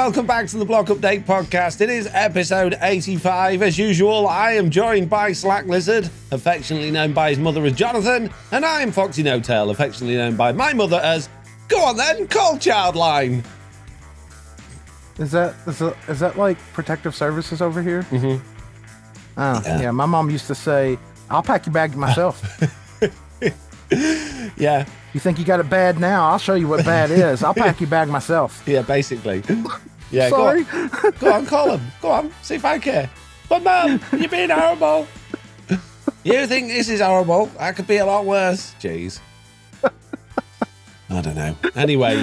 welcome back to the Block Update podcast. It is episode 85. As usual, I am joined by Slack Lizard, affectionately known by his mother as Jonathan, and I am Foxy No Tail, affectionately known by my mother as, go on then, call Childline. Is that like protective services over here? Mm-hmm. Oh, yeah. My mom used to say, I'll pack your bag myself. Yeah. You think you got it bad now? I'll show you what bad is. I'll pack your bag myself. Yeah, basically. Yeah, Sorry. Go on, call him. Go on, see if I care. But Mum, you're being horrible. You think this is horrible? I could be a lot worse. Jeez. I don't know. Anyway,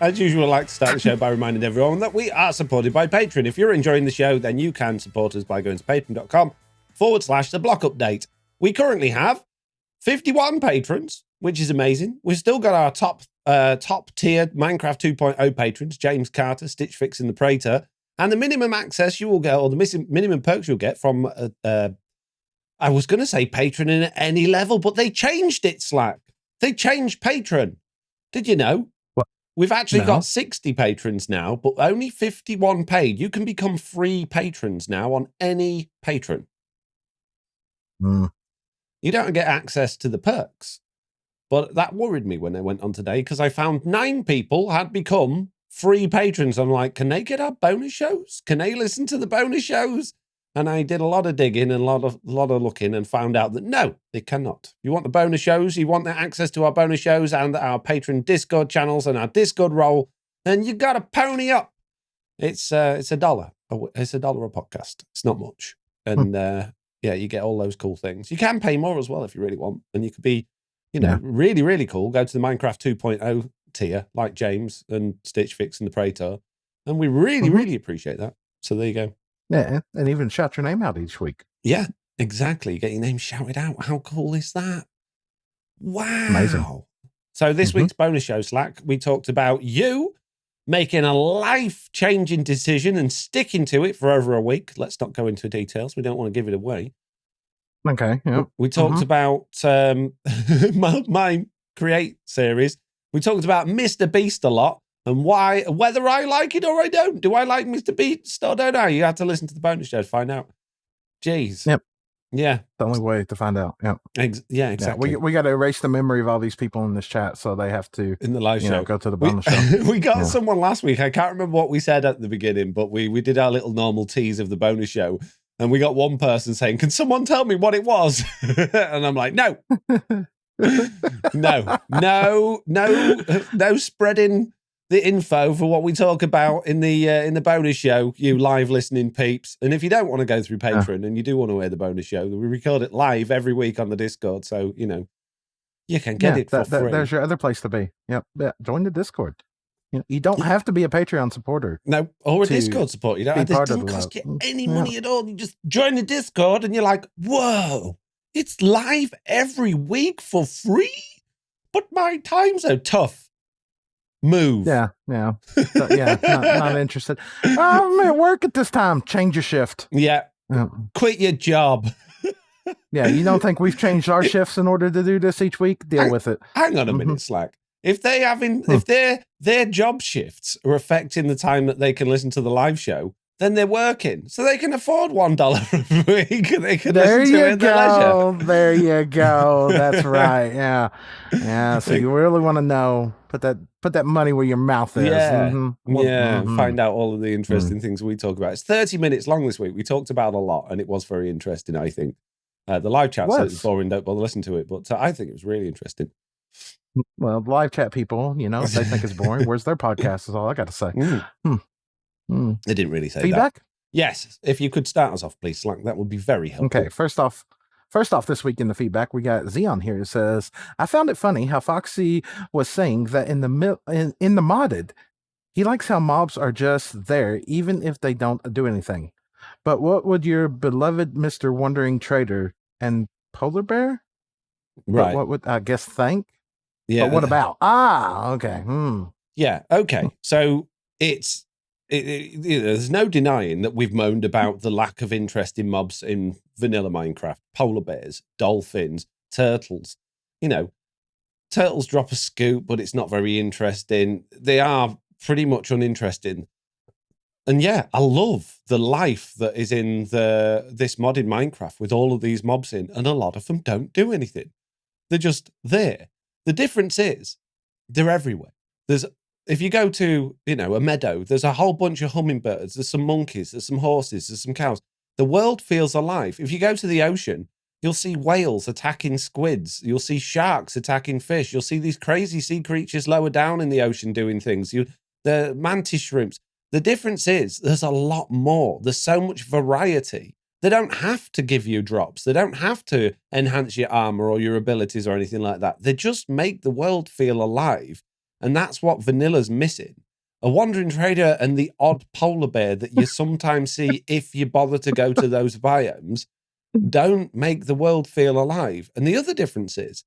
as usual, I'd like to start the show by reminding everyone that we are supported by Patreon. If you're enjoying the show, then you can support us by going to patreon.com/the block update. We currently have 51 patrons, which is amazing. We've still got our top tier Minecraft 2.0 patrons, James Carter, Stitch Fix, and the Praetor. And the minimum access you will get, or the minimum perks you'll get from, I was going to say patron at any level, but they changed it, Slack. They changed patron. Did you know? What? We've actually got 60 patrons now, but only 51 paid. You can become free patrons now on any patron. Mm. You don't get access to the perks. But that worried me when I went on today because I found 9 people had become free patrons. I'm like, can they get our bonus shows? Can they listen to the bonus shows? And I did a lot of digging and a lot of looking and found out that no, they cannot. You want the bonus shows, you want the access to our bonus shows and our patron Discord channels and our Discord role, then you got to pony up. It's $1. It's $1 a podcast. It's not much. And yeah, you get all those cool things. You can pay more as well if you really want. And you could be, really, really cool. Go to the Minecraft 2.0 tier, like James and Stitch Fix and the Praetor. And we really, really appreciate that. So there you go. Yeah, and even shout your name out each week. Yeah, exactly. You get your name shouted out. How cool is that? Wow. Amazing. So this week's bonus show, Slack, we talked about you making a life-changing decision and sticking to it for over a week. Let's not go into details. We don't want to give it away. Okay, yeah. We talked about my Create series. We talked about Mr. Beast a lot and whether I like it or I don't. Do I like Mr. Beast or don't I? You have to listen to the bonus show to find out. Jeez. Yep. Yeah. The only way to find out. Yep. Yeah, exactly. Yeah, we got to erase the memory of all these people in this chat, so they have to in the live show go to the bonus show. We got someone last week. I can't remember what we said at the beginning, but we did our little normal tease of the bonus show, and we got one person saying, "Can someone tell me what it was?" And I'm like, "No, no spreading the info for what we talk about in the bonus show, you live listening peeps. And if you don't want to go through Patreon and you do want to hear the bonus show, we record it live every week on the Discord. So, you can get it for free. There's your other place to be. Yep. Yeah. Join the Discord. You don't have to be a Patreon supporter. No, or a Discord supporter. It doesn't cost you any money at all. You just join the Discord and you're like, whoa, it's live every week for free? But my times are tough. Move. Yeah. Not interested. I'm at work at this time. Change your shift. Yeah. Quit your job. Yeah, you don't think we've changed our shifts in order to do this each week? Deal with it. Hang on a minute, Slack. If they if their job shifts are affecting the time that they can listen to the live show, then they're working, so they can afford $1 a week. And they can listen to it at their leisure. There you go. That's right. Yeah. So you really want to know? Put that money where your mouth is. Yeah. Find out all of the interesting things we talk about. It's 30 minutes long this week. We talked about a lot, and it was very interesting. I think the live chat said it's boring. Don't bother listening to it, but I think it was really interesting. Well, live chat people, if they think it's boring, where's their podcast? Is all I got to say. They didn't really say feedback. That. Yes, if you could start us off, please, Slack. That would be very helpful. Okay, first off, this week in the feedback, we got Xeon here. It says, I found it funny how Foxy was saying that in the modded, he likes how mobs are just there, even if they don't do anything. But what would your beloved Mr. Wandering Trader and Polar Bear? Right. What would I guess think? Yeah. But what about? Okay. Yeah. Okay. So there's no denying that we've moaned about the lack of interest in mobs in vanilla Minecraft. Polar bears, dolphins, turtles. Turtles drop a scoop, but it's not very interesting. They are pretty much uninteresting. And yeah, I love the life that is in this modded Minecraft with all of these mobs in, and a lot of them don't do anything. They're just there. The difference is they're everywhere. If you go to, a meadow, there's a whole bunch of hummingbirds, there's some monkeys, there's some horses, there's some cows. The world feels alive. If you go to the ocean, you'll see whales attacking squids. You'll see sharks attacking fish. You'll see these crazy sea creatures lower down in the ocean doing things. The mantis shrimps. The difference is there's a lot more. There's so much variety. They don't have to give you drops. They don't have to enhance your armor or your abilities or anything like that. They just make the world feel alive. And that's what vanilla's missing. A wandering trader and the odd polar bear that you sometimes see if you bother to go to those biomes don't make the world feel alive. And the other difference is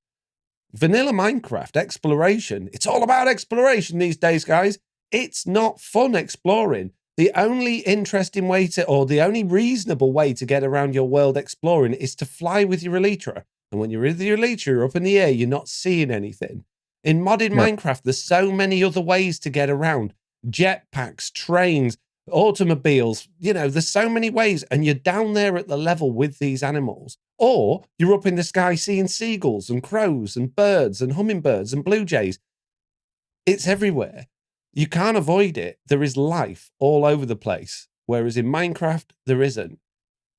vanilla Minecraft exploration. It's all about exploration these days, guys. It's not fun exploring. The only interesting way or the only reasonable way to get around your world exploring is to fly with your elytra. And when you're with your elytra, you're up in the air, you're not seeing anything. In modded Minecraft, there's so many other ways to get around. Jetpacks, trains, automobiles, there's so many ways. And you're down there at the level with these animals. Or you're up in the sky seeing seagulls and crows and birds and hummingbirds and blue jays. It's everywhere. You can't avoid it. There is life all over the place. Whereas in Minecraft, there isn't.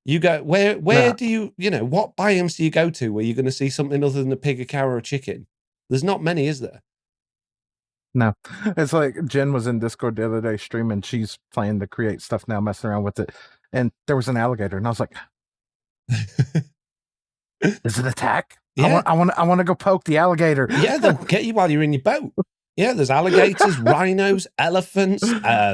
You go, where do you, what biomes do you go to where you're going to see something other than a pig, a cow, or a chicken? There's not many, is there? No. It's like Jen was in Discord the other day streaming. She's playing to create stuff now, messing around with it. And there was an alligator. And I was like, is it attack? Yeah. I want to go poke the alligator. Yeah, they'll get you while you're in your boat. Yeah, there's alligators, rhinos, elephants.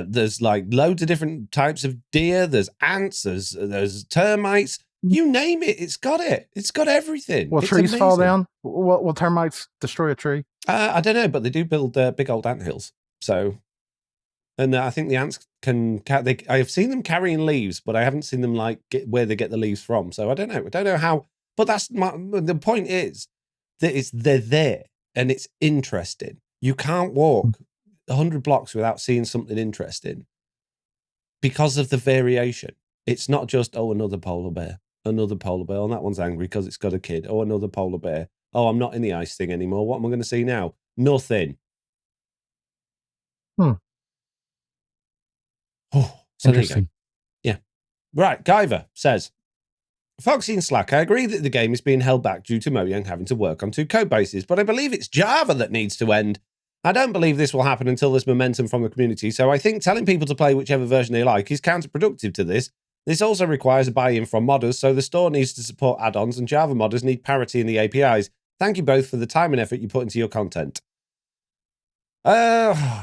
There's like loads of different types of deer. There's ants. There's termites. You name it, it's got it. It's got everything. Will trees fall down? Will termites destroy a tree? I don't know, but they do build big old ant hills. So, and I think the ants can. I have seen them carrying leaves, but I haven't seen them where they get the leaves from. So I don't know. I don't know how. But the point is that they're there and it's interesting. You can't walk 100 blocks without seeing something interesting because of the variation. It's not just, another polar bear. Another polar bear. And that one's angry because it's got a kid. Oh, another polar bear. Oh, I'm not in the ice thing anymore. What am I going to see now? Nothing. Oh, so there you go. Yeah. Right. Guyver says, Foxy and Slack, I agree that the game is being held back due to Mojang having to work on 2 code bases, but I believe it's Java that needs to end. I don't believe this will happen until there's momentum from the community, so I think telling people to play whichever version they like is counterproductive to this. This also requires a buy-in from modders, so the store needs to support add-ons, and Java modders need parity in the APIs. Thank you both for the time and effort you put into your content.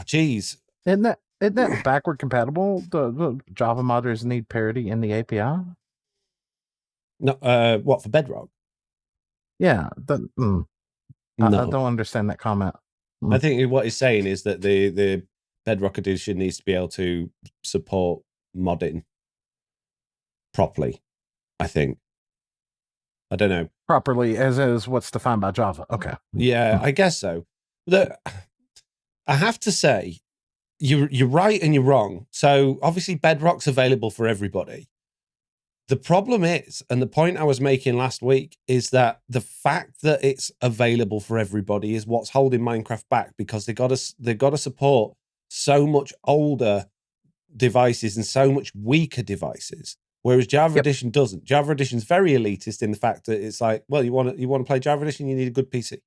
Geez. Isn't that backward compatible? The Java modders need parity in the API? No, what, for Bedrock? Yeah. No. I don't understand that comment. I think what he's saying is that the Bedrock edition needs to be able to support modding properly, I think. I don't know. Properly as what's defined by Java. Okay. Yeah, I guess so. I have to say, you're right and you're wrong. So obviously Bedrock's available for everybody. The problem is, and the point I was making last week, is that the fact that it's available for everybody is what's holding Minecraft back, because they've got to support so much older devices and so much weaker devices, whereas Java Edition doesn't. Java Edition's very elitist in the fact that it's like, well, you want to play Java Edition, you need a good PC.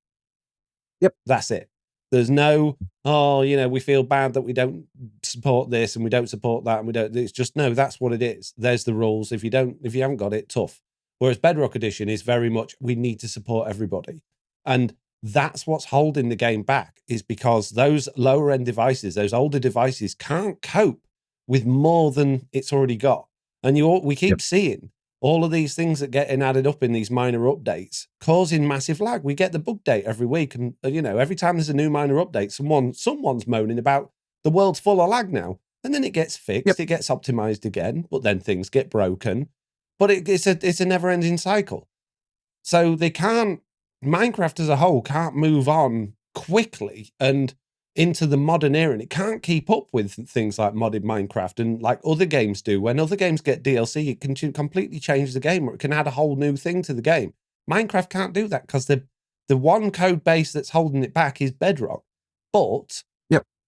Yep, that's it. There's no, we feel bad that we don't support this and we don't support that and we don't. It's just, no, that's what it is. There's the rules. If you haven't got it, tough. Whereas Bedrock Edition is very much, we need to support everybody. And that's what's holding the game back, is because those lower end devices, those older devices, can't cope with more than it's already got. And we keep seeing all of these things that getting added up in these minor updates causing massive lag. We get the Bugdate every week, and every time there's a new minor update, someone's moaning about the world's full of lag now, and then it gets fixed, it gets optimized again, but then things get broken. But it's a never-ending cycle. So Minecraft as a whole can't move on quickly, and into the modern era, and it can't keep up with things like modded Minecraft and like other games do. When other games get DLC, it can completely change the game, or it can add a whole new thing to the game. Minecraft can't do that because the one code base that's holding it back is Bedrock. But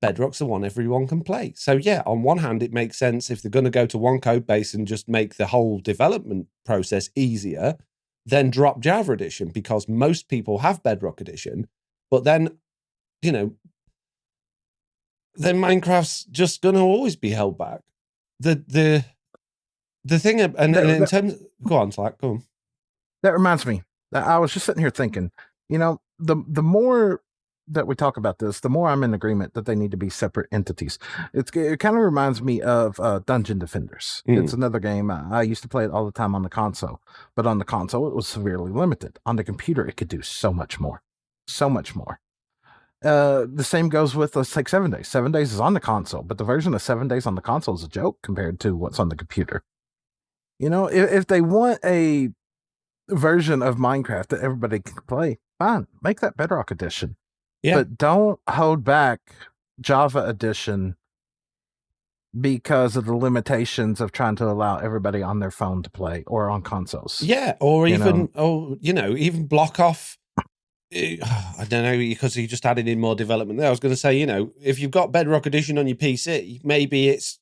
Bedrock's the one everyone can play. So yeah, on one hand, it makes sense if they're going to go to one code base and just make the whole development process easier, then drop Java Edition, because most people have Bedrock Edition. But then, you know, then Minecraft's just going to always be held back. The thing, and in terms, go on, Slack, go on. That reminds me, I was just sitting here thinking, you know, the more that we talk about this, the more I'm in agreement that they need to be separate entities. It kind of reminds me of Dungeon Defenders. It's another game. I used to play it all the time on the console, but on the console, it was severely limited. On the computer, it could do so much more. So much more. The same goes with, let's take 7 Days. 7 Days is on the console, but the version of 7 Days on the console is a joke compared to what's on the computer. You know, if they want a version of Minecraft that everybody can play, fine, make that Bedrock Edition. Yeah. But don't hold back Java Edition because of the limitations of trying to allow everybody on their phone to play or on consoles. Yeah, or even, even block off. I don't know, because you just added in more development there. I was going to say, you know, if you've got Bedrock Edition on your PC, maybe it's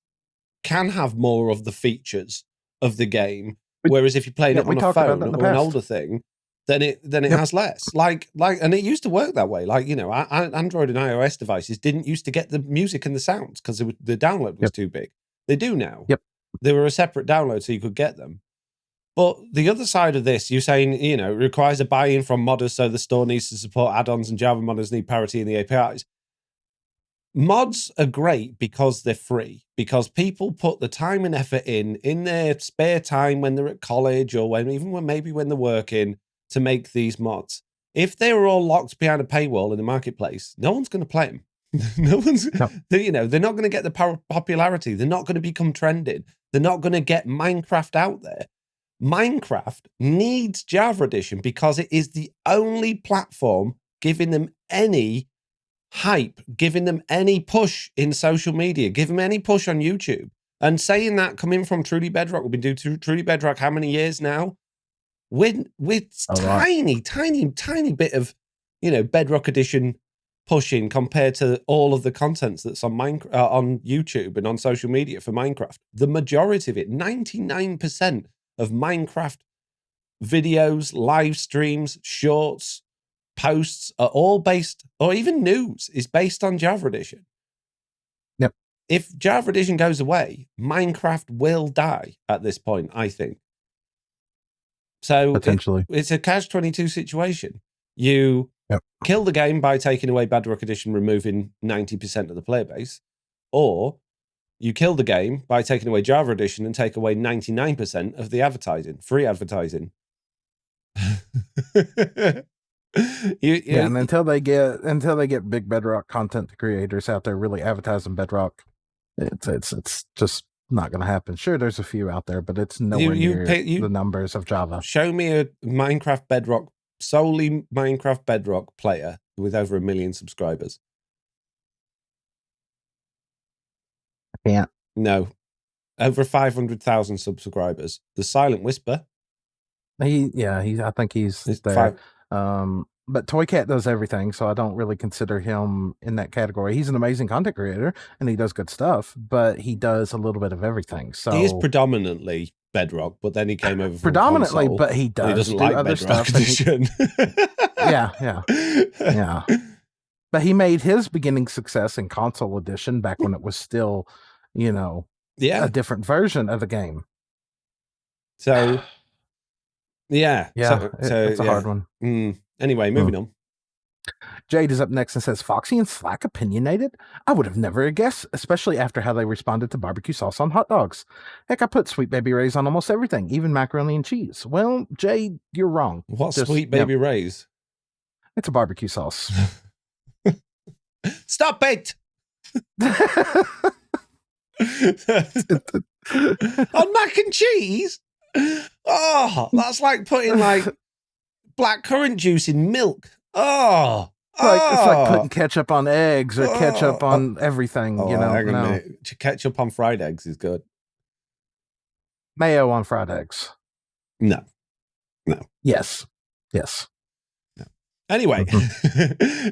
can have more of the features of the game. Whereas if you're playing it on a phone or an older thing, then it has less. Like, and it used to work that way. Like, you know, Android and iOS devices didn't used to get the music and the sounds because the download was too big. They do now. They were a separate download so you could get them. But the other side of this, you're saying, you know, it requires a buy-in from modders, so the store needs to support add-ons and Java modders need parity in the APIs. Mods are great because they're free, because people put the time and effort in their spare time when they're at college or maybe when they're working to make these mods. If they were all locked behind a paywall in the marketplace, no one's going to play them. You know, they're not going to get the popularity. They're not going to become trending. They're not going to get Minecraft out there. Minecraft needs Java Edition because it is the only platform giving them any hype, giving them any push in social media, giving them any push on YouTube. And saying that, coming from Truly Bedrock, we've been doing Truly Bedrock how many years now? With tiny bit of, you know, Bedrock Edition pushing compared to all of the content that's on on YouTube and on social media for Minecraft. The majority of it, 99% of Minecraft videos, live streams, shorts, posts are all based, or even news is based on Java Edition. Yep. If Java Edition goes away, Minecraft will die at this point, I think. So potentially it's a catch-22 situation. You kill the game by taking away Bedrock Edition, removing 90% of the player base, or you kill the game by taking away Java Edition and take away 99% of the advertising, free advertising. And until they get big Bedrock content creators out there really advertising Bedrock, it's just not going to happen. Sure, there's a few out there, but it's nowhere near the numbers of Java. Show me a Minecraft Bedrock, solely Minecraft Bedrock player with over 1 million subscribers. I can't. No. Over 500,000 subscribers. The Silent Whisper. I think he's there. But Toycat does everything, so I don't really consider him in that category. He's an amazing content creator, and he does good stuff, but he does a little bit of everything. So he is predominantly Bedrock, but then he came over from predominantly, console, but he doesn't like other Bedrock stuff. Edition. Yeah. But he made his beginning success in console edition back when it was still, you know, a different version of the game. So. Yeah. So it's a hard one. Anyway, moving on. Jade is up next and says, Foxy and Slack opinionated? I would have never guessed, especially after how they responded to barbecue sauce on hot dogs. Heck, I put Sweet Baby Ray's on almost everything, even macaroni and cheese. Well, Jade, you're wrong. What's Sweet Baby Ray's? It's a barbecue sauce. Stop it! On mac and cheese? Oh, that's like putting like black currant juice in milk. Oh, It's like Oh, putting ketchup on eggs or ketchup on everything. hang No. on a minute. Ketchup on fried eggs is good. Mayo on fried eggs. No. Yes. Anyway,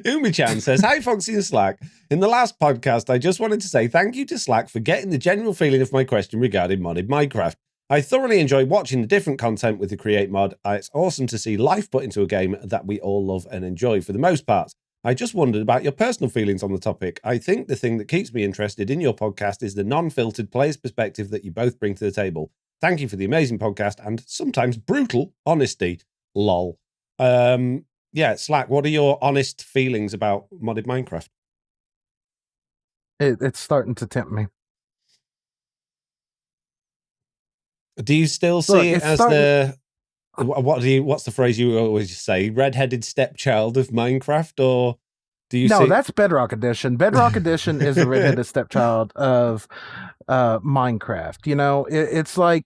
Umi-chan says, "Hi, Foxy and Slack. In the last podcast, I just wanted to say thank you to Slack for getting the general feeling of my question regarding modded Minecraft. I thoroughly enjoy watching the different content with the Create mod. It's awesome to see life put into a game that we all love and enjoy for the most part. I just wondered about your personal feelings on the topic. I think the thing that keeps me interested in your podcast is the non-filtered player's perspective that you both bring to the table. Thank you for the amazing podcast and sometimes brutal honesty. Lol." Yeah, Slack, what are your honest feelings about modded Minecraft? It's starting to tempt me. Do you still see it as what's the phrase you always say? Redheaded stepchild of Minecraft, or do you? No, that's Bedrock Edition. Bedrock Edition is the redheaded stepchild of Minecraft. You know, it's like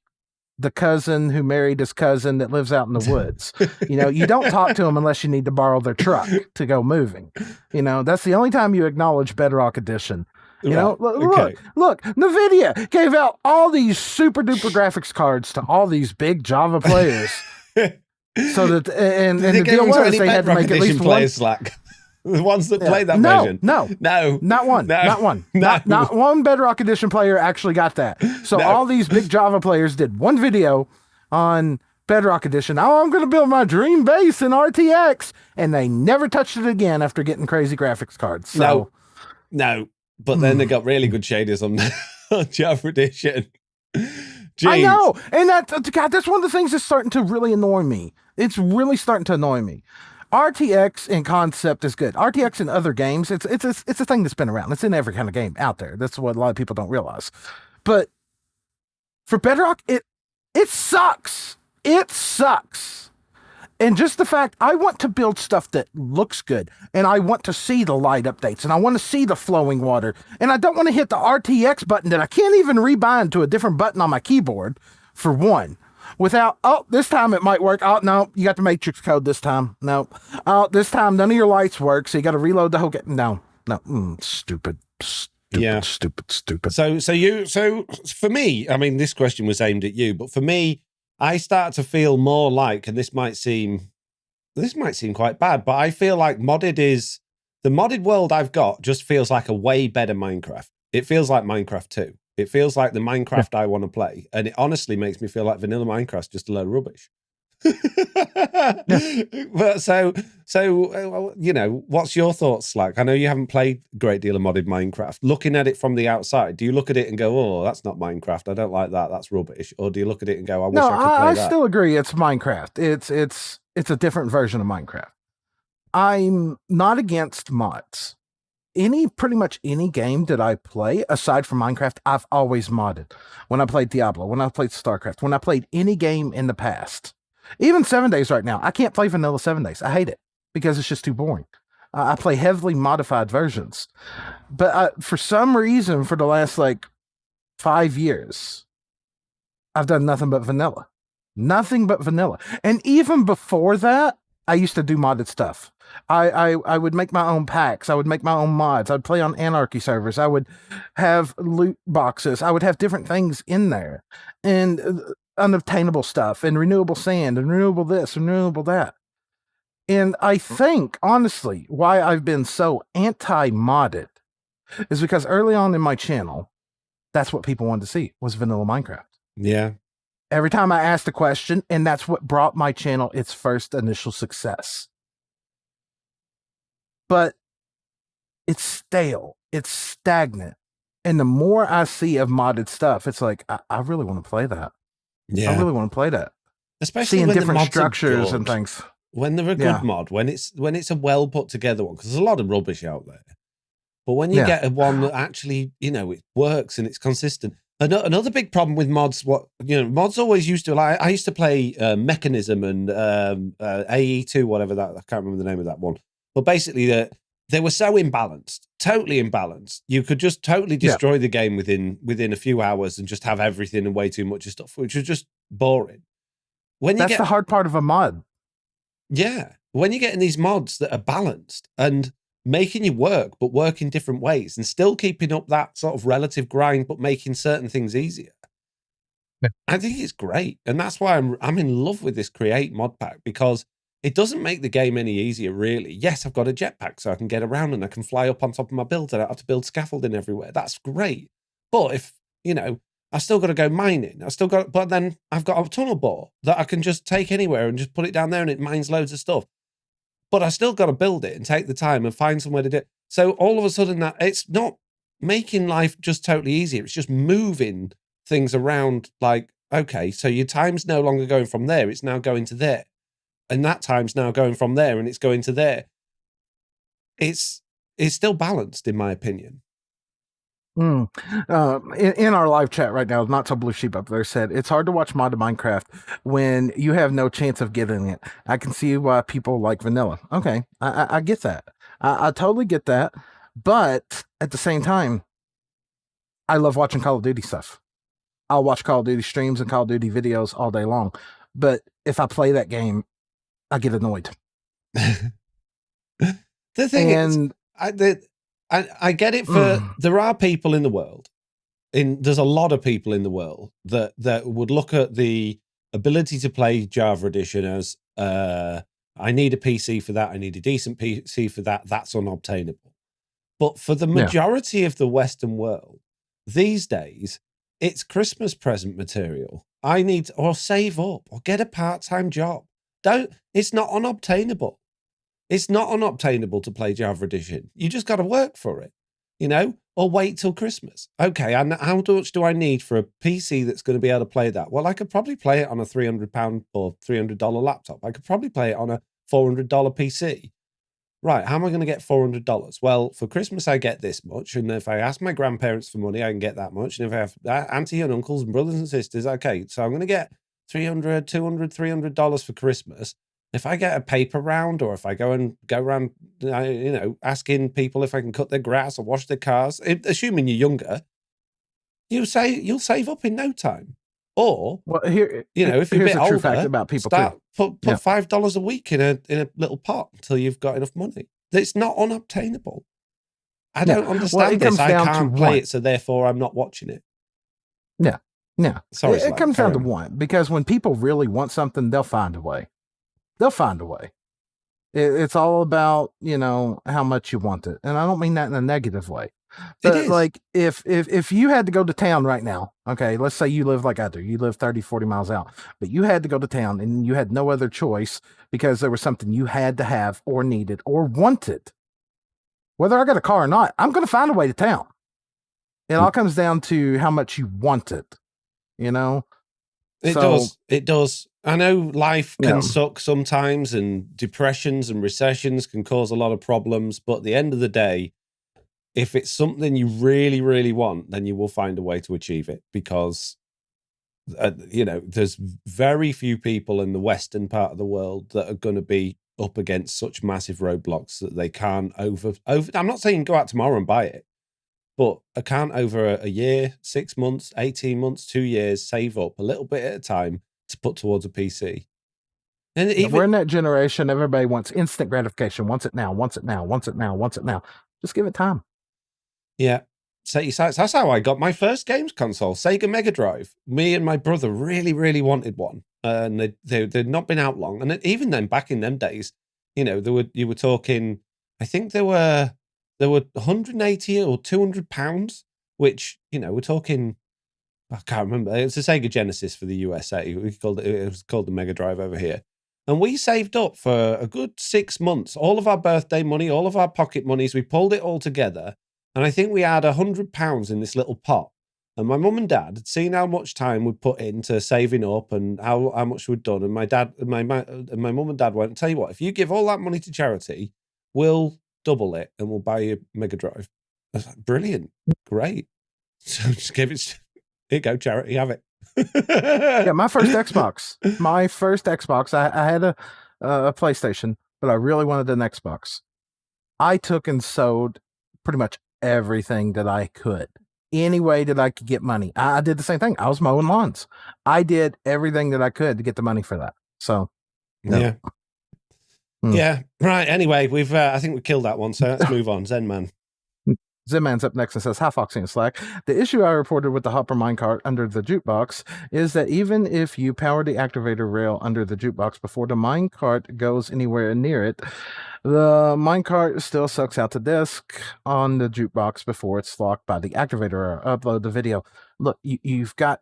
the cousin who married his cousin that lives out in the woods. You know, you don't talk to them unless you need to borrow their truck to go moving. You know, that's the only time you acknowledge Bedrock Edition. You know, look, NVIDIA gave out all these super duper graphics cards to all these big Java players. So that, and the deal was they had to make at least one. Slack. The ones that played that version. No, not one. Not one Bedrock Edition player actually got that. So all these big Java players did one video on Bedrock Edition. Oh, I'm going to build my dream base in RTX, and they never touched it again after getting crazy graphics cards. So, no. But then they got really good shaders on Java Edition. Jeez. I know, and that's one of the things that's starting to really annoy me. It's really starting to annoy me. RTX in concept is good. RTX in other games, it's a thing that's been around. It's in every kind of game out there. That's what a lot of people don't realize. But for Bedrock, it sucks. It sucks. And just the fact, I want to build stuff that looks good, and I want to see the light updates, and I want to see the flowing water, and I don't want to hit the RTX button that I can't even rebind to a different button on my keyboard, for one. Without, this time it might work. Oh, no, you got the matrix code this time. No. Oh, this time none of your lights work, so you got to reload the whole game. No. Stupid. So for me, I mean, this question was aimed at you, but for me, I start to feel more like, and this might seem quite bad, but I feel like the modded world I've got just feels like a way better Minecraft. It feels like Minecraft 2. It feels like the Minecraft I want to play. And it honestly makes me feel like vanilla Minecraft's just a load of rubbish. But so you know, what's your thoughts, Slack? I know you haven't played a great deal of modded Minecraft. Looking at it from the outside, do you look at it and go, "Oh, that's not Minecraft. I don't like that. That's rubbish." Or do you look at it and go, "I wish I could play that"? I still agree. It's Minecraft. It's a different version of Minecraft. I'm not against mods. Pretty much any game that I play aside from Minecraft, I've always modded. When I played Diablo, when I played StarCraft, when I played any game in the past, even 7 Days right now, I can't play vanilla 7 Days. I hate it because it's just too boring. I play heavily modified versions, but for some reason, for the last 5 years, I've done nothing but vanilla. And even before that, I used to do modded stuff. I would make my own packs. I would make my own mods. I'd play on Anarchy servers. I would have loot boxes. I would have different things in there, and unobtainable stuff, and renewable sand, and renewable this, and renewable that. And I think, honestly, why I've been so anti-modded is because early on in my channel, that's what people wanted to see, was vanilla Minecraft. Yeah. Every time I asked a question, and that's what brought my channel its first initial success. But it's stale. It's stagnant. And the more I see of modded stuff, it's like, I really want to play that. Yeah. I really want to play that. Especially seeing when different the structures and things. When they're a good mod, when it's a well put together one, because there's a lot of rubbish out there. But when you get one that actually, it works and it's consistent. Another big problem with mods, mods always used to, I used to play Mechanism and AE2, whatever that, I can't remember the name of that one. But basically, they were so imbalanced, totally imbalanced. You could just totally destroy the game within a few hours and just have everything and way too much stuff, which was just boring. That's the hard part of a mod. Yeah. when you're getting these mods that are balanced and making you work, but work in different ways and still keeping up that sort of relative grind, but making certain things easier. Yeah. I think it's great. And that's why I'm in love with this Create mod pack, because it doesn't make the game any easier, really. Yes, I've got a jetpack so I can get around and I can fly up on top of my build. I don't have to build scaffolding everywhere. That's great. But if, I've still got to go mining. But then I've got a tunnel bore that I can just take anywhere and just put it down there and it mines loads of stuff. But I still got to build it and take the time and find somewhere to do it. So all of a sudden, that it's not making life just totally easier. It's just moving things around. Like, okay, so your time's no longer going from there. It's now going to there. And that time's now going from there and it's going to there. It's still balanced, in my opinion. In our live chat right now, Not So Blue Sheep up there said, it's hard to watch modded Minecraft when you have no chance of getting it. I can see why people like vanilla. Okay, I get that. I totally get that. But at the same time, I love watching Call of Duty stuff. I'll watch Call of Duty streams and Call of Duty videos all day long. But if I play that game, I get annoyed. The thing is, I get it for there are people in the world, there's a lot of people in the world that would look at the ability to play Java Edition as I need a PC for that, I need a decent PC for that, that's unobtainable. But for the majority of the Western world these days, it's Christmas present material. I need or save up or get a part-time job. It's not unobtainable. It's not unobtainable to play Java Edition. You just got to work for it, or wait till Christmas. Okay, and how much do I need for a PC that's going to be able to play that? Well, I could probably play it on a £300 or $300 laptop. I could probably play it on a $400 PC. Right, how am I going to get $400? Well, for Christmas, I get this much. And if I ask my grandparents for money, I can get that much. And if I have auntie and uncles and brothers and sisters, okay, so I'm going to get $200, $300 for Christmas. If I get a paper round, or if I go around, asking people if I can cut their grass or wash their cars, assuming you're younger, you'll save up in no time. Or, if you're a bit older, fact about people put $5 a week in a little pot until you've got enough money. It's not unobtainable. I don't understand this. I can't play it, so therefore I'm not watching it. Yeah. Sorry, it comes down to one, because when people really want something, they'll find a way. It's all about, how much you want it. And I don't mean that in a negative way. But like if you had to go to town right now, okay, let's say you live like I do, you live 30, 40 miles out, but you had to go to town and you had no other choice because there was something you had to have or needed or wanted. Whether I got a car or not, I'm going to find a way to town. It all comes down to how much you want it, It does. I know life can suck sometimes, and depressions and recessions can cause a lot of problems. But at the end of the day, if it's something you really, really want, then you will find a way to achieve it, because, there's very few people in the Western part of the world that are going to be up against such massive roadblocks that they can't over. I'm not saying go out tomorrow and buy it, but I can't over a year, 6 months, 18 months, 2 years, save up a little bit at a time to put towards a PC. And we're in that generation. Everybody wants instant gratification. Wants it now. Just give it time. Yeah. Set your sights. That's how I got my first games console, Sega Mega Drive. Me and my brother really, really wanted one. And they'd not been out long. And even then, back in them days, you were talking, I think there were 180 or 200 pounds, which, we're talking, I can't remember. It's a Sega Genesis for the USA. It was called the Mega Drive over here. And we saved up for a good 6 months, all of our birthday money, all of our pocket monies. We pulled it all together. And I think we had £100 in this little pot. And my mum and dad had seen how much time we'd put into saving up and how much we'd done. And my mum and dad went, tell you what, if you give all that money to charity, we'll double it and we'll buy you a Mega Drive. I was like, brilliant. Great. So just give it, here you go, charity, have it. Yeah, my first Xbox. I had a PlayStation, but I really wanted an Xbox. I took and sold pretty much everything that I could. Any way that I could get money. I did the same thing. I was mowing lawns. I did everything that I could to get the money for that. So, yeah. Hmm. Yeah. Right. Anyway, we've I think we killed that one. So let's move on. Zen Man. Zimman's up next and says, "Hi, Foxy and Slack. The issue I reported with the hopper minecart under the jukebox is that even if you power the activator rail under the jukebox before the minecart goes anywhere near it, the minecart still sucks out the disk on the jukebox before it's locked by the activator or upload the video. Look, you can't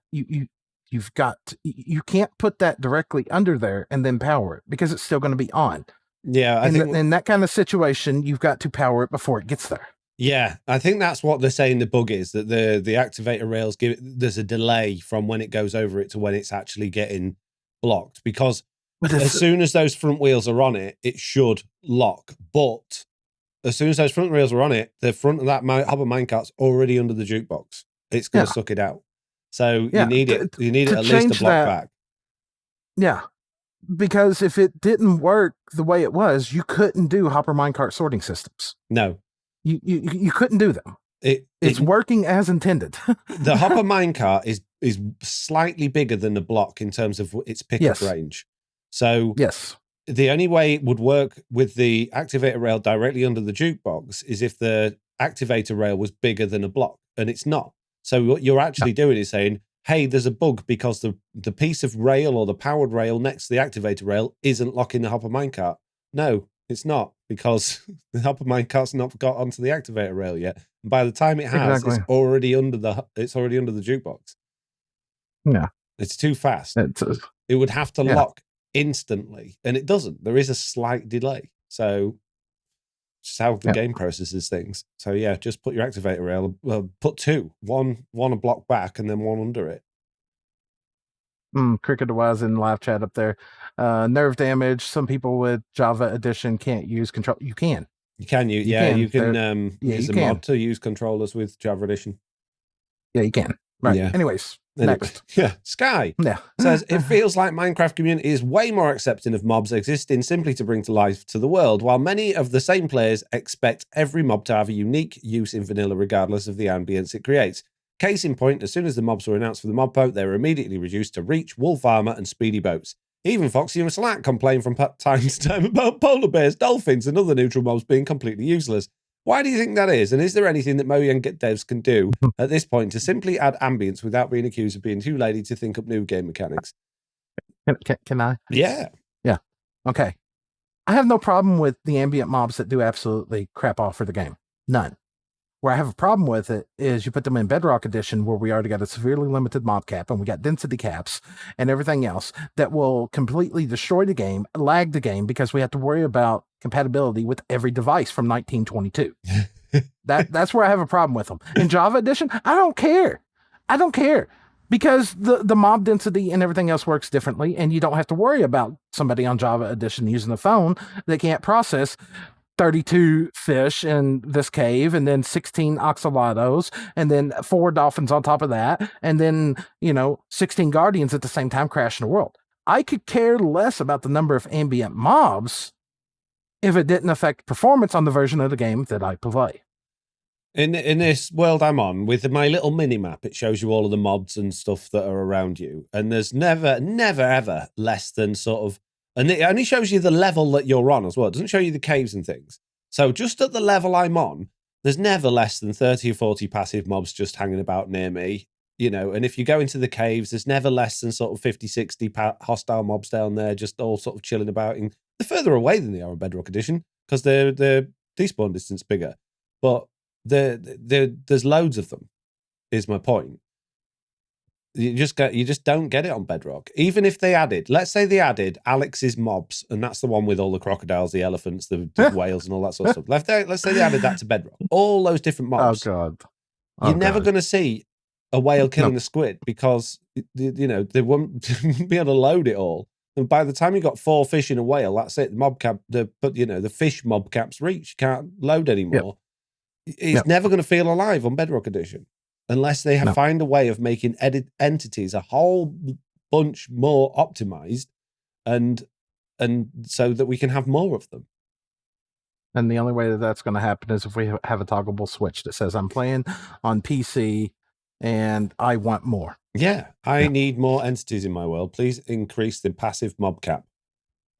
put that directly under there and then power it because it's still going to be on. Yeah, in that kind of situation, you've got to power it before it gets there. Yeah, I think that's what they're saying the bug is, that the activator rails there's a delay from when it goes over it to when it's actually getting blocked, because as soon as those front wheels are on it, it should lock. But as soon as those front wheels are on it, the front of that hopper minecart's already under the jukebox. It's going to suck it out. So you need it at least to block back. Yeah. Because if it didn't work the way it was, you couldn't do hopper minecart sorting systems. No. You couldn't do them. It's working as intended. The hopper minecart is slightly bigger than the block in terms of its pickup range. So the only way it would work with the activator rail directly under the jukebox is if the activator rail was bigger than a block, and it's not. So what you're actually doing is saying, hey, there's a bug because the piece of rail or the powered rail next to the activator rail isn't locking the hopper minecart. No, it's not, because the hopper minecart's not got onto the activator rail yet. And by the time it has, it's already under the jukebox. Yeah, it's too fast. It would have to lock instantly, and it doesn't. There is a slight delay. So it's just how the game processes things. So yeah, just put your activator rail. Well, put two, one a block back, and then one under it. Cricket was in live chat up there. Nerve damage. Some people with Java Edition can't use control. You can. You can use a mod to use controllers with Java Edition. Yeah, you can. Right. Yeah. Anyways, next. Yeah. Sky says, it feels like Minecraft community is way more accepting of mobs existing simply to bring to life to the world, while many of the same players expect every mob to have a unique use in vanilla regardless of the ambience it creates. Case in point, as soon as the mobs were announced for the mob boat, they were immediately reduced to reach, wolf armor, and speedy boats. Even Foxy and Slack complain from time to time about polar bears, dolphins, and other neutral mobs being completely useless. Why do you think that is? And is there anything that Mojang devs can do at this point to simply add ambience without being accused of being too lazy to think up new game mechanics? Can I? Yeah. Yeah. Okay. I have no problem with the ambient mobs that do absolutely crap off for the game. None. Where I have a problem with it is you put them in Bedrock Edition, where we already got a severely limited mob cap and we got density caps and everything else that will completely destroy the game, lag the game, because we have to worry about compatibility with every device from 1922. That's where I have a problem with them. In Java Edition, I don't care. Because the mob density and everything else works differently, and you don't have to worry about somebody on Java Edition using a phone that can't process 32 fish in this cave, and then 16 oxalatos, and then 4 dolphins on top of that, and then, 16 guardians at the same time crashing the world. I could care less about the number of ambient mobs if it didn't affect performance on the version of the game that I play. In this world I'm on, with my little mini map, it shows you all of the mobs and stuff that are around you, and there's never ever less than sort of, and it only shows you the level that you're on as well. It doesn't show you the caves and things. So just at the level I'm on, there's never less than 30 or 40 passive mobs just hanging about near me, and if you go into the caves, there's never less than sort of 50, 60 hostile mobs down there, just all sort of chilling about. And they're further away than they are in Bedrock Edition, because they're despawn distance bigger. But there's loads of them, is my point. You just don't get it on Bedrock. Even if they added, let's say they added Alex's mobs, and that's the one with all the crocodiles, the elephants, the whales, and all that sort of stuff. Let's say they added that to Bedrock. All those different mobs. Oh God! You're never going to see a whale killing a squid, because they won't be able to load it all. And by the time you got 4 fish in a whale, that's it. The mob cap, the fish mob cap's reach. You can't load anymore. Yep. It's never going to feel alive on Bedrock Edition. Unless they find a way of making entities a whole bunch more optimized, and so that we can have more of them. And the only way that that's going to happen is if we have a toggleable switch that says, I'm playing on PC and I want more. Yeah, I need more entities in my world. Please increase the passive mob cap.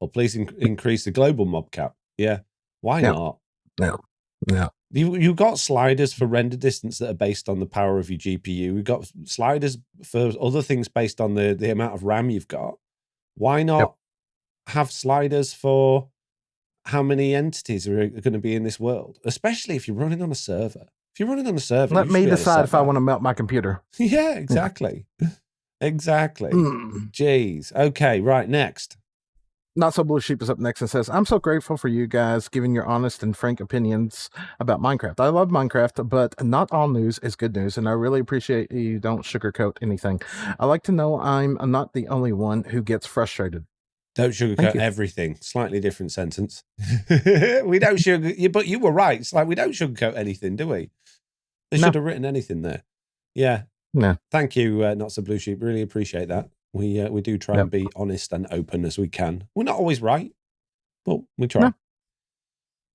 Or please increase the global mob cap. Yeah. Why not? Yeah. You've got sliders for render distance that are based on the power of your GPU. We've got sliders for other things based on the amount of RAM you've got. Why not have sliders for how many entities are going to be in this world? Especially if you're running on a server. If you're running on a server, let me decide if I want to melt my computer. Yeah, exactly. Exactly. Jeez. Okay, right, next. Not So Blue Sheep is up next and says, I'm so grateful for you guys giving your honest and frank opinions about Minecraft. I love Minecraft, but not all news is good news, and I really appreciate you don't sugarcoat anything. I like to know I'm not the only one who gets frustrated. Don't sugarcoat everything. Slightly different sentence. We don't sugarcoat, but you were right. It's like we don't sugarcoat anything, do we? They should have written anything there. Yeah. No. Thank you, Not So Blue Sheep. Really appreciate that. We do try and be honest and open as we can. We're not always right, but we try.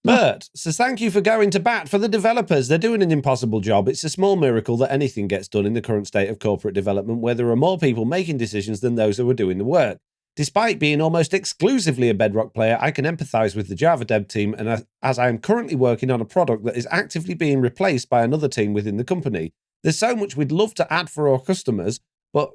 Bert says, thank you for going to bat for the developers. They're doing an impossible job. It's a small miracle that anything gets done in the current state of corporate development where there are more people making decisions than those who are doing the work. Despite being almost exclusively a Bedrock player, I can empathize with the Java dev team, and as I am currently working on a product that is actively being replaced by another team within the company. There's so much we'd love to add for our customers, but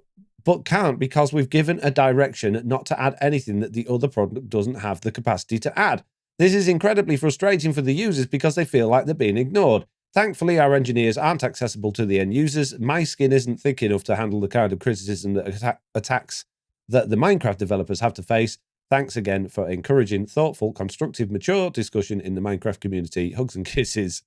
can't because we've given a direction not to add anything that the other product doesn't have the capacity to add. This is incredibly frustrating for the users because they feel like they're being ignored. Thankfully, our engineers aren't accessible to the end users. My skin isn't thick enough to handle the kind of criticism that attacks that the Minecraft developers have to face. Thanks again for encouraging thoughtful, constructive, mature discussion in the Minecraft community. Hugs and kisses.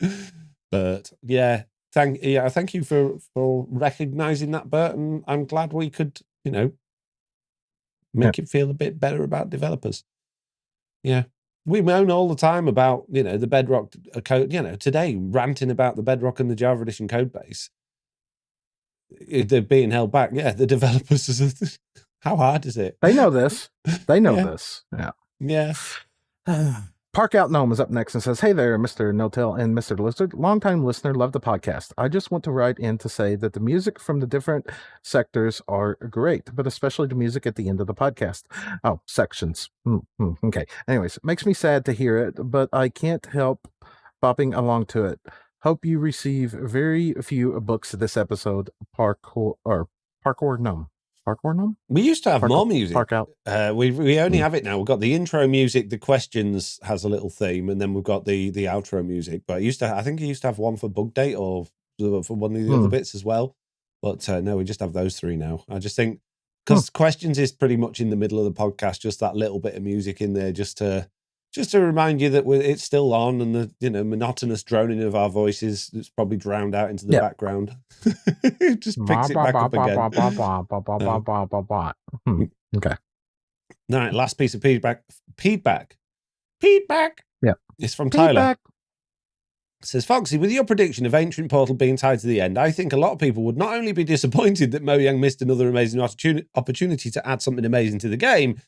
But yeah, thank you for recognizing that, Bert, and I'm glad we could, make it feel a bit better about developers. Yeah. We moan all the time about, the Bedrock code, today ranting about the Bedrock and the Java Edition code base. They're being held back. Yeah, the developers. How hard is it? They know this. They know this. Yeah. Park Out Gnome is up next and says, hey there, Mr. No-Tail and Mr. Lizard. Longtime listener, love the podcast. I just want to write in to say that the music from the different sectors are great, but especially the music at the end of the podcast. Oh, sections. Okay. Anyways, it makes me sad to hear it, but I can't help bopping along to it. Hope you receive very few books this episode. Parkour Gnome. Parkour Gnome? We used to have more music. Park Out. We only have it now. We've got the intro music, the questions has a little theme, and then we've got the outro music. But I think I used to have one for Bugdate or for one of the other bits as well. But no, we just have those three now. I just think because questions is pretty much in the middle of the podcast, just that little bit of music in there, just to remind you that it's still on, and the monotonous droning of our voices that's probably drowned out into the background. Just picks it back up again. Okay. All right, last piece of feedback. Yeah. It's from Tyler. It says, Foxy, with your prediction of Ancient Portal being tied to the end, I think a lot of people would not only be disappointed that Mojang missed another amazing opportunity to add something amazing to the game,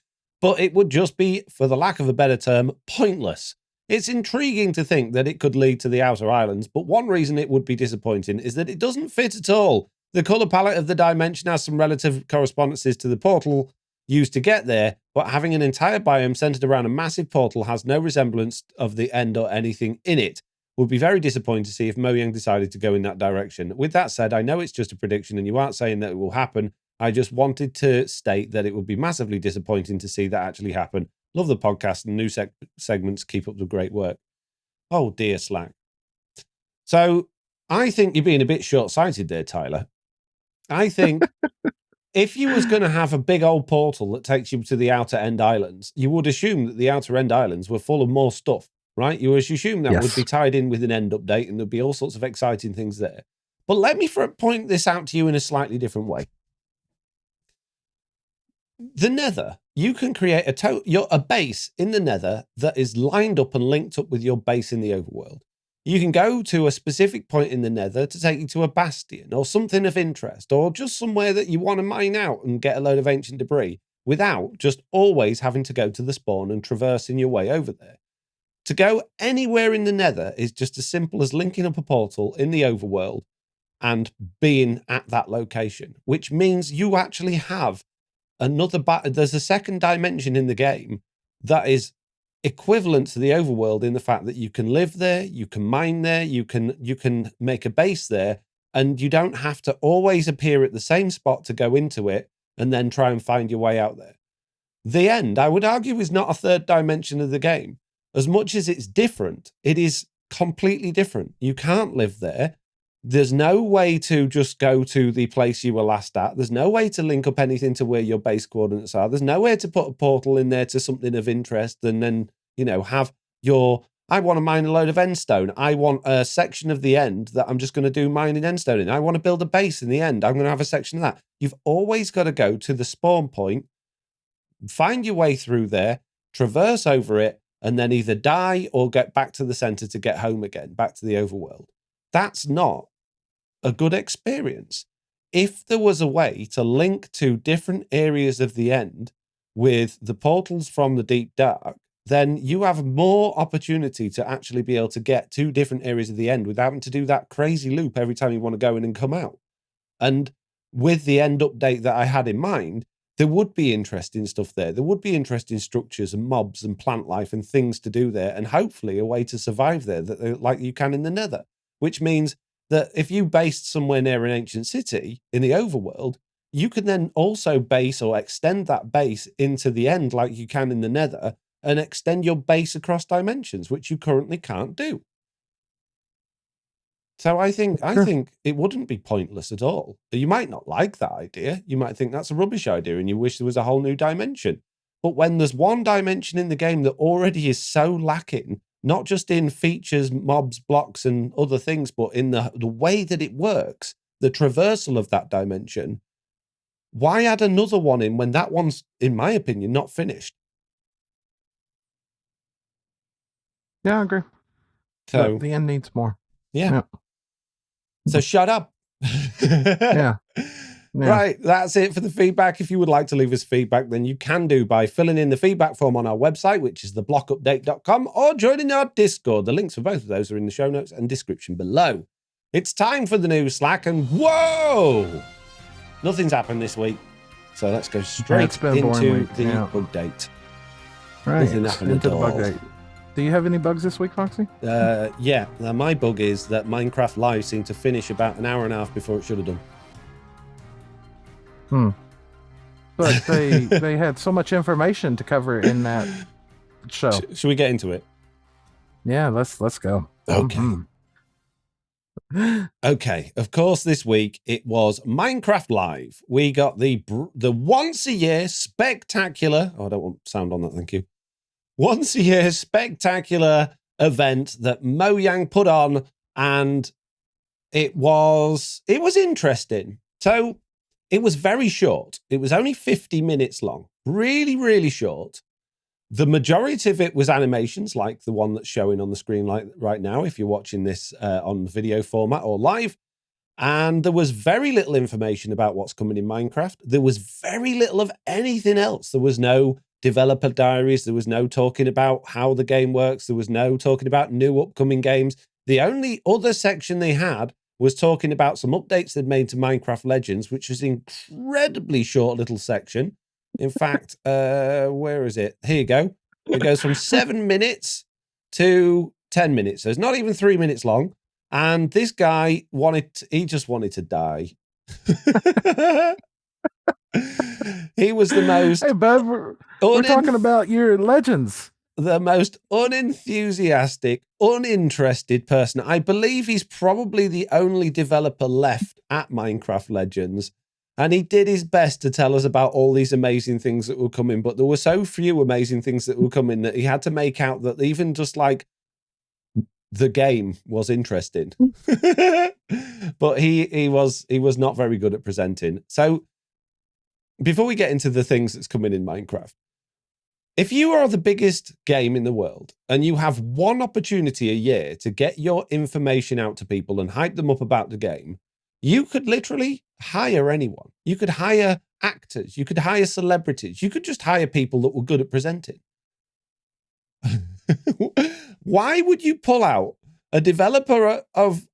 but it would just be, for the lack of a better term, pointless. It's intriguing to think that it could lead to the Outer Islands, but one reason it would be disappointing is that it doesn't fit at all. The colour palette of the dimension has some relative correspondences to the portal used to get there, but having an entire biome centred around a massive portal has no resemblance of the end or anything in it. Would be very disappointed to see if Mojang decided to go in that direction. With that said, I know it's just a prediction and you aren't saying that it will happen. I just wanted to state that it would be massively disappointing to see that actually happen. Love the podcast and new segments. Keep up the great work. Oh, dear, Slack. So I think you're being a bit short-sighted there, Tyler. I think if you was going to have a big old portal that takes you to the Outer End Islands, you would assume that the Outer End Islands were full of more stuff, right? You would assume that would be tied in with an end update and there'd be all sorts of exciting things there. But let me point this out to you in a slightly different way. The Nether, you can create a base in the Nether that is lined up and linked up with your base in the overworld. You can go to a specific point in the Nether to take you to a bastion or something of interest, or just somewhere that you want to mine out and get a load of ancient debris without just always having to go to the spawn and traversing your way over there. To go anywhere in the Nether is just as simple as linking up a portal in the overworld and being at that location, which means you actually have there's a second dimension in the game that is equivalent to the overworld in the fact that you can live there, you can mine there, you can make a base there, and you don't have to always appear at the same spot to go into it and then try and find your way out there. The end, I would argue, is not a third dimension of the game. As much as it's different, it is completely different. You can't live there. There's no way to just go to the place you were last at. There's no way to link up anything to where your base coordinates are. There's no way to put a portal in there to something of interest and then, have your, I want to mine a load of endstone. I want a section of the end that I'm just going to do mining endstone in. I want to build a base in the end. I'm going to have a section of that. You've always got to go to the spawn point, find your way through there, traverse over it, and then either die or get back to the center to get home again, back to the overworld. That's not a good experience. If there was a way to link to different areas of the end with the portals from the deep dark, then you have more opportunity to actually be able to get to different areas of the end without having to do that crazy loop every time you want to go in and come out. And with the end update that I had in mind, there would be interesting stuff there. There would be interesting structures and mobs and plant life and things to do there, and hopefully a way to survive there that like you can in the Nether, which means that if you based somewhere near an ancient city in the overworld, you can then also base or extend that base into the end like you can in the Nether and extend your base across dimensions, which you currently can't do. So I think it wouldn't be pointless at all. You might not like that idea. You might think that's a rubbish idea and you wish there was a whole new dimension. But when there's one dimension in the game that already is so lacking, not just in features, mobs, blocks, and other things, but in the way that it works, the traversal of that dimension, why add another one in when that one's, in my opinion, not finished? Yeah, I agree. So the end needs more. Yeah. So shut up. Yeah. Right, that's it for the feedback. If you would like to leave us feedback, then you can do by filling in the feedback form on our website, which is theblockupdate.com, or joining our Discord. The links for both of those are in the show notes and description below. It's time for the news, Slack, and whoa! Nothing's happened this week. So let's go straight into the Bugdate. Right, Nothing happened into at the all. Bugdate. Do you have any bugs this week, Foxy? Yeah. Now, my bug is that Minecraft Live seemed to finish about an hour and a half before it should have done. But they had so much information to cover in that show. Should we get into it? Yeah, let's go. Okay. Okay. Of course, this week it was Minecraft Live. We got the once a year spectacular. Oh, I don't want sound on that. Thank you. Once a year spectacular event that Mojang put on, and it was interesting. So it was very short. It was only 50 minutes long. Really, really short. The majority of it was animations like the one that's showing on the screen right now, if you're watching this on video format or live. And there was very little information about what's coming in Minecraft. There was very little of anything else. There was no developer diaries. There was no talking about how the game works. There was no talking about new upcoming games. The only other section they had was talking about some updates they'd made to Minecraft Legends, which was an incredibly short little section. In fact, where is it? Here you go. It goes from 7 minutes to 10 minutes. So it's not even 3 minutes long. And this guy just wanted to die. He was the most... Hey, bud, we're talking about your Legends. The most unenthusiastic, uninterested person. I believe he's probably the only developer left at Minecraft Legends. And he did his best to tell us about all these amazing things that were coming, but there were so few amazing things that were coming that he had to make out that even just like the game was interesting. But he was not very good at presenting. So before we get into the things that's coming in Minecraft, if you are the biggest game in the world and you have one opportunity a year to get your information out to people and hype them up about the game, you could literally hire anyone. You could hire actors. You could hire celebrities. You could just hire people that were good at presenting. Why would you pull out a developer of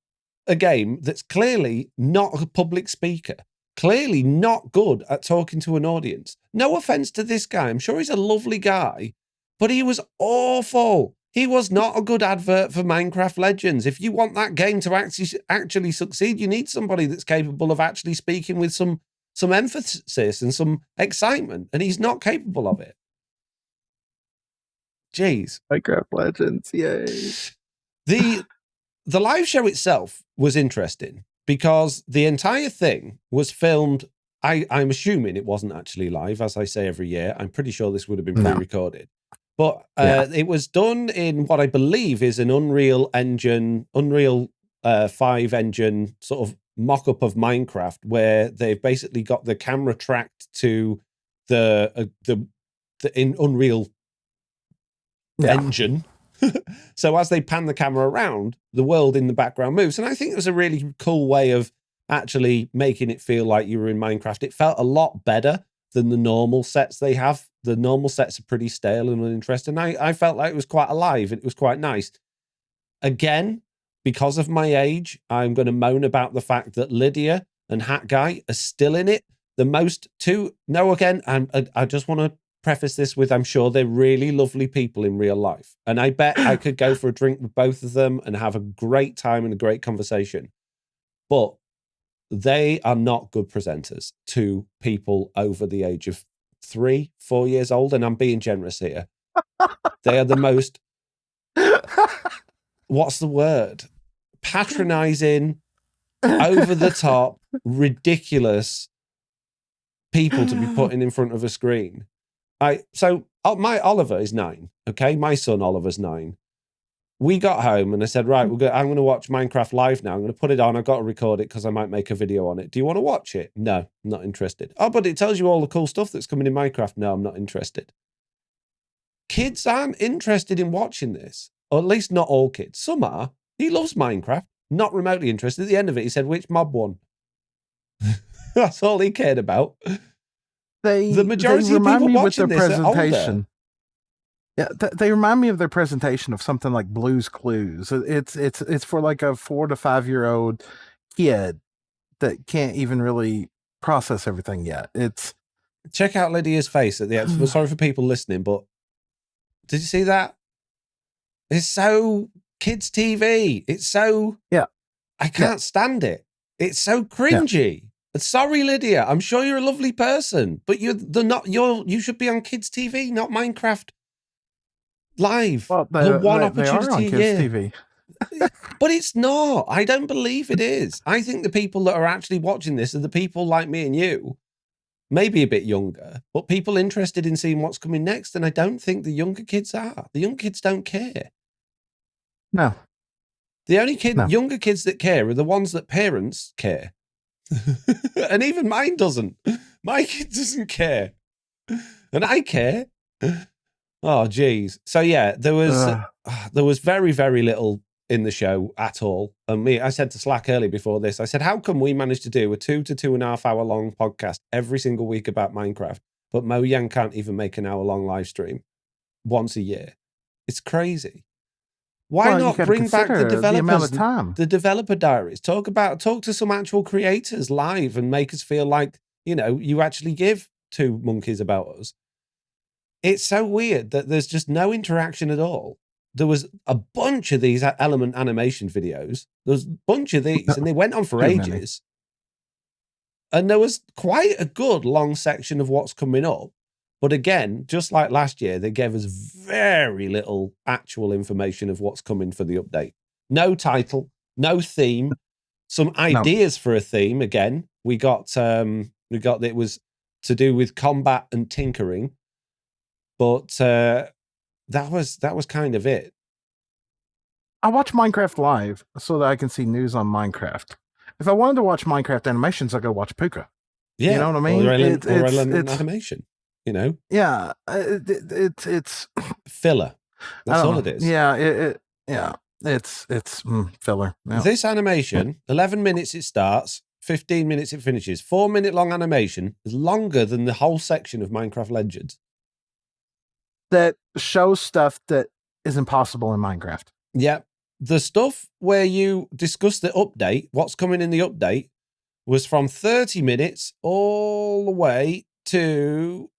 a game that's clearly not a public speaker, clearly not good at talking to an audience? No offense to this guy. I'm sure he's a lovely guy, but he was awful. He was not a good advert for Minecraft Legends. If you want that game to actually succeed, you need somebody that's capable of actually speaking with some emphasis and some excitement, and he's not capable of it. Jeez. Minecraft Legends, yay. The live show itself was interesting because the entire thing was filmed. I'm assuming it wasn't actually live, as I say every year. I'm pretty sure this would have been pre-recorded. But it was done in what I believe is an Unreal 5 engine sort of mock-up of Minecraft, where they've basically got the camera tracked to the in Unreal engine. So as they pan the camera around, the world in the background moves. And I think it was a really cool way of actually making it feel like you were in Minecraft. It felt a lot better than the normal sets they have. The normal sets are pretty stale and uninteresting. I felt like it was quite alive. It was quite nice. Again, because of my age, I'm going to moan about the fact that Lydia and Hat Guy are still in it. I just want to preface this with, I'm sure they're really lovely people in real life. And I bet I could go for a drink with both of them and have a great time and a great conversation. But they are not good presenters to people over the age of 3-4 years old. And I'm being generous here. They are the most, what's the word? Patronizing, over the top, ridiculous people to be putting in front of a screen. So my Oliver is 9. Okay. My son Oliver's 9. We got home and I said, right, I'm going to watch Minecraft live now. I'm going to put it on. I've got to record it because I might make a video on it. Do you want to watch it? No, I'm not interested. Oh, but it tells you all the cool stuff that's coming in Minecraft. No, I'm not interested. Kids aren't interested in watching this, or at least not all kids. Some are. He loves Minecraft, not remotely interested. At the end of it, he said, which mob won? That's all he cared about. The majority of people watching this are older. Yeah, they remind me of their presentation of something like Blue's Clues. It's for like a 4 to 5 year old kid that can't even really process everything yet. Check out Lydia's face at the end. I'm sorry for people listening, but did you see that? It's so kids' TV. It's so I can't stand it. It's so cringy. Sorry, Lydia. I'm sure you're a lovely person, but you should be on kids' TV, not Minecraft live. Well, the one opportunity are on kids' TV. But it's not. I don't believe it is. I think the people that are actually watching this are the people like me and you, maybe a bit younger, but people interested in seeing what's coming next. And I don't think the younger kids are. The young kids don't care. No. The only younger kids that care are the ones that parents care. And even mine doesn't. My kid doesn't care. And I care. Oh, geez. So yeah, there was very, very little in the show at all. And I said to Slack early before this, I said, how come we managed to do a 2 to 2.5 hour long podcast every single week about Minecraft, but Mojang can't even make an hour long live stream once a year? It's crazy. Why not bring back the developers, the developer diaries? Talk to some actual creators live and make us feel like, you actually give two monkeys about us. It's so weird that there's just no interaction at all. There was a bunch of these element animation videos. There was a bunch of these, and they went on for ages. And there was quite a good long section of what's coming up. But again, just like last year, they gave us very little actual information of what's coming for the update. No title, no theme, some ideas for a theme. Again, we got it was to do with combat and tinkering. But that was kind of it. I watch Minecraft live so that I can see news on Minecraft. If I wanted to watch Minecraft animations, I go watch Puka. Yeah, you know what I mean? It's animation. Yeah, it's filler. That's all it is. Yeah, it's filler. Yeah. This animation, 11 minutes it starts, 15 minutes it finishes. 4-minute long animation is longer than the whole section of Minecraft Legends. That shows stuff that is impossible in Minecraft. Yeah. The stuff where you discuss the update, what's coming in the update, was from 30 minutes all the way to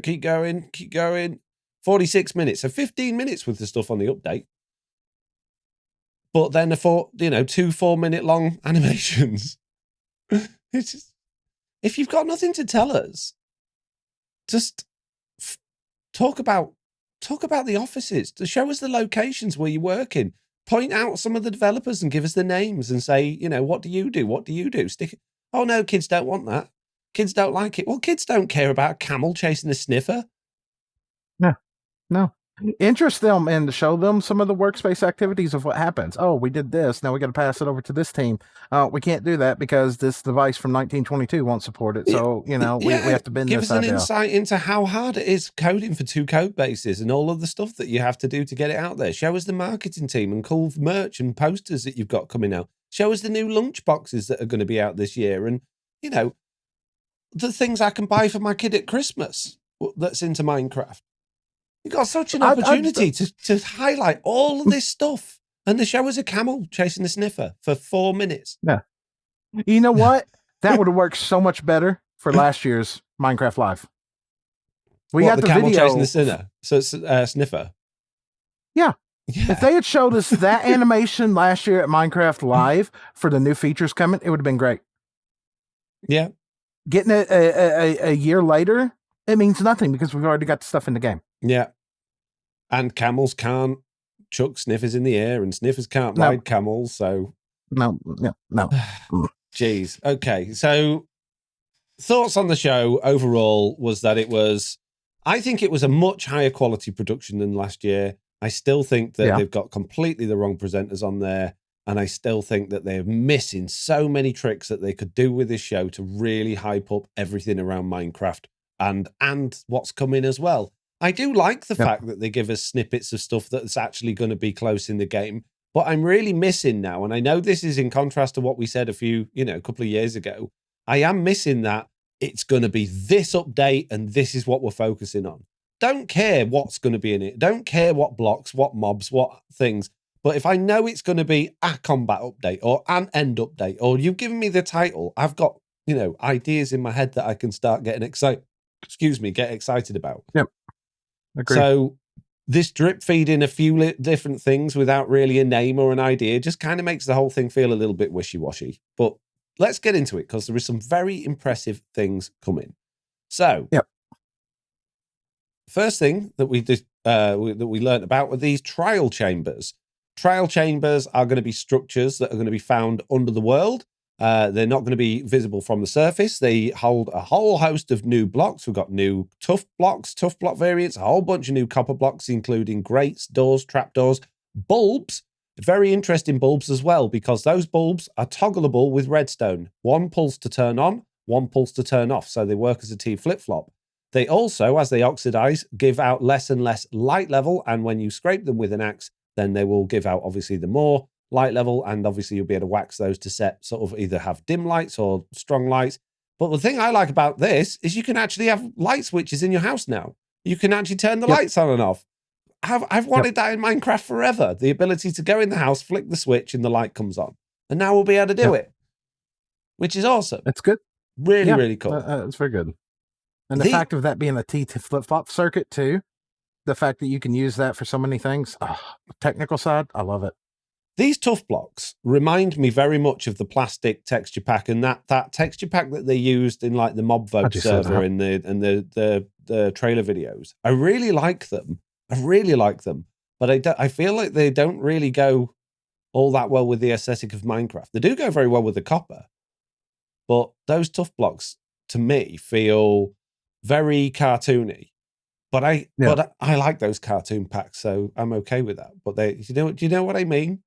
Keep going. 46 minutes. So 15 minutes with the stuff on the update. But then 2 4-minute long animations. It's just, if you've got nothing to tell us, just talk about the offices. To show us the locations where you're working. Point out some of the developers and give us the names and say, what do you do? What do you do? Stick it. Oh no, kids don't want that. Kids don't like it. Well, kids don't care about a camel chasing a sniffer. No. Interest them and show them some of the workspace activities of what happens. Oh, we did this. Now we got to pass it over to this team. We can't do that because this device from 1922 won't support it. So, we have to bend Give this us an idea. insight into how hard it is coding for 2 code bases and all of the stuff that you have to do to get it out there. Show us the marketing team and cool merch and posters that you've got coming out. Show us the new lunch boxes that are going to be out this year. And, the things I can buy for my kid at Christmas that's into Minecraft. You got such an opportunity to highlight all of this stuff, and the show was a camel chasing a sniffer for 4 minutes. Yeah, you know what? That would have worked so much better for last year's Minecraft Live. We got the camel video chasing the sinner, so it's sniffer. Yeah. If they had showed us that animation last year at Minecraft Live for the new features coming, it would have been great. Yeah, getting it a year later, it means nothing because we've already got the stuff in the game. Yeah. And camels can't chuck sniffers in the air, and sniffers can't ride camels, so... No. Jeez. Okay, so thoughts on the show overall was that I think it was a much higher quality production than last year. I still think that they've got completely the wrong presenters on there, and I still think that they're missing so many tricks that they could do with this show to really hype up everything around Minecraft and what's coming as well. I do like the fact that they give us snippets of stuff that's actually going to be close in the game, but I'm really missing now, and I know this is in contrast to what we said a couple of years ago. I am missing that it's going to be this update and this is what we're focusing on. Don't care what's going to be in it. Don't care what blocks, what mobs, what things. But if I know it's going to be a combat update or an end update, or you've given me the title, I've got, ideas in my head that I can start getting get excited about. Yep. Agreed. So this drip feeding a few different things without really a name or an idea just kind of makes the whole thing feel a little bit wishy-washy. But let's get into it because there is some very impressive things coming. So, first thing that we did, that we learned about were these trial chambers. Trial chambers are going to be structures that are going to be found under the world. They're not going to be visible from the surface. They hold a whole host of new blocks. We've got new tough block variants, a whole bunch of new copper blocks, including grates, doors, trapdoors, bulbs. Very interesting bulbs as well, because those bulbs are toggleable with redstone. One pulse to turn on, one pulse to turn off. So they work as a T flip-flop. They also, as they oxidize, give out less and less light level. And when you scrape them with an axe, then they will give out, obviously, the more light level, and obviously you'll be able to wax those to set sort of either have dim lights or strong lights. But the thing I like about this is you can actually have light switches in your house now. You can actually turn the lights on and off. I've wanted that in Minecraft forever, the ability to go in the house, flick the switch, and the light comes on. And now we'll be able to do it, which is awesome. That's good. Really, really cool. It's very good. And the fact of that being a T flip-flop circuit, too, the fact that you can use that for so many things, technical side, I love it. These tough blocks remind me very much of the plastic texture pack and that texture pack that they used in like the Mob Vote server and the trailer videos. I really like them. But I feel like they don't really go all that well with the aesthetic of Minecraft. They do go very well with the copper, but those tough blocks to me feel very cartoony. But I like those cartoon packs, so I'm okay with that. But do you know what I mean?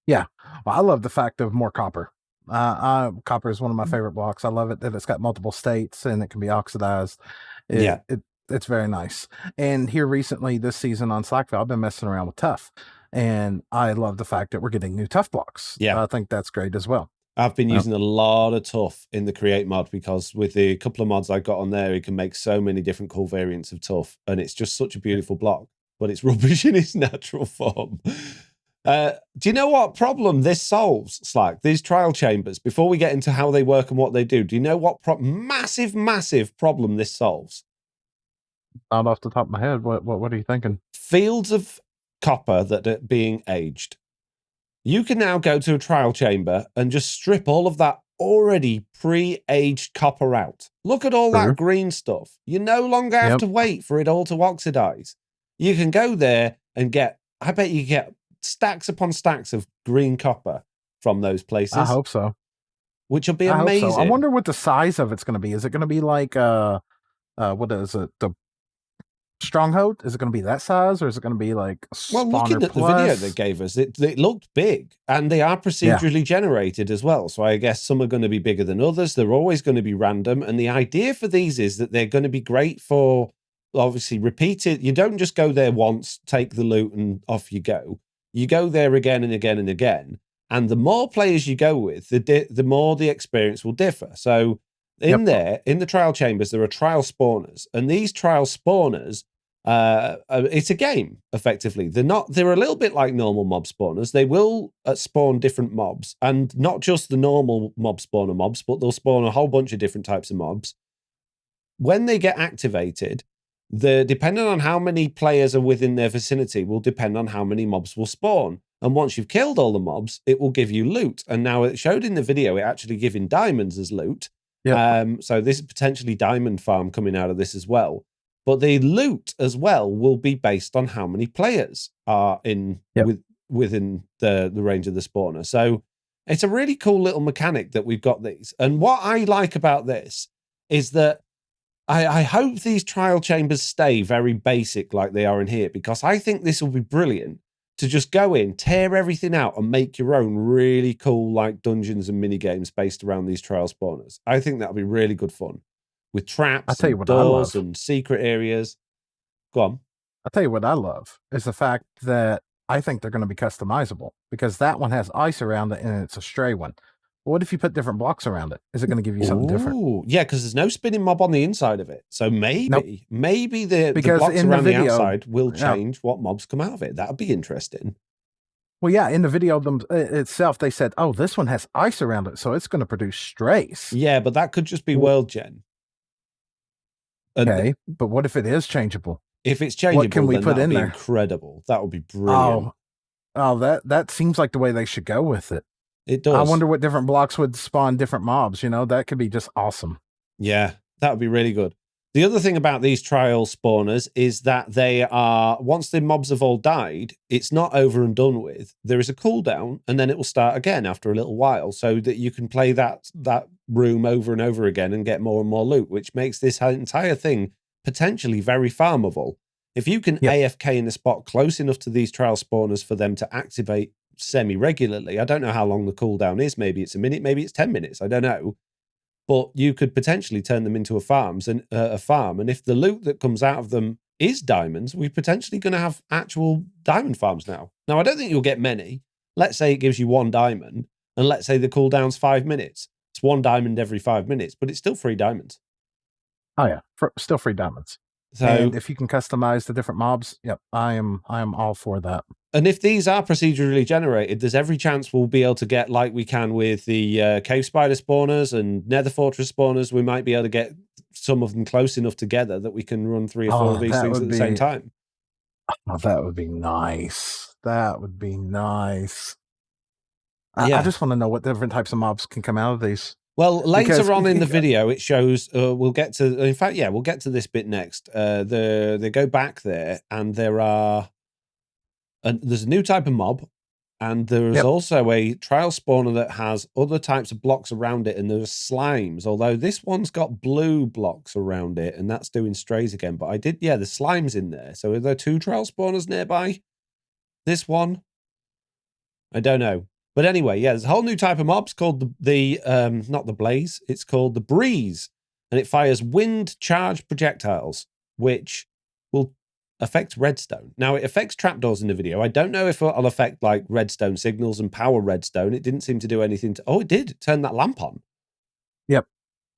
Yeah. Well, I love the fact of more copper. Copper is one of my favorite blocks. I love it that it's got multiple states and it can be oxidized. It's very nice. And here recently this season on Slackville, I've been messing around with Tough, and I love the fact that we're getting new Tough blocks. Yeah, I think that's great as well. I've been using a lot of Tough in the Create mod because with the couple of mods I got on there, it can make so many different cool variants of Tough, and it's just such a beautiful block, but it's rubbish in its natural form. Do you know what problem this solves, Slack? These trial chambers, before we get into how they work and what they do you know what massive problem this solves? Not off the top of my head. What are you thinking? Fields of copper that are being aged. You can now go to a trial chamber and just strip all of that already pre-aged copper out. Look at all True. that green stuff. You no longer have Yep. to wait for it all to oxidize. You can go there and get, I bet you get stacks upon stacks of green copper from those places. I hope so. Which will be I amazing. hope so. I wonder what the size of it's going to be. Is it going to be like what is it? The Stronghold? Is it going to be that size, or is it going to be like well, Spawner looking at Plus? the video they gave us, it looked big, and they are procedurally generated as well. So I guess some are going to be bigger than others. They're always going to be random, and the idea for these is that they're going to be great for obviously repeated. You don't just go there once, take the loot, and off you go. You go there again and again and again, and the more players you go with, the more the experience will differ. So in the trial chambers, there are trial spawners, and these trial spawners, it's a game effectively. They're a little bit like normal mob spawners. They will spawn different mobs, and not just the normal mob spawner mobs, but they'll spawn a whole bunch of different types of mobs. When they get activated, depending on how many players are within their vicinity will depend on how many mobs will spawn. And once you've killed all the mobs, it will give you loot. And now it showed in the video, it actually giving diamonds as loot. Yep. So this is potentially diamond farm coming out of this as well. But the loot as well will be based on how many players are within the range of the spawner. So it's a really cool little mechanic that we've got these. And what I like about this is that I hope these trial chambers stay very basic like they are in here, because I think this will be brilliant to just go in, tear everything out, and make your own really cool like dungeons and mini games based around these trial spawners. I think that'll be really good fun with traps and doors and secret areas. Go on. I'll tell you what I love is the fact that I think they're going to be customizable, because that one has ice around it and it's a stray one. What if you put different blocks around it? Is it going to give you something different? Yeah, because there's no spinning mob on the inside of it. So maybe the blocks around the outside will change what mobs come out of it. That would be interesting. Well, yeah, in the video itself, they said, oh, this one has ice around it, so it's going to produce strays. Yeah, but that could just be world gen. Okay, but what if it is changeable? If it's changeable, what can we put in there? Incredible. That would be brilliant. Oh, that seems like the way they should go with it. It does. I wonder what different blocks would spawn different mobs. You know, that could be just awesome. Yeah, that would be really good. The other thing about these trial spawners is that they are, once the mobs have all died, it's not over and done with. There is a cooldown, and then it will start again after a little while, so that you can play that room over and over again and get more and more loot, which makes this entire thing potentially very farmable. If you can AFK in a spot close enough to these trial spawners for them to activate semi-regularly, I don't know how long the cooldown is. Maybe it's a minute, maybe it's 10 minutes. I don't know. But you could potentially turn them into a farm. And if the loot that comes out of them is diamonds, we're potentially going to have actual diamond farms now. Now, I don't think you'll get many. Let's say it gives you 1 diamond, and let's say the cooldown's 5 minutes. It's 1 diamond every 5 minutes, but it's still free diamonds. Oh yeah, still free diamonds. So, and if you can customize the different mobs, I am all for that. And if these are procedurally generated, there's every chance we'll be able to get, like we can with the cave spider spawners and nether fortress spawners, we might be able to get some of them close enough together that we can run 3 or 4 of these things at the same time. Oh, that would be nice. That would be nice. I just want to know what different types of mobs can come out of these. Well, later on in the video, it shows, we'll get to, in fact, we'll get to this bit next. They go back there, and there's a new type of mob, and there is also a trial spawner that has other types of blocks around it, and there's slimes, although this one's got blue blocks around it, and that's doing strays again. But the slime's in there. So are there 2 trial spawners nearby? This one? I don't know. But anyway, there's a whole new type of mobs called not the Blaze, it's called the Breeze, and it fires wind charged projectiles, which will affect redstone. Now, it affects trapdoors in the video. I don't know if it'll affect like redstone signals and power redstone. It didn't seem to do anything it did turn that lamp on.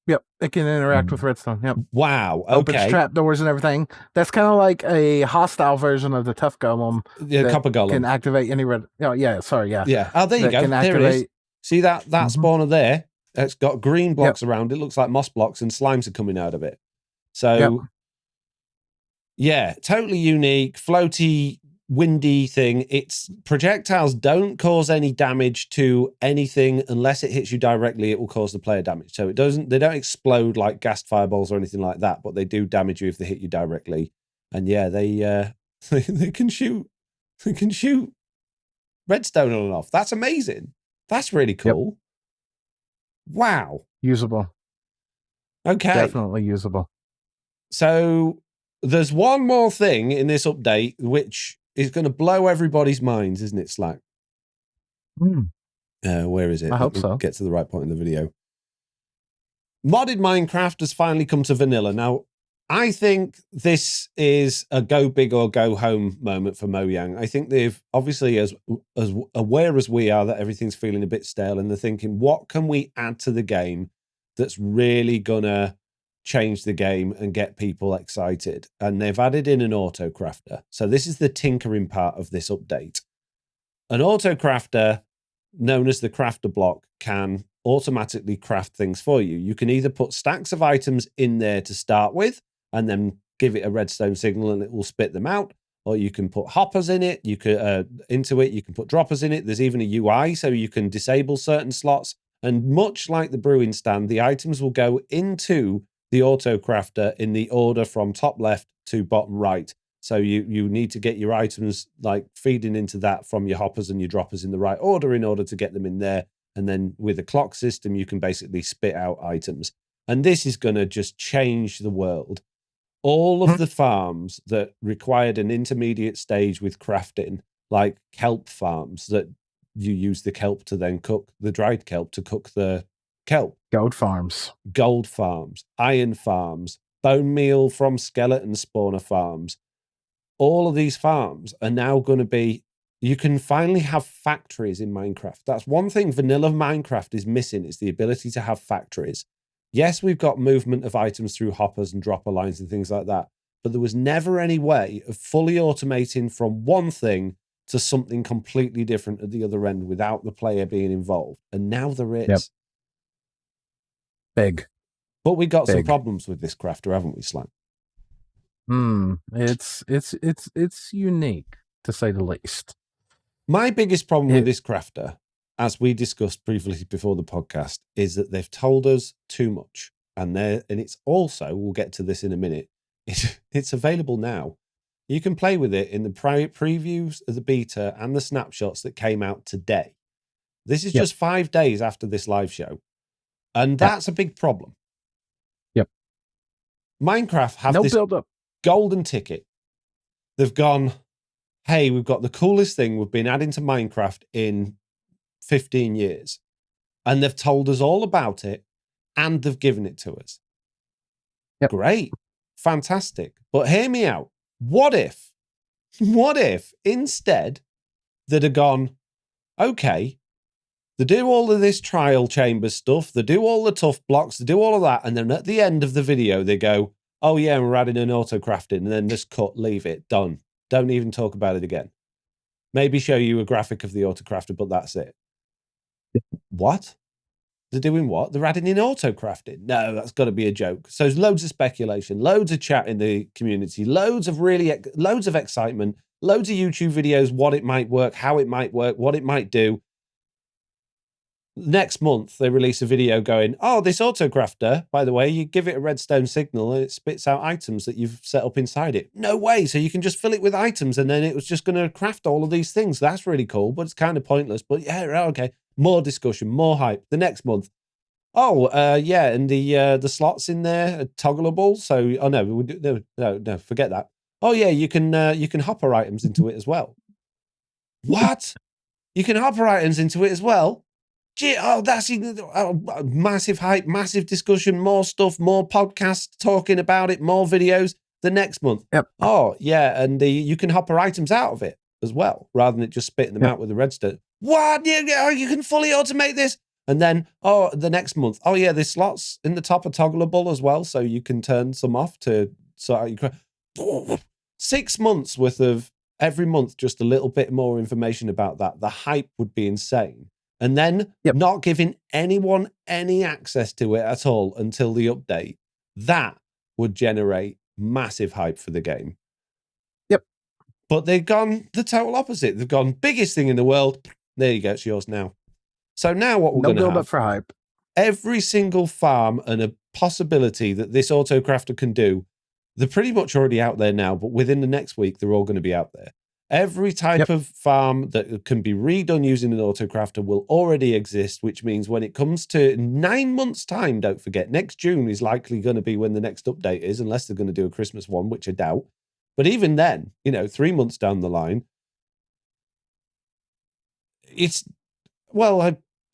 Yep, it can interact with redstone. Yep. Wow. Okay. Opens trapdoors and everything. That's kind of like a hostile version of the tough golem. The copper golem can activate any red. Oh yeah, sorry, yeah. Yeah. Oh, there you go. There it is. See that spawner there? It's got green blocks around it. Looks like moss blocks, and slimes are coming out of it. So Yeah, totally unique, floaty, windy thing. Its projectiles don't cause any damage to anything unless it hits you directly. It will cause the player damage. So they don't explode like gassed fireballs or anything like that, but they do damage you if they hit you directly. And yeah, they they can shoot. They can shoot redstone on and off. That's amazing. That's really cool. Yep. Wow. Usable. Okay. Definitely usable. So there's one more thing in this update which is going to blow everybody's minds, isn't it, Slack? Where is it? I hope so. Get to the right point in the video. Modded Minecraft has finally come to vanilla. Now, I think this is a go big or go home moment for Mojang. I think they've obviously, as aware as we are that everything's feeling a bit stale, and they're thinking, what can we add to the game that's really gonna change the game and get people excited? And they've added in an auto crafter. So this is the tinkering part of this update. An auto crafter, known as the crafter block, can automatically craft things for you. You can either put stacks of items in there to start with and then give it a redstone signal and it will spit them out, or you can put hoppers in it. You can into it. You can put droppers in it. There's even a UI so you can disable certain slots. And much like the brewing stand, the items will go into the auto crafter in the order from top left to bottom right. So you need to get your items like feeding into that from your hoppers and your droppers in the right order in order to get them in there. And then with a clock system, you can basically spit out items. And this is going to just change the world. All of the farms that required an intermediate stage with crafting, like kelp farms that you use the kelp to then cook, the dried kelp to cook the kelp. Gold farms, iron farms, bone meal from skeleton spawner farms. All of these farms are now going to be, you can finally have factories in Minecraft. That's one thing vanilla Minecraft is missing, is the ability to have factories. Yes, we've got movement of items through hoppers and dropper lines and things like that, but there was never any way of fully automating from one thing to something completely different at the other end without the player being involved. And now there is. Yep. Big. But we got some problems with this crafter, haven't we, Slack? It's unique, to say the least. My biggest problem with this crafter, as we discussed briefly before the podcast, is that they've told us too much. And it's also, we'll get to this in a minute, it's available now. You can play with it in the previews of the beta and the snapshots that came out today. This is just 5 days after this live show. And that's a big problem. Yep. Minecraft have this build up. Golden ticket. They've gone, hey, we've got the coolest thing we've been adding to Minecraft in 15 years. And they've told us all about it and they've given it to us. Yep. Great. Fantastic. But hear me out. What if instead they'd have gone, okay, they do all of this trial chamber stuff, they do all the tough blocks, they do all of that, and then at the end of the video they go, oh yeah, we're adding an auto crafting, and then just cut, leave it, done. Don't even talk about it again. Maybe show you a graphic of the auto crafter, but that's it. What? They're doing what? They're adding in auto crafting. No, that's got to be a joke. So there's loads of speculation, loads of chat in the community, loads of excitement, loads of YouTube videos, what it might work, how it might work, what it might do. Next month, they release a video going, oh, this auto crafter, by the way, you give it a redstone signal and it spits out items that you've set up inside it. No way. So you can just fill it with items and then it was just going to craft all of these things. That's really cool, but it's kind of pointless. But yeah, okay. More discussion, more hype. The next month, yeah, and the slots in there are toggleable. So, oh no, forget that. Oh yeah, you can hopper items into it as well. What? You can hopper items into it as well? Gee, that's massive hype, massive discussion, more stuff, more podcasts talking about it, more videos the next month. Yep. Oh yeah, and you can hopper items out of it as well, rather than it just spitting them out with the redstone. What? You can fully automate this? And then, the next month, yeah, the slots in the top are toggleable as well, so you can turn some off to sort out 6 months worth of every month, just a little bit more information about that. The hype would be insane. And then not giving anyone any access to it at all until the update. That would generate massive hype for the game. But they've gone the total opposite. They've gone biggest thing in the world. There you go. It's yours now. So now what we're No going to build have, up for hype. every single farm and a possibility that this autocrafter can do, they're pretty much already out there now, but within the next week, they're all going to be out there. Every type of farm that can be redone using an autocrafter will already exist, which means when it comes to 9 months' time, don't forget, next June is likely going to be when the next update is, unless they're going to do a Christmas one, which I doubt. But even then, 3 months down the line,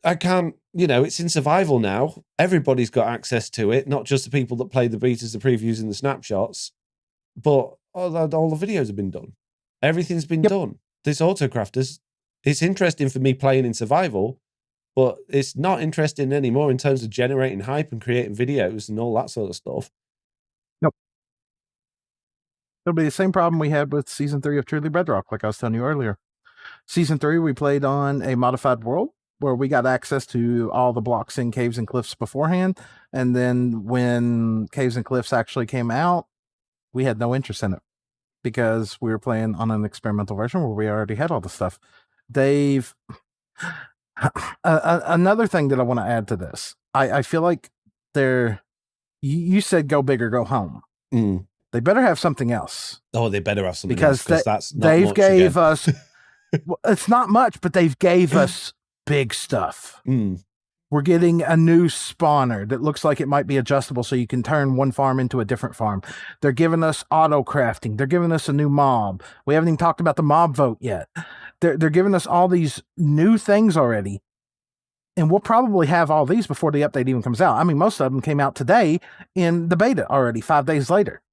I can't, it's in survival now. Everybody's got access to it, not just the people that play the betas, the previews, and the snapshots, but all the videos have been done. Everything's been done. This autocrafters, it's interesting for me playing in survival, but it's not interesting anymore in terms of generating hype and creating videos and all that sort of stuff. Nope. It'll be the same problem we had with Season 3 of Truly Bedrock, like I was telling you earlier. Season 3, we played on a modified world where we got access to all the blocks in Caves and Cliffs beforehand. And then when Caves and Cliffs actually came out, we had no interest in it because we were playing on an experimental version where we already had all the stuff. Dave, another thing that I want to add to this, I feel like you said go big or go home. They better have something else. Oh, they better have something else because that's not Dave much gave again. us. Well, it's not much, but they've gave us big stuff. We're getting a new spawner that looks like it might be adjustable so you can turn one farm into a different farm. They're giving us auto crafting. They're giving us a new mob. We haven't even talked about the mob vote yet. They're giving us all these new things already. And we'll probably have all these before the update even comes out. I mean, most of them came out today in the beta already, 5 days later.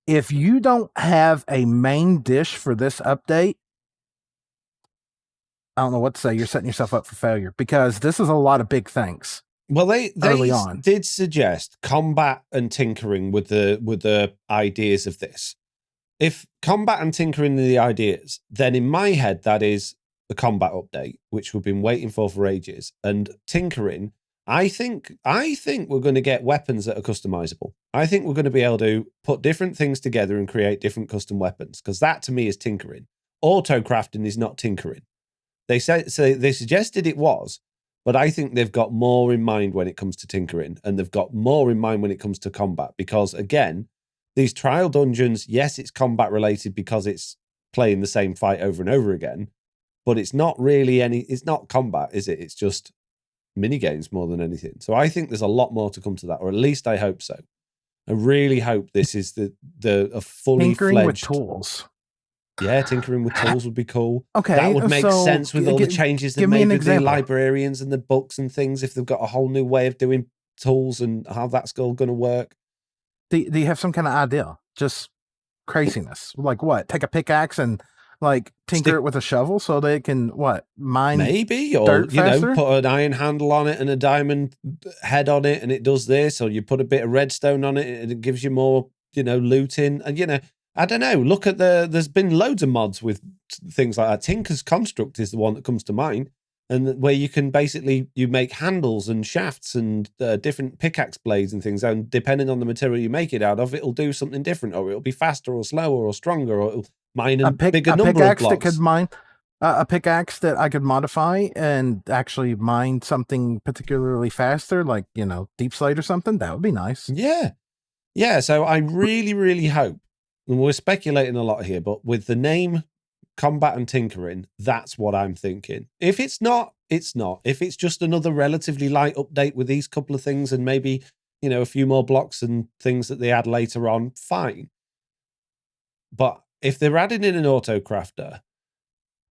If you don't have a main dish for this update, I don't know what to say. You're setting yourself up for failure because this is a lot of big things. Well, they early on did suggest combat and tinkering with the ideas of this. If combat and tinkering are the ideas, then in my head that is the combat update, which we've been waiting for ages. And tinkering, I think we're going to get weapons that are customizable. I think we're going to be able to put different things together and create different custom weapons, because that to me is tinkering. Auto crafting is not tinkering. They suggested it was, but I think they've got more in mind when it comes to tinkering, and they've got more in mind when it comes to combat, because again, these trial dungeons, yes, it's combat related because it's playing the same fight over and over again, but it's not really it's not combat, is it? It's just mini games more than anything. So I think there's a lot more to come to that, or at least I hope so. I really hope this is a fully tinkering fledged with tools. Yeah, tinkering with tools would be cool. Okay, that would make sense with all the changes they made with the librarians and the books and things. If they've got a whole new way of doing tools and how that's all going to work. Do you have some kind of idea? Just craziness, like what? Take a pickaxe and like tinker it with a shovel so they can mine maybe, or put an iron handle on it and a diamond head on it, and it does this. Or you put a bit of redstone on it and it gives you more, looting, and I don't know. Look at there's been loads of mods with things like that. Tinker's Construct is the one that comes to mind, and where you can you make handles and shafts and different pickaxe blades and things, and depending on the material you make it out of, it'll do something different, or it'll be faster or slower or stronger, or it'll mine a bigger number of blocks. That could mine a pickaxe that I could modify and actually mine something particularly faster, like deep slate or something. That would be nice. Yeah. So I really, really hope. And we're speculating a lot here, but with the name Combat and Tinkering, that's what I'm thinking. If it's not, it's not. If it's just another relatively light update with these couple of things and maybe, a few more blocks and things that they add later on, fine. But if they're adding in an auto crafter,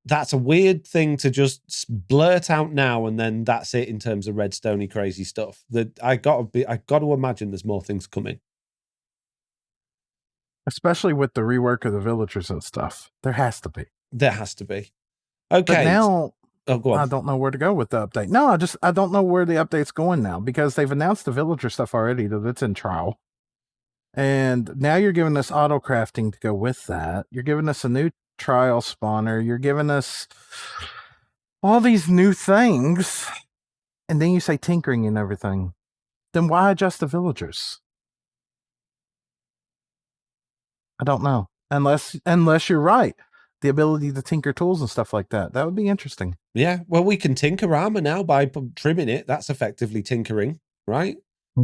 that's a weird thing to just blurt out now and then that's it in terms of redstone-y crazy stuff. That I got to imagine there's more things coming. Especially with the rework of the villagers and stuff. There has to be. Okay. But now, go on. I don't know where to go with the update. No, I don't know where the update's going now, because they've announced the villager stuff already that it's in trial. And now you're giving us auto crafting to go with that. You're giving us a new trial spawner. You're giving us all these new things. And then you say tinkering and everything. Then why adjust the villagers? I don't know. Unless you're right. the ability to tinker tools and stuff like that. That would be interesting. Yeah, well, we can tinker armor now by trimming it. That's effectively tinkering, right?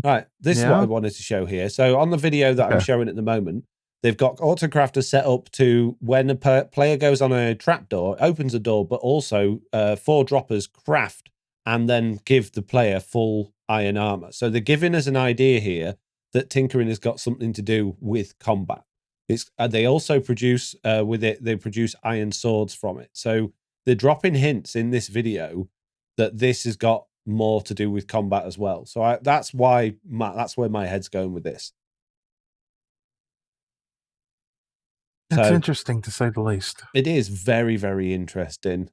Right, this is what I wanted to show here. So on the video that I'm showing at the moment, they've got Autocrafter set up to when a player goes on a trapdoor, opens a door, but also 4 droppers craft and then give the player full iron armor. So they're giving us an idea here that tinkering has got something to do with combat. It's they also produce with it, they produce iron swords from it. So they're dropping hints in this video that this has got more to do with combat as well. So that's where my head's going with this. That's interesting, to say the least. It is very, very interesting.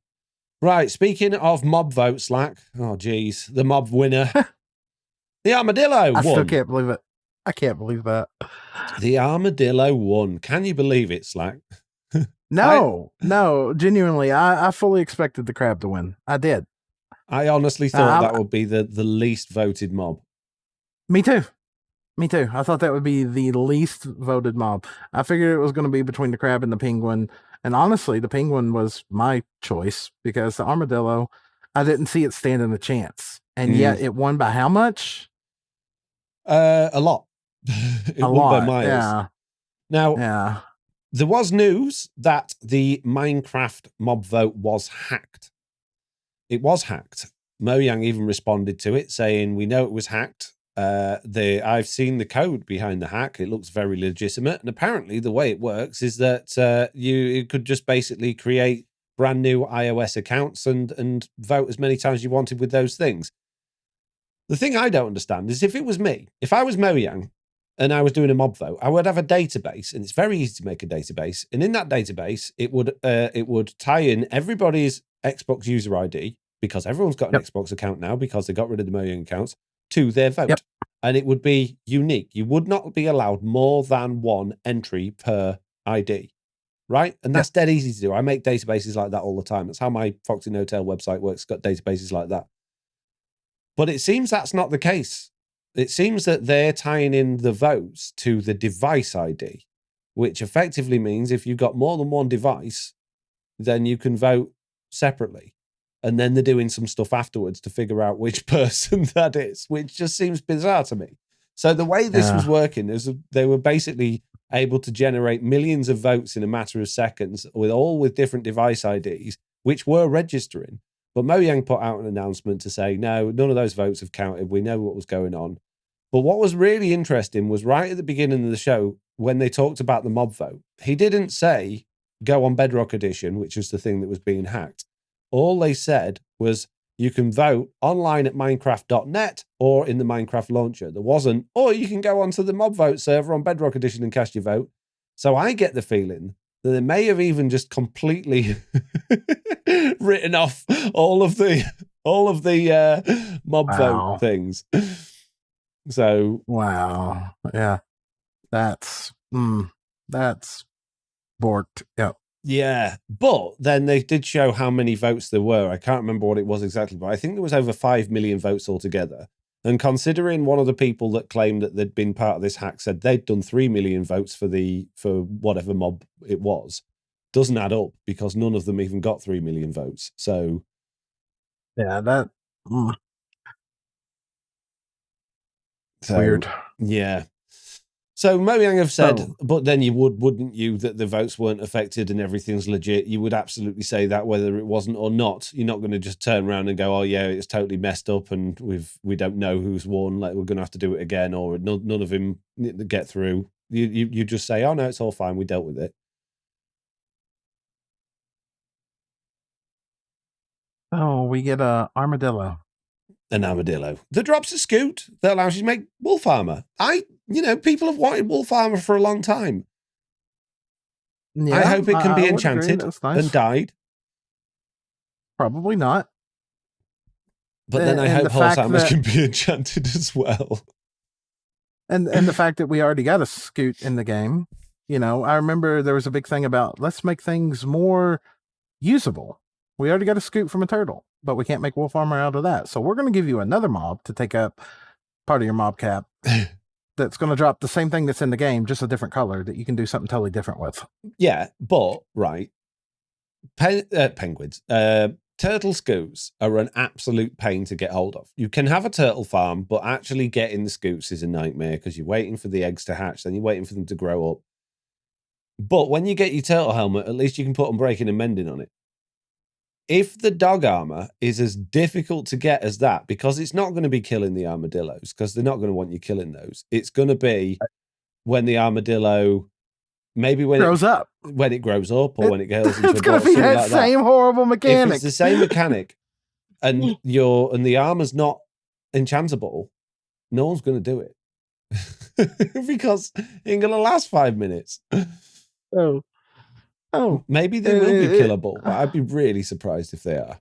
Right, speaking of mob vote, Slack. Oh, geez. The mob winner. The Armadillo won. I still can't believe it. I can't believe that. The Armadillo won. Can you believe it, Slack? No, genuinely. I fully expected the crab to win. I did. I honestly thought that would be the least voted mob. Me too. I thought that would be the least voted mob. I figured it was going to be between the crab and the penguin. And honestly, the penguin was my choice because the armadillo, I didn't see it standing a chance. And yet it won by how much? A lot. It won by miles. Yeah. Now, there was news that the Minecraft mob vote was hacked. It was hacked. Mojang even responded to it saying, we know it was hacked. I've seen the code behind the hack. It looks very legitimate. And apparently the way it works is that you could just basically create brand new iOS accounts and vote as many times as you wanted with those things. The thing I don't understand is if it was me, if I was Mojang and I was doing a mob vote, I would have a database, and it's very easy to make a database. And in that database, it would tie in everybody's Xbox user ID, because everyone's got an Xbox account now because they got rid of the Mojang accounts, to their vote. And it would be unique. You would not be allowed more than one entry per ID, right? And that's dead easy to do. I make databases like that all the time. That's how my Foxy No Tail website works. It's got databases like that. But it seems that's not the case. It seems that they're tying in the votes to the device ID, which effectively means if you've got more than one device, then you can vote separately. And then they're doing some stuff afterwards to figure out which person that is, which just seems bizarre to me. So the way this was working is they were basically able to generate millions of votes in a matter of seconds, with different device IDs, which were registering. But Mojang put out an announcement to say, no, none of those votes have counted. We know what was going on. But what was really interesting was right at the beginning of the show, when they talked about the mob vote, he didn't say go on Bedrock Edition, which was the thing that was being hacked. All they said was you can vote online at minecraft.net or in the Minecraft launcher. There wasn't, or you can go onto the mob vote server on Bedrock Edition and cast your vote. So I get the feeling that they may have even just completely written off all of the mob vote things. So that's borked. Yeah, but then they did show how many votes there were. I can't remember what it was exactly, but I think there was over 5 million votes altogether. And considering one of the people that claimed that they'd been part of this hack said they'd done 3 million votes for whatever mob it was, doesn't add up because none of them even got 3 million votes. So weird. Yeah. So Mojang have said, but then you wouldn't you, that the votes weren't affected and everything's legit? You would absolutely say that whether it wasn't or not. You're not going to just turn around and go, oh yeah, it's totally messed up and we don't know who's won. Like we're going to have to do it again, or none of them get through. You just say, oh no, it's all fine. We dealt with it. Oh, we get a armadillo. An armadillo that drops a scoot that allows you to make wolf armor. People have wanted wolf armor for a long time. Yeah, I hope it can be enchanted and dyed. Probably not. But then I hope horse armor can be enchanted as well. And the fact that we already got a scoot in the game, I remember there was a big thing about let's make things more usable. We already got a scoot from a turtle, but we can't make wolf armor out of that. So we're going to give you another mob to take up part of your mob cap that's going to drop the same thing that's in the game, just a different color that you can do something totally different with. Yeah, but, right, penguins. Turtle scoots are an absolute pain to get hold of. You can have a turtle farm, but actually getting the scoots is a nightmare because you're waiting for the eggs to hatch, then you're waiting for them to grow up. But when you get your turtle helmet, at least you can put unbreaking and mending on it. If the dog armor is as difficult to get as that, because it's not going to be killing the armadillos, because they're not going to want you killing those. It's going to be when the armadillo, maybe when grows up, or when it goes into it's going to be that same horrible mechanic. If it's the same mechanic, and the armor's not enchantable, no one's going to do it because it ain't going to last 5 minutes. Oh, maybe they will be killable, but I'd be really surprised if they are.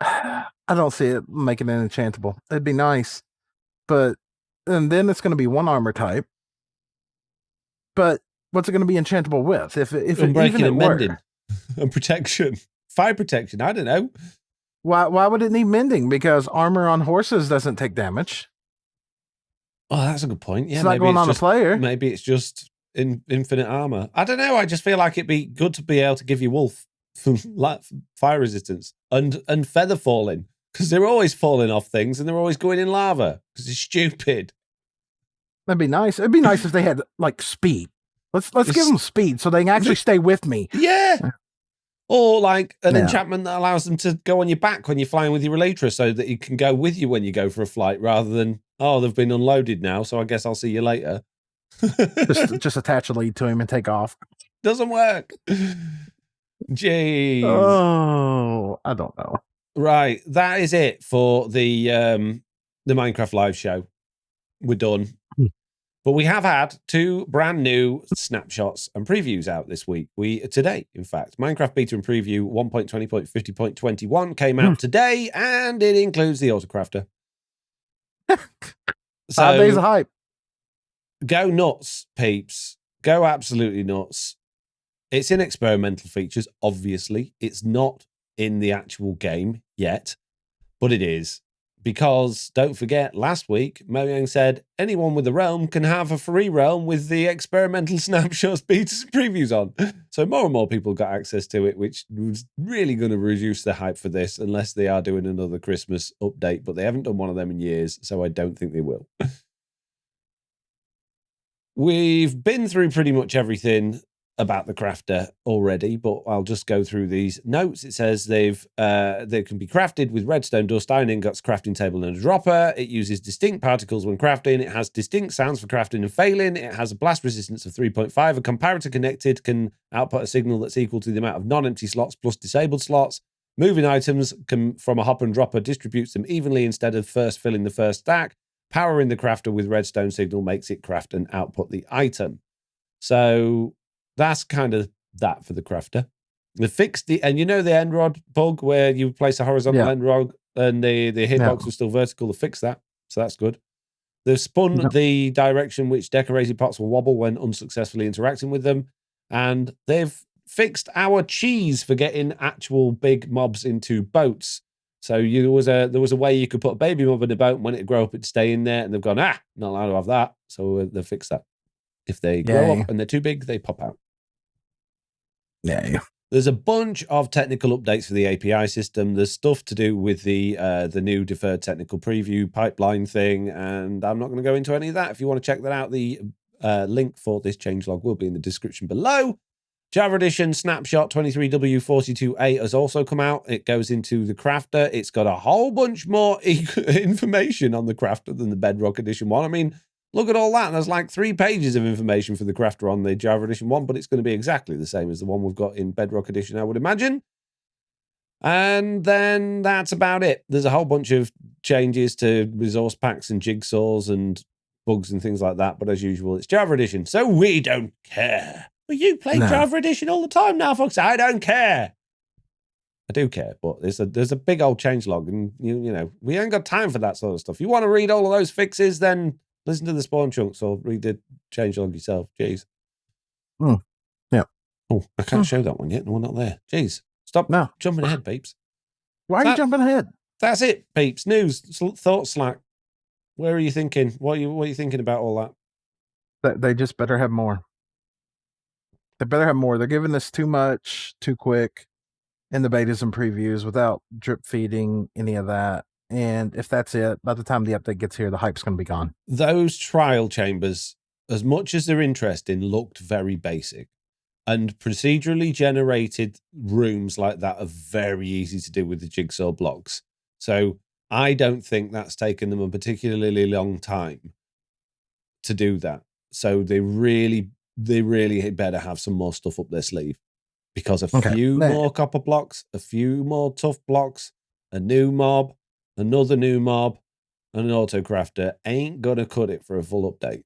I don't see it making it enchantable. It'd be nice, but and then it's going to be one armor type. But what's it going to be enchantable with? If breaking and mending and protection, fire protection. I don't know. Why would it need mending? Because armor on horses doesn't take damage. Oh, that's a good point. Yeah, it's not going on the player. Maybe it's just infinite armor. I don't know. I just feel like it'd be good to be able to give you wolf fire resistance and feather falling, because they're always falling off things and they're always going in lava because it's stupid. That'd be nice. It'd be nice if they had like speed. Let's give them speed so they can actually stay with me. Yeah. Or like an enchantment that allows them to go on your back when you're flying with your elytra, so that you can go with you when you go for a flight, rather than, oh, they've been unloaded now, so I guess I'll see you later. just attach a lead to him and take off. Doesn't work. Jeez. Oh, I don't know. Right, that is it for the Minecraft live show. We're done. But we have had 2 brand new snapshots and previews out this week. Today, in fact, Minecraft Beta and Preview 1.20.50.21 came out today, and it includes the Autocrafter. 5 days of hype. Go nuts, peeps. Go absolutely nuts. It's in experimental features, obviously. It's not in the actual game yet, but it is. Because, don't forget, last week, Mojang said anyone with a realm can have a free realm with the experimental snapshots, betas, and previews on. So more and more people got access to it, which was really going to reduce the hype for this, unless they are doing another Christmas update. But they haven't done one of them in years, so I don't think they will. We've been through pretty much everything about the crafter already, but I'll just go through these notes. It says they can be crafted with redstone, dust, iron ingots, crafting table, and a dropper. It uses distinct particles when crafting. It has distinct sounds for crafting and failing. It has a blast resistance of 3.5. A comparator connected can output a signal that's equal to the amount of non-empty slots plus disabled slots. Moving items from a hopper and dropper distributes them evenly instead of first filling the first stack. Powering the crafter with redstone signal makes it craft and output the item. So that's kind of that for the crafter. They fixed and you know the end rod bug where you place a horizontal end rod and the hitbox was still vertical. They fixed that, so that's good. They've spun the direction which decorated pots will wobble when unsuccessfully interacting with them, and they've fixed our cheese for getting actual big mobs into boats. So there was a way you could put a baby mob in a boat, and when it grow up, it'd stay in there, and they've gone, not allowed to have that. So they've fixed that. If they grow up and they're too big, they pop out. Yeah. There's a bunch of technical updates for the API system. There's stuff to do with the new deferred technical preview pipeline thing, and I'm not going to go into any of that. If you want to check that out, the link for this changelog will be in the description below. Java Edition Snapshot 23W42A has also come out. It goes into the crafter. It's got a whole bunch more information on the crafter than the Bedrock Edition one. I mean, look at all that. There's like 3 pages of information for the crafter on the Java Edition one, but it's going to be exactly the same as the one we've got in Bedrock Edition, I would imagine. And then that's about it. There's a whole bunch of changes to resource packs and jigsaws and bugs and things like that. But as usual, it's Java Edition, so we don't care. Well, you play Java Edition all the time now, folks. I don't care. I do care, but there's a big old changelog, and you know we ain't got time for that sort of stuff. You want to read all of those fixes, then listen to the spawn chunks or read the changelog yourself. Jeez. Yeah. Oh, I can't show that one yet. No, we're not there. Jeez. Stop jumping ahead, peeps. Why are you jumping ahead? That's it, peeps. News, thoughts, Slack. Where are you thinking? What are you thinking about all that? They just better have more. They better have more. They're giving this too much, too quick in the betas and previews without drip feeding any of that. And if that's it, by the time the update gets here, the hype's going to be gone. Those trial chambers, as much as they're interesting, looked very basic. And procedurally generated rooms like that are very easy to do with the jigsaw blocks. So I don't think that's taken them a particularly long time to do that. So they really better have some more stuff up their sleeve, because a few more copper blocks, a few more tough blocks, a new mob, another new mob, and an autocrafter ain't gonna cut it for a full update.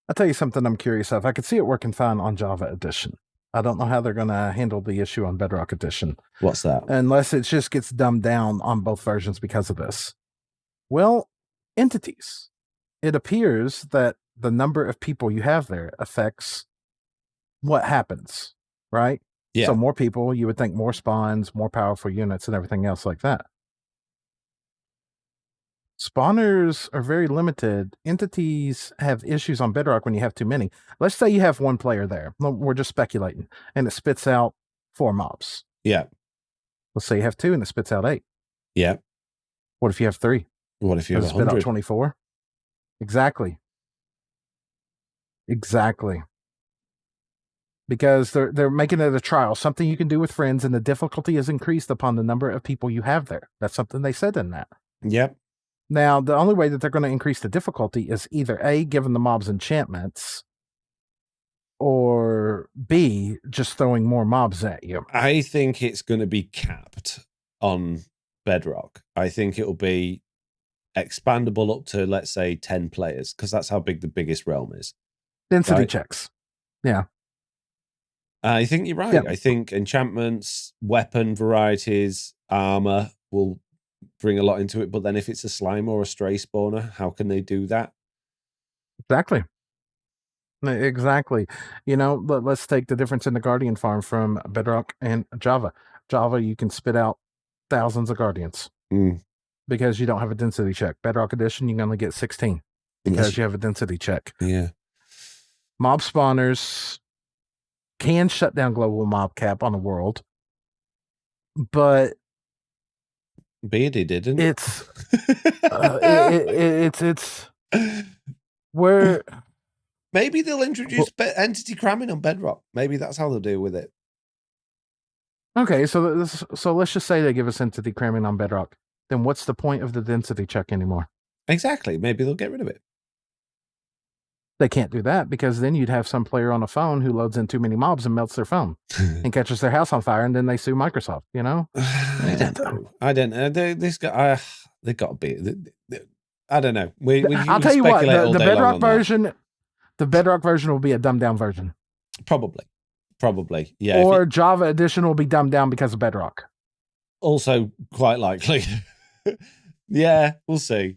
I'll tell you something I'm curious of. I could see it working fine on Java Edition. I don't know how they're going to handle the issue on Bedrock Edition. What's that? Unless it just gets dumbed down on both versions because of this. Well, entities. It appears that the number of people you have there affects what happens, right? Yeah. So more people, you would think more spawns, more powerful units, and everything else like that. Spawners are very limited. Entities have issues on Bedrock when you have too many. Let's say you have one player there. We're just speculating. And it spits out 4 mobs. Yeah. Let's say you have 2 and it spits out 8. Yeah. What if you have 3? What if you have 100? Spit out 24? Exactly. Because they're making it a trial, something you can do with friends, and the difficulty is increased upon the number of people you have there. That's something they said in that. Yep. Now, the only way that they're going to increase the difficulty is either A, giving the mobs enchantments, or B, just throwing more mobs at you. I think it's going to be capped on Bedrock. I think it'll be expandable up to, let's say, 10 players, because that's how big the biggest realm is. Density checks. Yeah. I think you're right. Yep. I think enchantments, weapon varieties, armor will bring a lot into it. But then if it's a slime or a stray spawner, how can they do that? Exactly. You know, let's take the difference in the Guardian farm from Bedrock and Java. Java, you can spit out thousands of Guardians because you don't have a density check. Bedrock Edition, you can only get 16 because you have a density check. Yeah. Mob spawners can shut down global mob cap on a world, but Beardy didn't. It's it's where maybe they'll introduce entity cramming on Bedrock. Maybe that's how they'll deal with it. Okay, so let's just say they give us entity cramming on Bedrock. Then what's the point of the density check anymore? Exactly. Maybe they'll get rid of it. They can't do that, because then you'd have some player on a phone who loads in too many mobs and melts their phone and catches their house on fire, and then they sue Microsoft, you know? I don't know. This guy, they got to be. I don't know. I'll tell you what, the Bedrock version, the Bedrock version will be a dumbed down version. Probably. Yeah. Or Java Edition will be dumbed down because of Bedrock. Also, quite likely. Yeah, we'll see.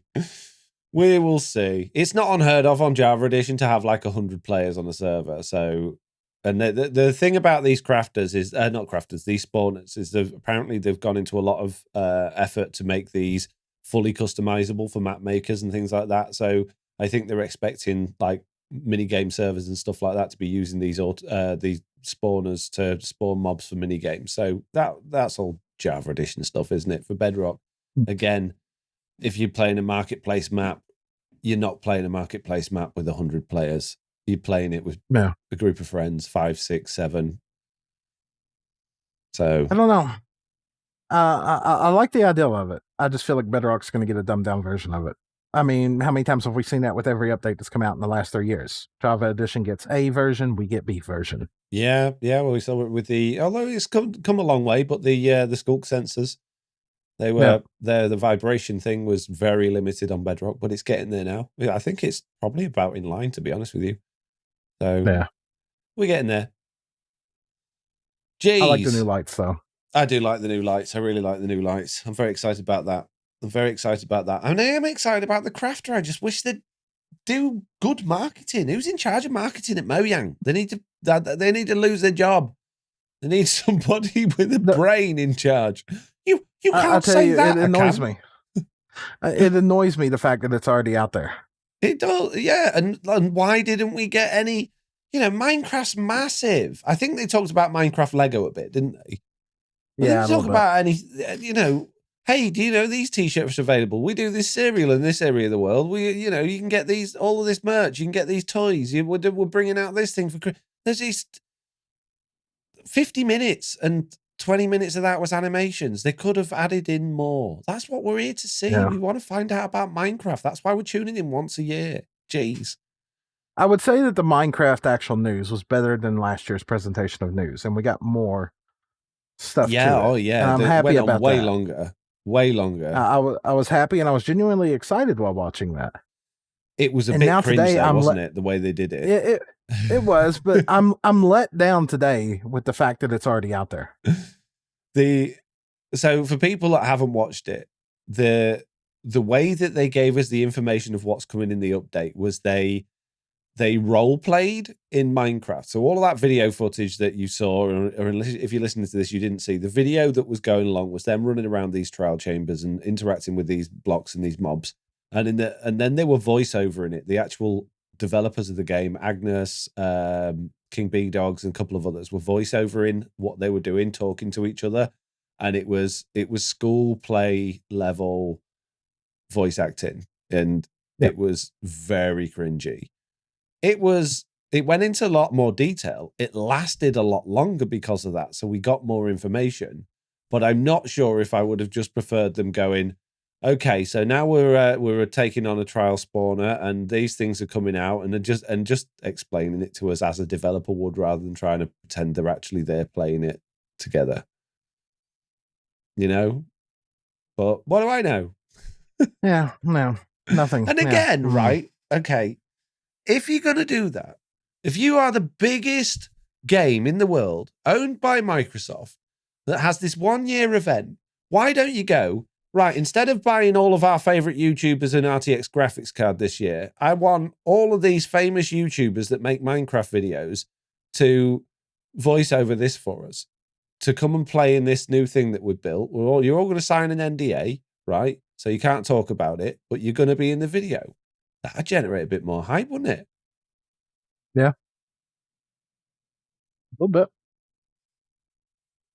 We will see. It's not unheard of on Java Edition to have like 100 players on a server. So, and the thing about these crafters is, not crafters, these spawners, is apparently they've gone into a lot of effort to make these fully customizable for map makers and things like that. So I think they're expecting like mini game servers and stuff like that to be using these spawners to spawn mobs for mini games. So that's all Java Edition stuff, isn't it? For Bedrock, again, if you're playing a marketplace map, you're not playing a marketplace map with 100 players. You're playing it with a group of friends, 5, 6, 7. So I don't know. I like the idea of it. I just feel like Bedrock's going to get a dumbed down version of it. I mean, how many times have we seen that with every update that's come out in the last 3 years? Java Edition gets A version, we get B version. Yeah. Well, we saw it with although it's come a long way, but the skulk sensors. They were there. The vibration thing was very limited on Bedrock, but it's getting there now. I think it's probably about in line, to be honest with you. So we're getting there. Jeez. I like the new lights, though. I do like the new lights. I really like the new lights. I'm very excited about that. And I am excited about the crafter. I just wish they'd do good marketing. Who's in charge of marketing at Mojang? They need to lose their job. They need somebody with a brain in charge. You can't say that. It annoys me. It annoys me, the fact that it's already out there. It does, yeah. And why didn't we get any Minecraft's massive. I think they talked about Minecraft Lego a bit, didn't they? But Yeah, they didn't talk about any, hey, do you know these t-shirts are available? We do this cereal in this area of the world. You can get all of this merch. You can get these toys. We're bringing out this thing for Christmas. There's these 50 minutes and 20 minutes of that was animations. They could have added in more. That's what we're here to see. Yeah. We want to find out about Minecraft. That's why we're tuning in once a year. Jeez. I would say that the Minecraft actual news was better than last year's presentation of news, and we got more stuff to it. Oh, yeah. And I'm happy went on about way that. longer. Way longer. I was happy, and I was genuinely excited while watching that. It was a bit cringe, though, wasn't it? The way they did it. It was, but I'm let down today with the fact that it's already out there. So for people that haven't watched it, the way that they gave us the information of what's coming in the update was they role played in Minecraft. So all of that video footage that you saw, or if you're listening to this, you didn't see the video that was going along was them running around these trial chambers and interacting with these blocks and these mobs. And then they were voiceover in it. The actual developers of the game, Agnes, King B Dogs, and a couple of others were voiceover in what they were doing, talking to each other. And it was school play level voice acting. And It was very cringy. It went into a lot more detail. It lasted a lot longer because of that. So we got more information, but I'm not sure if I would have just preferred them going, okay, so now we're taking on a trial spawner and these things are coming out, and just explaining it to us as a developer would, rather than trying to pretend they're actually there playing it together. But what do I know? Yeah, no, nothing. And again, right? Okay. If you're going to do that, if you are the biggest game in the world owned by Microsoft that has this 1-year event, why don't you go, right, instead of buying all of our favorite YouTubers an RTX graphics card this year, I want all of these famous YouTubers that make Minecraft videos to voice over this for us, to come and play in this new thing that we've built. You're all going to sign an NDA, right? So you can't talk about it, but you're going to be in the video. That'd generate a bit more hype, wouldn't it? Yeah. A little bit.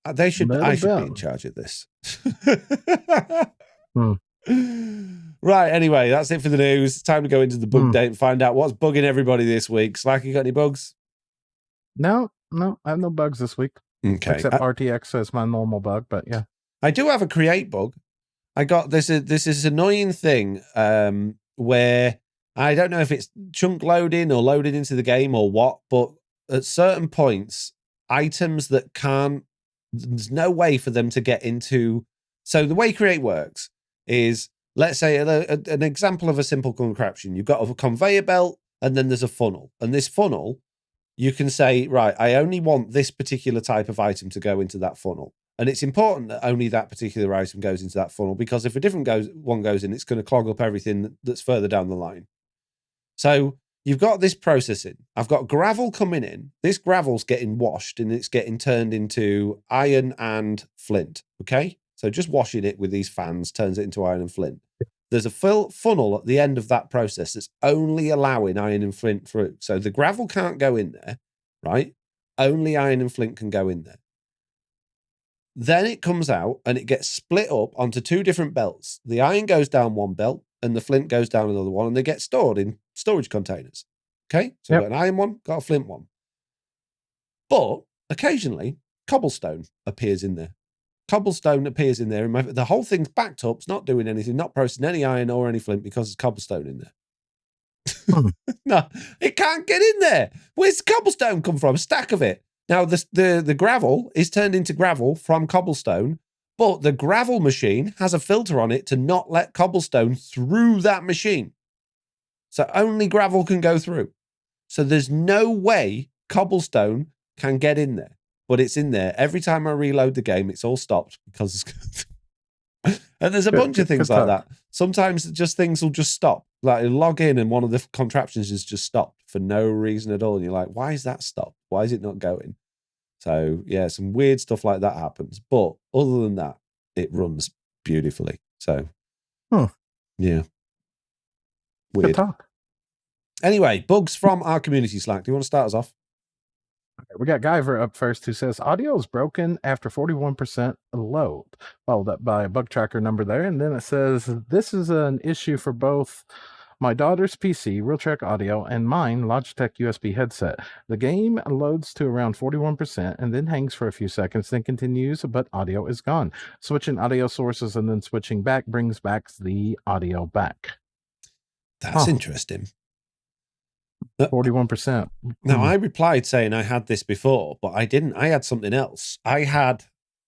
I should be in charge of this. Right, anyway, that's it for the news. It's time to go into the bug date and find out what's bugging everybody this week. Slack, you got any bugs? No, I have no bugs this week. Okay. Except RTX as my normal bug, but yeah. I do have a create bug. I got this is annoying thing where I don't know if it's chunk loading or loaded into the game or what, but at certain points, items that there's no way for them to get into. So the way create works is, let's say an example of a simple contraption. You've got a conveyor belt and then there's a funnel. And this funnel, you can say, right, I only want this particular type of item to go into that funnel. And it's important that only that particular item goes into that funnel, because if a different one goes in, it's going to clog up everything that's further down the line. So you've got this processing. I've got gravel coming in. This gravel's getting washed and it's getting turned into iron and flint. Okay? So just washing it with these fans turns it into iron and flint. There's a funnel at the end of that process that's only allowing iron and flint through. So the gravel can't go in there, right? Only iron and flint can go in there. Then it comes out and it gets split up onto 2 different belts. The iron goes down one belt and the flint goes down another one, and they get stored in storage containers. Okay? So We've got an iron one, got a flint one. But occasionally, cobblestone appears in there. Cobblestone appears in there, and the whole thing's backed up. It's not doing anything, not processing any iron or any flint because there's cobblestone in there. No, it can't get in there. Where's the cobblestone come from? A stack of it. Now, the gravel is turned into gravel from cobblestone, but the gravel machine has a filter on it to not let cobblestone through that machine. So only gravel can go through. So there's no way cobblestone can get in there, but it's in there. Every time I reload the game, it's all stopped because it's... And there's a bunch of things like that. Sometimes just things will just stop. Like you log in and one of the contraptions is just stopped for no reason at all. And you're like, why is that stopped? Why is it not going? So yeah, some weird stuff like that happens. But other than that, it runs beautifully. So yeah. Weird. Good talk. Anyway, bugs from our community Slack. Do you want to start us off? We got Guyver up first, who says audio is broken after 41% load, followed up by a bug tracker number there. And then it says this is an issue for both my daughter's PC, Realtrek Audio, and mine, Logitech USB headset. The game loads to around 41% and then hangs for a few seconds, then continues, but audio is gone. Switching audio sources and then switching back brings back the audio back. That's interesting. 41%. Now, I replied saying I had this before, but I didn't. I had something else. I had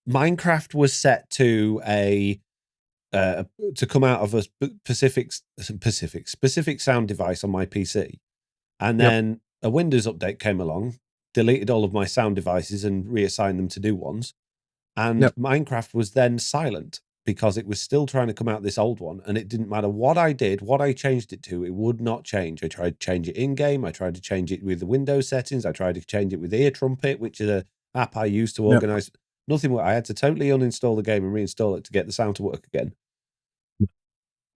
Minecraft was set to to come out of a specific sound device on my PC, and then a Windows update came along, deleted all of my sound devices and reassigned them to new ones, and Minecraft was then silent because it was still trying to come out this old one, and it didn't matter what I did, what I changed it to, it would not change. I tried to change it in game. I tried to change it with the Windows settings. I tried to change it with Ear Trumpet, which is an app I use to organize. Nothing. I had to totally uninstall the game and reinstall it to get the sound to work again.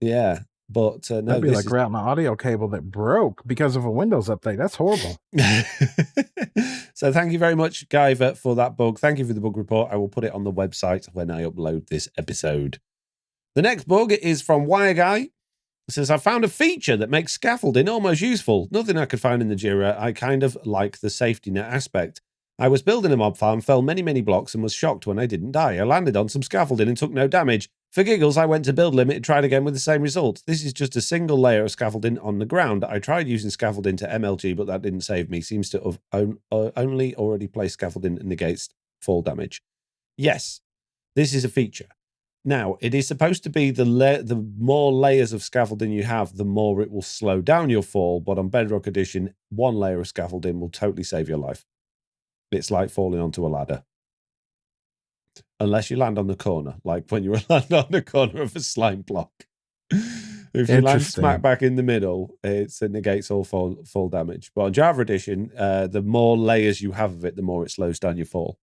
Yeah, but no, that'd be like routing an audio cable that broke because of a Windows update. That's horrible. So thank you very much, Guyver, for that bug. Thank you for the bug report. I will put it on the website when I upload this episode. The next bug is from Wire Guy. It says, I found a feature that makes scaffolding almost useful. Nothing I could find in the Jira. I kind of like the safety net aspect. I was building a mob farm, fell many blocks, and was shocked when I didn't die. I landed on some scaffolding and took no damage. For giggles, I went to build limit and tried again with the same result. This is just a single layer of scaffolding on the ground. I tried using scaffolding to MLG, but that didn't save me. Seems to have only already placed scaffolding and negates fall damage. Yes, this is a feature. Now, it is supposed to be the more layers of scaffolding you have, the more it will slow down your fall. But on Bedrock Edition, one layer of scaffolding will totally save your life. It's like falling onto a ladder. Unless you land on the corner, like when you land on the corner of a slime block. If you land smack back in the middle, it negates all fall damage. But on Java Edition, the more layers you have of it, the more it slows down your fall.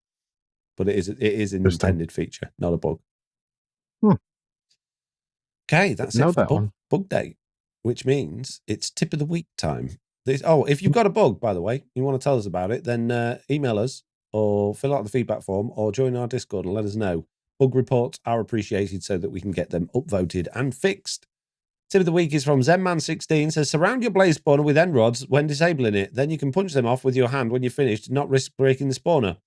But it is an intended feature, not a bug. Okay, that's it for Bugdate, which means it's tip of the week time. If you've got a bug, by the way, you want to tell us about it, then email us or fill out the feedback form or join our Discord and let us know. Bug reports are appreciated so that we can get them upvoted and fixed. Tip of the week is from Zenman16. Says, surround your blaze spawner with end rods when disabling it. Then you can punch them off with your hand when you're finished and not risk breaking the spawner.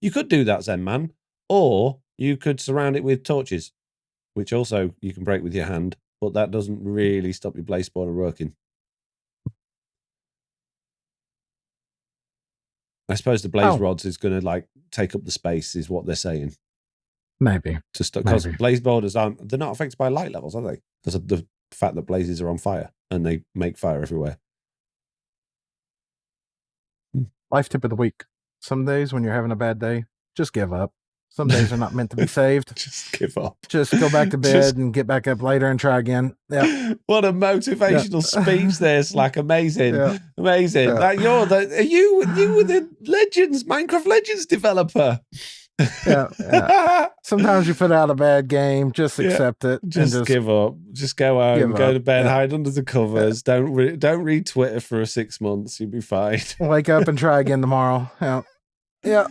You could do that, Zenman, or you could surround it with torches, which also you can break with your hand, but that doesn't really stop your blaze spawner working. I suppose the blaze rods is going to take up the space, is what they're saying. Maybe. Because blaze borders they're not affected by light levels, are they? Because of the fact that blazes are on fire and they make fire everywhere. Life tip of the week. Some days when you're having a bad day, just give up. Some days are not meant to be saved. Just give up. Just go back to bed and get back up later and try again. Yeah. What a motivational speech there, Slack. Amazing. Yeah. Amazing. Yeah. You were the Minecraft Legends developer. Yeah. Sometimes you put out a bad game, just accept it. Just give up. Just go home, go to bed, hide under the covers. Don't read Twitter for 6 months. You'll be fine. Wake up and try again tomorrow. Yeah.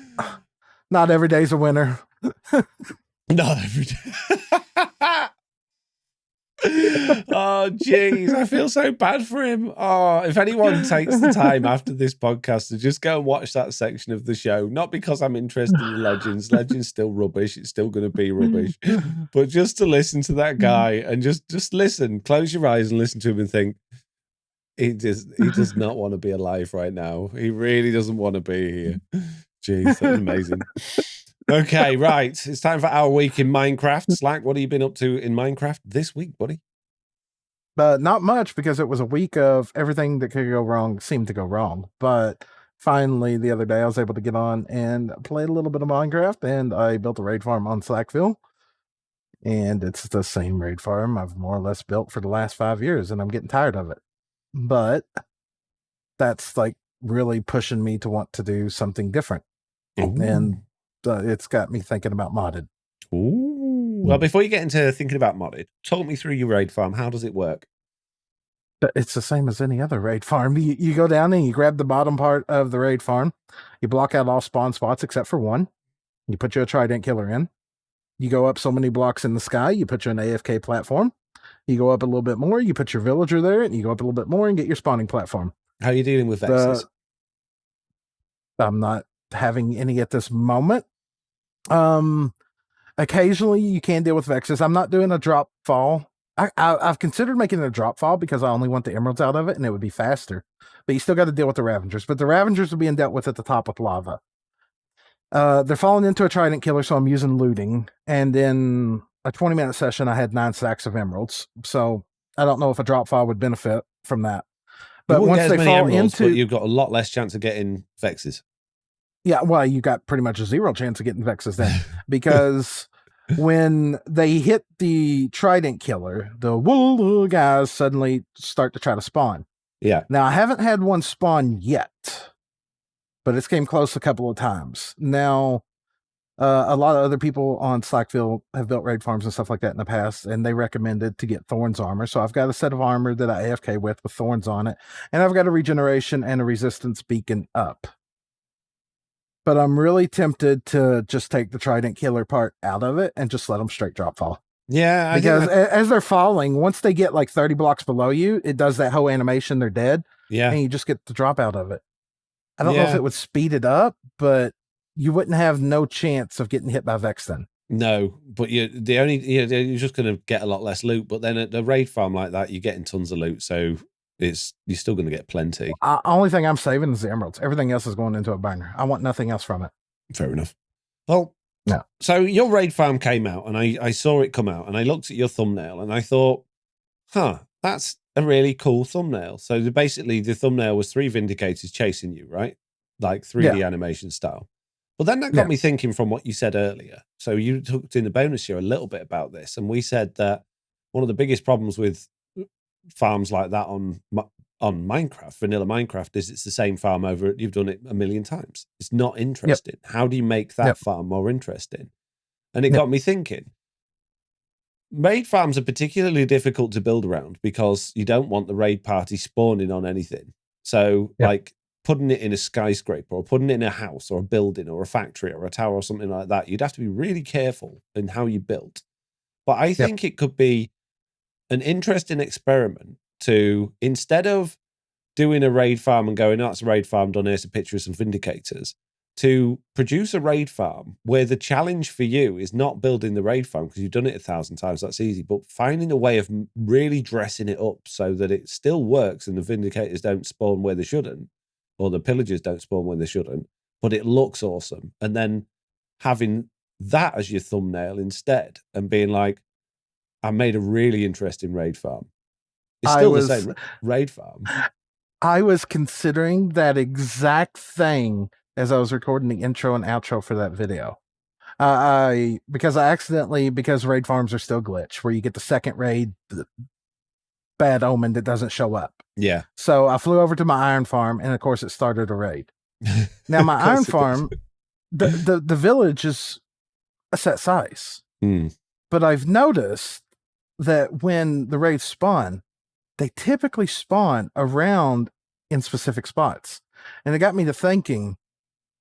Not every day's a winner. Not every day. Oh, jeez. I feel so bad for him. Oh, if anyone takes the time after this podcast to just go and watch that section of the show, not because I'm interested in Legends. Legends still rubbish. It's still going to be rubbish. But just to listen to that guy and just listen, close your eyes and listen to him and think, he does not want to be alive right now. He really doesn't want to be here. Jeez, that's amazing. Okay, right. It's time for our week in Minecraft. Slack, what have you been up to in Minecraft this week, buddy? Not much, because it was a week of everything that could go wrong seemed to go wrong. But finally, the other day, I was able to get on and play a little bit of Minecraft, and I built a raid farm on Slackville. And it's the same raid farm I've more or less built for the last 5 years, and I'm getting tired of it. But that's really pushing me to want to do something different. Ooh. And it's got me thinking about modded. Ooh. Well, before you get into thinking about modded, talk me through your raid farm. How does it work? But it's the same as any other raid farm. You go down and you grab the bottom part of the raid farm. You block out all spawn spots except for one. You put your trident killer in. You go up so many blocks in the sky. You put you an AFK platform. You go up a little bit more. You put your villager there, and you go up a little bit more and get your spawning platform. How are you dealing with vexes? I'm not having any at this moment. Occasionally you can deal with vexes. I'm not doing a drop fall. I've considered making it a drop fall because I only want the emeralds out of it and it would be faster. But you still got to deal with the Ravengers. But the Ravengers are being dealt with at the top with lava. They're falling into a trident killer, so I'm using looting. And in a 20-minute session, I had 9 stacks of emeralds. So I don't know if a drop fall would benefit from that. But once they fall into, but you've got a lot less chance of getting vexes. Yeah, well, you got pretty much a 0 chance of getting vexes then, because when they hit the trident killer, the woo guys suddenly start to try to spawn. Yeah. Now, I haven't had one spawn yet, but it's came close a couple of times. Now, a lot of other people on Slackville have built raid farms and stuff like that in the past, and they recommended to get Thorns armor. So I've got a set of armor that I AFK with Thorns on it, and I've got a regeneration and a resistance beacon up. But I'm really tempted to just take the trident killer part out of it and just let them straight drop fall. Yeah. Because as they're falling, once they get like 30 blocks below you, it does that whole animation, they're dead. Yeah. And you just get the drop out of it. I don't know if it would speed it up, but you wouldn't have no chance of getting hit by Vex then. No, but you're just going to get a lot less loot. But then at the raid farm like that, you're getting tons of loot. So you're still going to get plenty. Only thing I'm saving is the emeralds. Everything else is going into a burner. I want nothing else from it. Fair enough. Well, no. So your raid farm came out, and I saw it come out, and I looked at your thumbnail, and I thought, that's a really cool thumbnail. So basically, the thumbnail was 3 Vindicators chasing you, right? Like 3D animation style. But then that got me thinking from what you said earlier. So you talked in the bonus show a little bit about this, and we said that one of the biggest problems with farms like that on Minecraft, vanilla Minecraft, is it's the same farm over. You've done it a million times. It's not interesting. How do you make that farm more interesting? And it got me thinking. Raid farms are particularly difficult to build around because you don't want the raid party spawning on anything. So like putting it in a skyscraper or putting it in a house or a building or a factory or a tower or something like that, you'd have to be really careful in how you built. But I think it could be an interesting experiment to, instead of doing a raid farm and going, that's a raid farm done, here's a picture of some Vindicators, to produce a raid farm where the challenge for you is not building the raid farm because you've done it 1,000 times, that's easy, but finding a way of really dressing it up so that it still works and the Vindicators don't spawn where they shouldn't, or the pillagers don't spawn where they shouldn't, but it looks awesome. And then having that as your thumbnail instead and being like, I made a really interesting raid farm. It's still the same raid farm. I was considering that exact thing as I was recording the intro and outro for that video. Because raid farms are still glitch, where you get the second raid, bad omen that doesn't show up. Yeah. So I flew over to my iron farm, and of course it started a raid. Now my iron farm, the village is a set size. But I've noticed that when the raids spawn, they typically spawn around in specific spots. And it got me to thinking,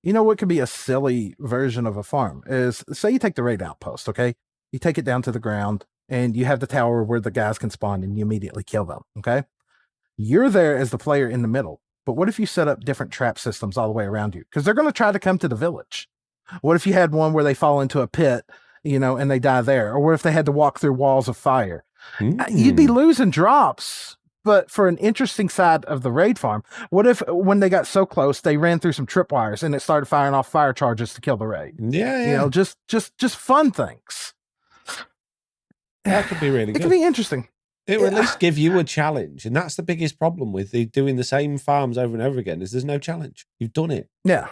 you know what could be a silly version of a farm is, say you take the raid outpost, okay? You take it down to the ground and you have the tower where the guys can spawn and you immediately kill them, okay? You're there as the player in the middle. But what if you set up different trap systems all the way around you? Because they're going to try to come to the village. What if you had one where they fall into a pit, and they die there? Or what if they had to walk through walls of fire? You'd be losing drops. But for an interesting side of the raid farm, what if when they got so close, they ran through some tripwires and it started firing off fire charges to kill the raid? Yeah. Just fun things. That could be really good. It could be interesting. It would at least give you a challenge. And that's the biggest problem with doing the same farms over and over again, is there's no challenge. You've done it. Yeah.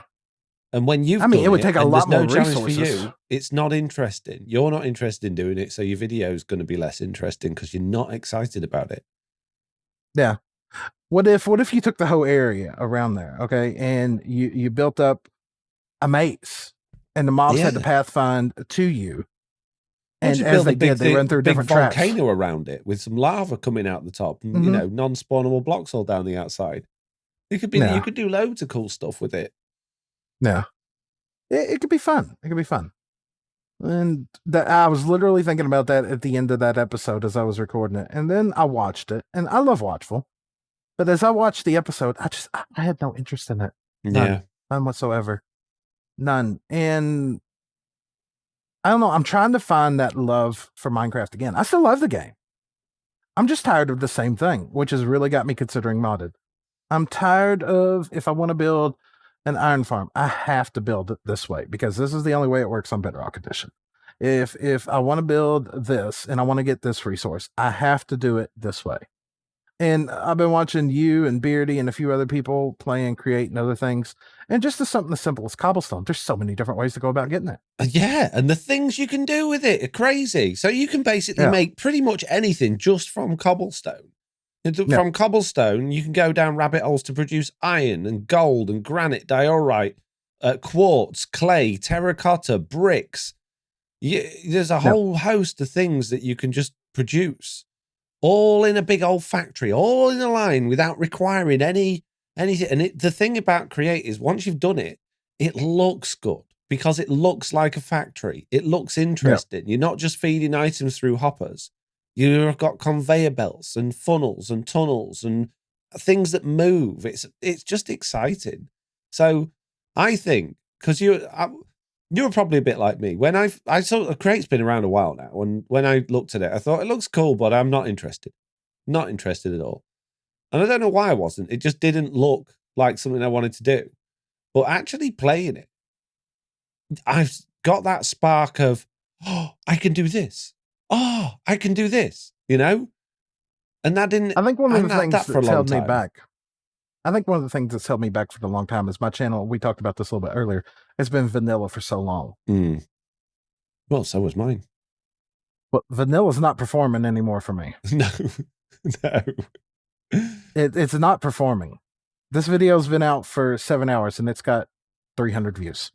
And when you've it would take a lot more resources. For you, it's not interesting. You're not interested in doing it, so your video is going to be less interesting because you're not excited about it. Yeah. What if you took the whole area around there, okay, and you built up a maze, and the mobs had to pathfind to you, Or And just as build they a big did, they run through big different traps. volcano around it with some lava coming out the top, and Mhm. non-spawnable blocks all down the outside. You could do loads of cool stuff with it. Yeah, it could be fun. It could be fun. And I was literally thinking about that at the end of that episode as I was recording it, and then I watched it, and I love Watchful, but as I watched the episode, I had no interest in it. None whatsoever. None. And I don't know. I'm trying to find that love for Minecraft again. I still love the game. I'm just tired of the same thing, which has really got me considering modded. I'm tired of, if I want to build an iron farm, I have to build it this way because this is the only way it works on Bedrock Edition. If I want to build this and I want to get this resource, I have to do it this way. And I've been watching you and Beardy and a few other people play and create and other things. And just something as simple as cobblestone. There's so many different ways to go about getting it. Yeah, and the things you can do with it are crazy. So you can basically make pretty much anything just from cobblestone. From cobblestone, you can go down rabbit holes to produce iron and gold and granite, diorite, quartz, clay, terracotta, bricks. There's a whole host of things that you can just produce, all in a big old factory, all in a line without requiring anything. And the thing about Create is once you've done it, it looks good because it looks like a factory. It looks interesting. You're not just feeding items through hoppers. You've got conveyor belts and funnels and tunnels and things that move. It's just exciting. So I think, because you're probably a bit like me. When I saw Create's been around a while now, and when I looked at it, I thought it looks cool, but I'm not interested. Not interested at all. And I don't know why I wasn't. It just didn't look like something I wanted to do. But actually playing it, I've got that spark of, oh, I can do this. Oh, I can do this, And that didn't. I think one of the things that's held me back. I think one of the things that's held me back for a long time is my channel. We talked about this a little bit earlier. It's been vanilla for so long. Well, so was mine. But vanilla's not performing anymore for me. No. It's not performing. This video's been out for 7 hours and it's got 300 views.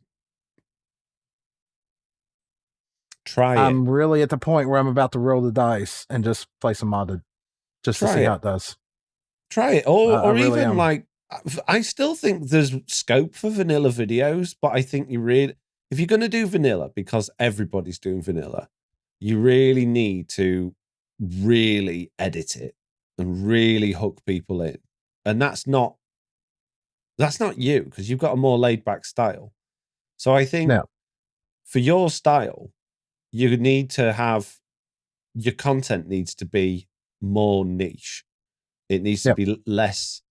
Try it. I'm really at the point where I'm about to roll the dice and just play some modded just to see how it does. Try it. Or really even am. like, I still think there's scope for vanilla videos, but I think if you're going to do vanilla, because everybody's doing vanilla, you really need to really edit it and really hook people in. And that's not you, because you've got a more laid back style. So I think for your style, you need to have, your content needs to be more niche. It needs to be less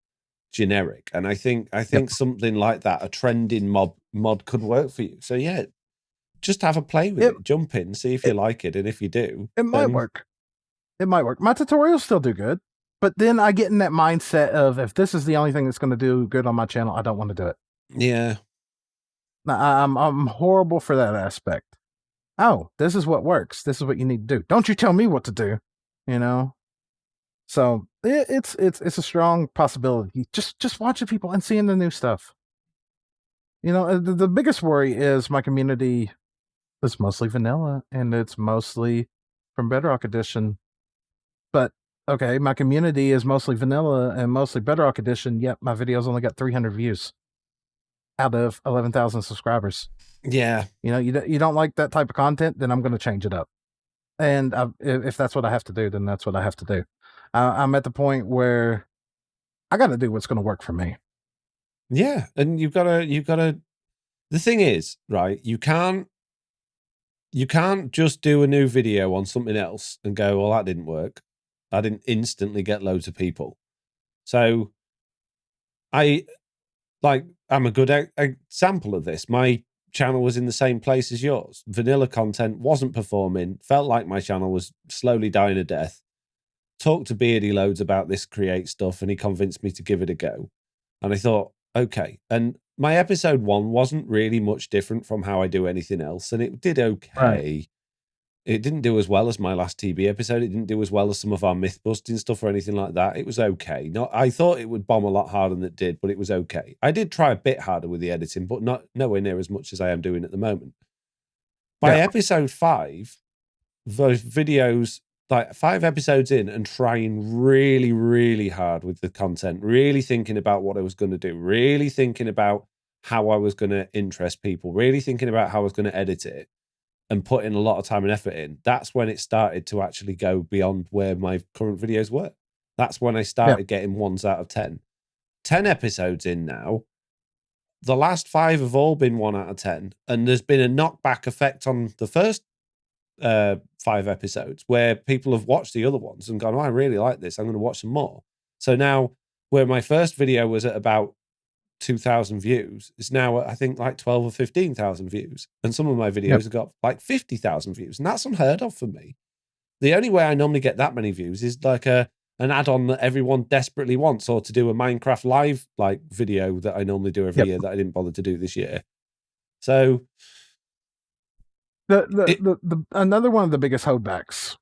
generic. And I think something like that, a trending mod could work for you. So yeah, just have a play with it. Jump in, see if you like it. And if you do, it might work. It might work. My tutorials still do good. But then I get in that mindset of, if this is the only thing that's going to do good on my channel, I don't want to do it. Yeah. I'm horrible for that aspect. Oh, this is what works. This is what you need to do. Don't you tell me what to do, So it's a strong possibility. Just watching people and seeing the new stuff. The biggest worry is my community is mostly vanilla and it's mostly from Bedrock Edition. But okay, my community is mostly vanilla and mostly Bedrock Edition, yet my videos only got 300 views out of 11,000 subscribers. Yeah. You don't like that type of content, then I'm going to change it up. And if that's what I have to do, then that's what I have to do. I'm at the point where I got to do what's going to work for me. Yeah. And you've got to, the thing is, right, you can't just do a new video on something else and go, well, that didn't work. I didn't instantly get loads of people. So I'm a good example of this. My channel was in the same place as yours. Vanilla content wasn't performing, felt like my channel was slowly dying a death. Talked to Beardy loads about this Create stuff and he convinced me to give it a go. And I thought, okay. And my episode 1 wasn't really much different from how I do anything else. And it did okay. Right. It didn't do as well as my last TB episode. It didn't do as well as some of our myth busting stuff or anything like that. It was okay. I thought it would bomb a lot harder than it did, but it was okay. I did try a bit harder with the editing, but nowhere near as much as I am doing at the moment. By episode 5, those videos, like 5 episodes in, and trying really, really hard with the content, really thinking about what I was going to do, really thinking about how I was going to interest people, really thinking about how I was going to edit it, and putting a lot of time and effort in, that's when it started to actually go beyond where my current videos were. That's when I started getting 1s out of 10. 10 episodes in now, the last 5 have all been 1 out of 10, and there's been a knockback effect on the first 5 episodes where people have watched the other ones and gone, oh, I really like this, I'm going to watch some more. So now, where my first video was at about 2,000 views, it's now I think like 12 or 15,000 views, and some of my videos have got like 50,000 views, and that's unheard of for me. The only way I normally get that many views is like an add-on that everyone desperately wants, or to do a Minecraft live like video that I normally do every year that I didn't bother to do this year. So the another one of the biggest holdbacks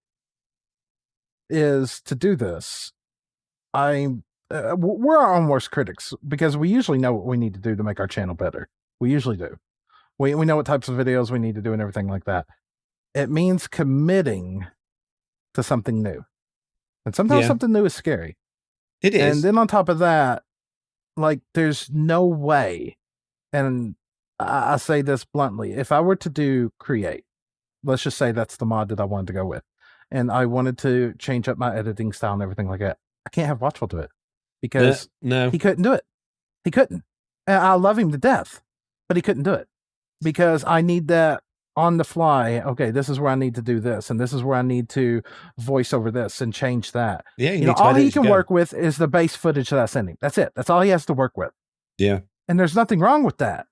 is to do this. We're our own worst critics because we usually know what we need to do to make our channel better. We usually do. We know what types of videos we need to do and everything like that. It means committing to something new. And sometimes something new is scary. It is. And then on top of that, like, there's no way, and I say this bluntly, if I were to do create, let's just say that's the mod that I wanted to go with, and I wanted to change up my editing style and everything like that, I can't have Watchful do it because no, he couldn't do it. He couldn't. And I love him to death, but he couldn't do it because I need that on the fly. Okay, this is where I need to do this, and this is where I need to voice over this and change that. Yeah, you know, all he can work with is the base footage that I send him. That's it. That's all he has to work with. Yeah. And there's nothing wrong with that.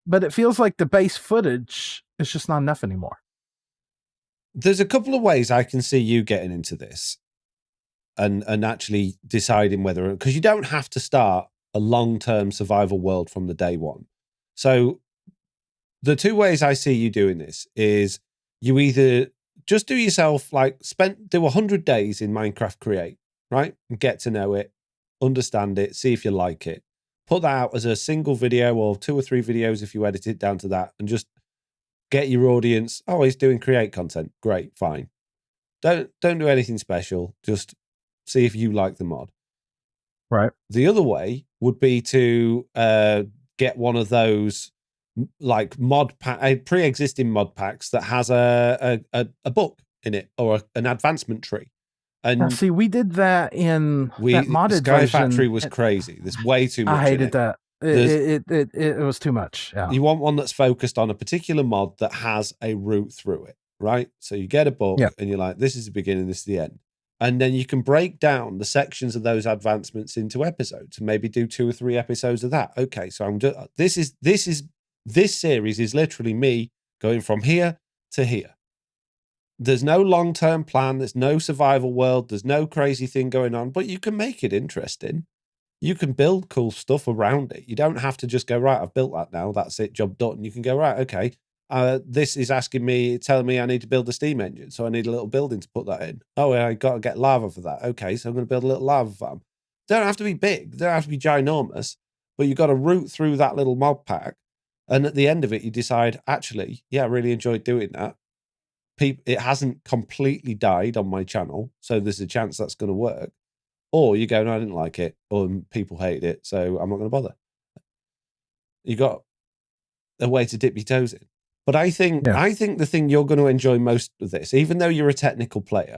But it feels like the base footage is just not enough anymore. There's a couple of ways I can see you getting into this and actually deciding whether, because you don't have to start a long-term survival world from the day one. So the 2 ways I see you doing this is you either just do yourself, like do 100 days in Minecraft Create, right? And get to know it, understand it, see if you like it. Put that out as a single video or 2 or 3 videos if you edit it down to that, and just get your audience. Oh, he's doing create content. Great, fine. Don't do anything special. Just see if you like the mod. Right. The other way would be to get one of those like pre-existing mod packs that has a book in it or an advancement tree. And see, we did that in that modded Sky version. Factory was crazy. There's way too much. I hated that. It was too much. Yeah. You want one that's focused on a particular mod that has a route through it, right? So you get a book and you're like, this is the beginning, this is the end. And then you can break down the sections of those advancements into episodes and maybe do 2 or 3 episodes of that. Okay, so this series is literally me going from here to here. There's no long-term plan. There's no survival world. There's no crazy thing going on, but you can make it interesting. You can build cool stuff around it. You don't have to just go, right, I've built that now. That's it, job done. You can go, right, okay. This is telling me I need to build a steam engine. So I need a little building to put that in. Oh, I got to get lava for that. Okay, so I'm going to build a little lava farm. They don't have to be big. They don't have to be ginormous, but you've got to route through that little mod pack. And at the end of it, you decide, actually, yeah, I really enjoyed doing that. It hasn't completely died on my channel, so there's a chance that's going to work. Or you go, no, I didn't like it, or people hate it, so I'm not going to bother. You got a way to dip your toes in. But I think the thing you're going to enjoy most of this, even though you're a technical player,